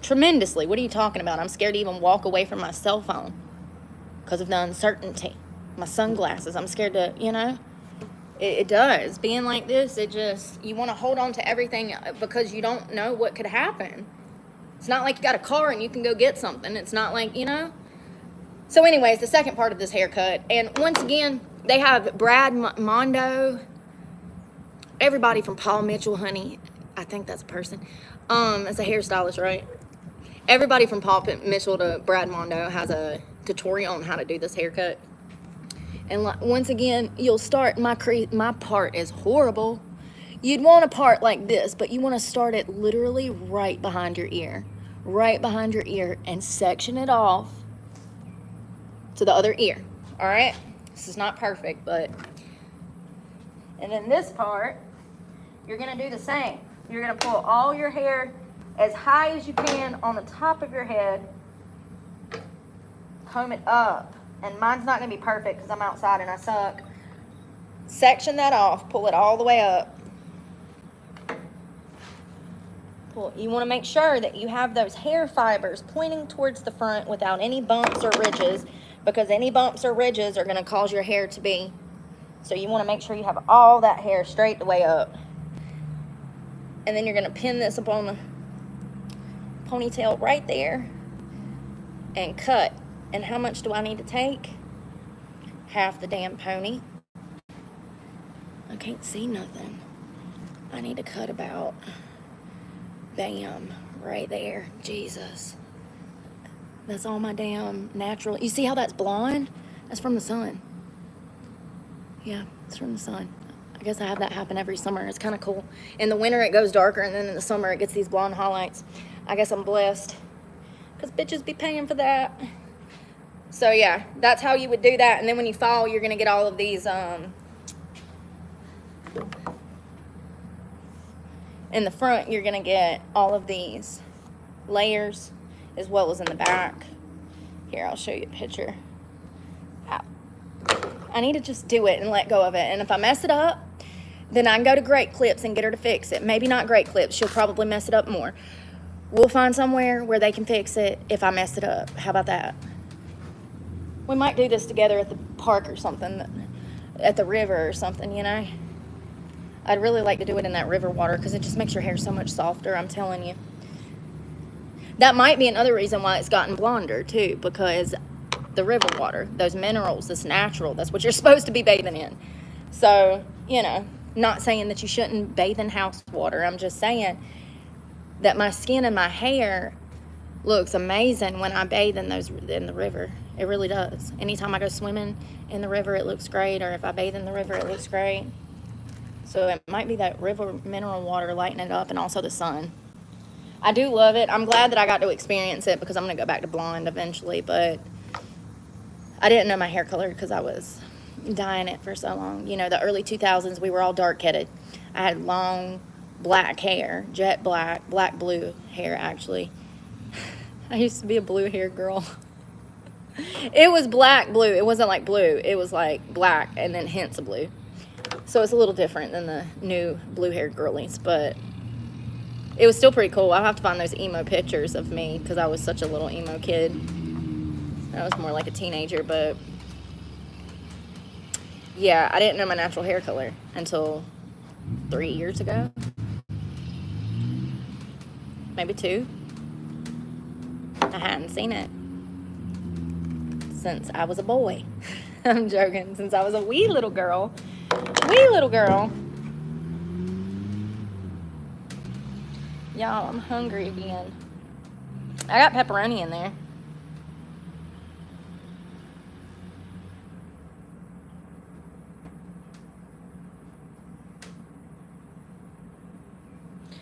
Tremendously. What are you talking about? I'm scared to even walk away from my cell phone because of the uncertainty. My sunglasses, I'm scared to, you know, it does. Being like this, it just, you want to hold on to everything because you don't know what could happen. It's not like you got a car and you can go get something. It's not like, you know. So anyways, the second part of this haircut, and once again, they have Brad Mondo, everybody from Paul Mitchell, honey. I think that's a person. It's a hairstylist, right? Everybody from Paul Mitchell to Brad Mondo has a tutorial on how to do this haircut. And once again, you'll start, my part is horrible. You'd want a part like this, but you want to start it literally right behind your ear. Right behind your ear, and section it off to the other ear. All right? This is not perfect, but... And then this part, you're going to do the same. You're going to pull all your hair as high as you can on the top of your head. Comb it up. And mine's not going to be perfect because I'm outside and I suck. Section that off. Pull it all the way up. You want to make sure that you have those hair fibers pointing towards the front without any bumps or ridges, because any bumps or ridges are going to cause your hair to be. So you want to make sure you have all that hair straight the way up. And then you're going to pin this up on the ponytail right there and cut. And how much do I need to take? Half the damn pony. I can't see nothing. I need to cut about, bam, right there. Jesus. That's all my damn natural. You see how that's blonde? That's from the sun. Yeah, it's from the sun. I guess I have that happen every summer. It's kind of cool. In the winter, it goes darker, and then in the summer, it gets these blonde highlights. I guess I'm blessed, because bitches be paying for that. So, yeah, that's how you would do that. And then when you fall, you're going to get all of these, in the front, you're going to get all of these layers, as well as in the back. Here, I'll show you a picture. Ow. I need to just do it and let go of it. And if I mess it up, then I can go to Great Clips and get her to fix it. Maybe not Great Clips. She'll probably mess it up more. We'll find somewhere where they can fix it if I mess it up. How about that? We might do this together at the park or something, at the river or something, you know. I'd really like to do it in that river water because it just makes your hair so much softer, I'm telling you. That might be another reason why it's gotten blonder, too, because the river water, those minerals, that's natural. That's what you're supposed to be bathing in. So, you know, not saying that you shouldn't bathe in house water. I'm just saying that my skin and my hair looks amazing when I bathe in the river. It really does. Anytime I go swimming in the river, it looks great. Or if I bathe in the river, it looks great. So it might be that river mineral water lighting it up, and also the sun. I do love it. I'm glad that I got to experience it, because I'm going to go back to blonde eventually. But I didn't know my hair color because I was dyeing it for so long. You know, the early 2000s, we were all dark-headed. I had long black hair, jet black, black blue hair, actually. I used to be a blue hair girl. It was black blue. It wasn't like blue. It was like black and then hints of blue. So it's a little different than the new blue haired girlies, but it was still pretty cool. I'll have to find those emo pictures of me, because I was such a little emo kid. I was more like a teenager, but yeah, I didn't know my natural hair color until 3 years ago. Maybe 2. I hadn't seen it since I was a boy. I'm joking. Since I was a wee little girl. Wee little girl. Y'all, I'm hungry again. I got pepperoni in there.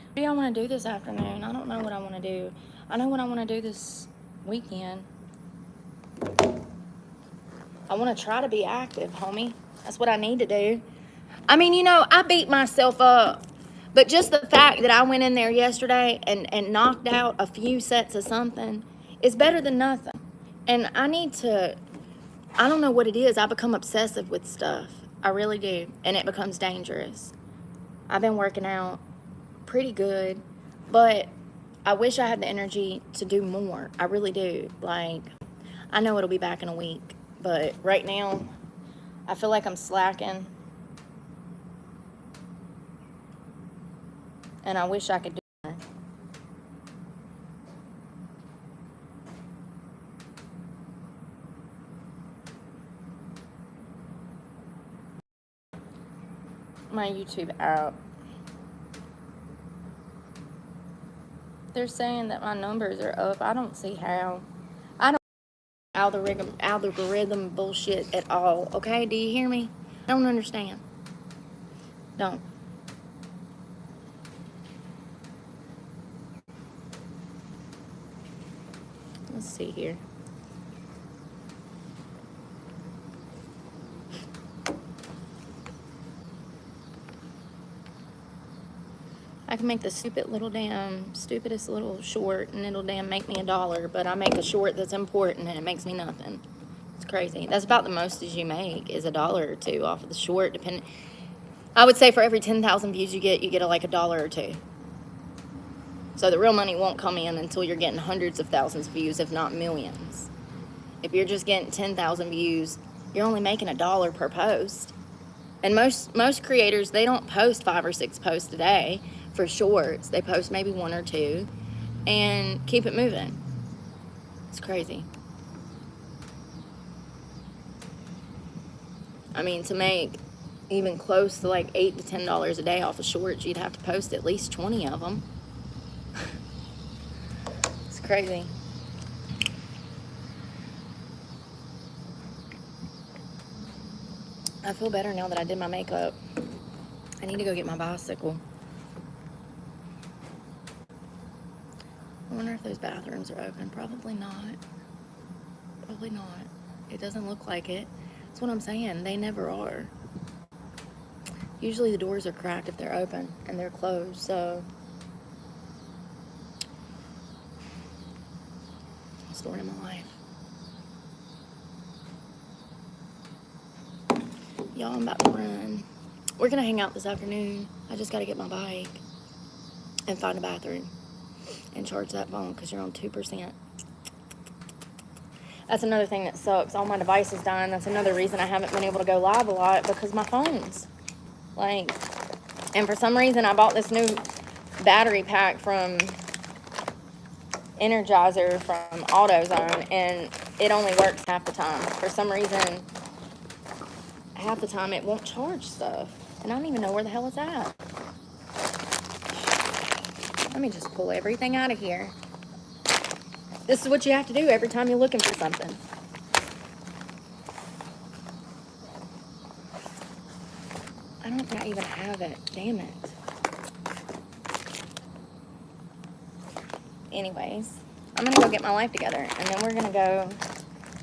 What do y'all want to do this afternoon? I don't know what I want to do. I know what I want to do this weekend. I want to try to be active, homie. That's what I need to do. I mean, you know, I beat myself up. But just the fact that I went in there yesterday and knocked out a few sets of something is better than nothing. And I need to, I don't know what it is. I become obsessive with stuff. I really do. And it becomes dangerous. I've been working out pretty good, but I wish I had the energy to do more. I really do. Like, I know it'll be back in a week, but right now I feel like I'm slacking, and I wish I could do more. My YouTube app. They're saying that my numbers are up. I don't see how. I don't algorithm bullshit at all. Okay, do you hear me? I don't understand. Don't. Let's see here. I can make the stupidest little short, and it'll make me $1, but I make a short that's important and it makes me nothing. It's crazy. That's about the most as you make, is $1 or $2 off of the short, depending. I would say for every 10,000 views you get like $1 or $2. So the real money won't come in until you're getting hundreds of thousands of views, if not millions. If you're just getting 10,000 views, you're only making $1 per post. And most creators, they don't post 5 or 6 posts a day for shorts. They post maybe 1 or 2 and keep it moving. It's crazy. I mean, to make even close to like $8 to $10 a day off of shorts, you'd have to post at least 20 of them. It's crazy. I feel better now that I did my makeup. I need to go get my bicycle. I wonder if those bathrooms are open. Probably not. Probably not. It doesn't look like it. That's what I'm saying. They never are. Usually the doors are cracked if they're open, and they're closed, so. Story of my life. Y'all, I'm about to run. We're gonna hang out this afternoon. I just gotta get my bike and find a bathroom and charge that phone, because you're on 2%. That's another thing that sucks. All my devices dying. That's another reason I haven't been able to go live a lot, because my phone's like, and for some reason I bought this new battery pack from Energizer from AutoZone, and it only works half the time. For some reason, half the time it won't charge stuff, and I don't even know where the hell it's at. Let me just pull everything out of here. This is what you have to do every time you're looking for something. I don't think I even have it. Damn it. Anyways, I'm going to go get my life together, and then we're going to go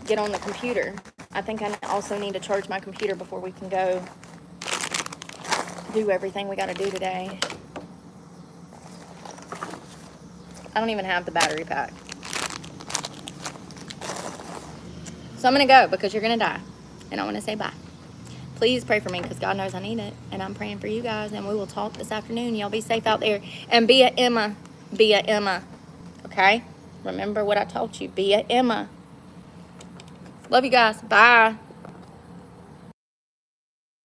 get on the computer. I think I also need to charge my computer before we can go do everything we got to do today. I don't even have the battery pack. So I'm going to go because you're going to die, and I want to say bye. Please pray for me because God knows I need it, and I'm praying for you guys, and we will talk this afternoon. Y'all be safe out there, and be a Emma. Be a Emma. Okay? Remember what I taught you. Be a Emma. Love you guys. Bye.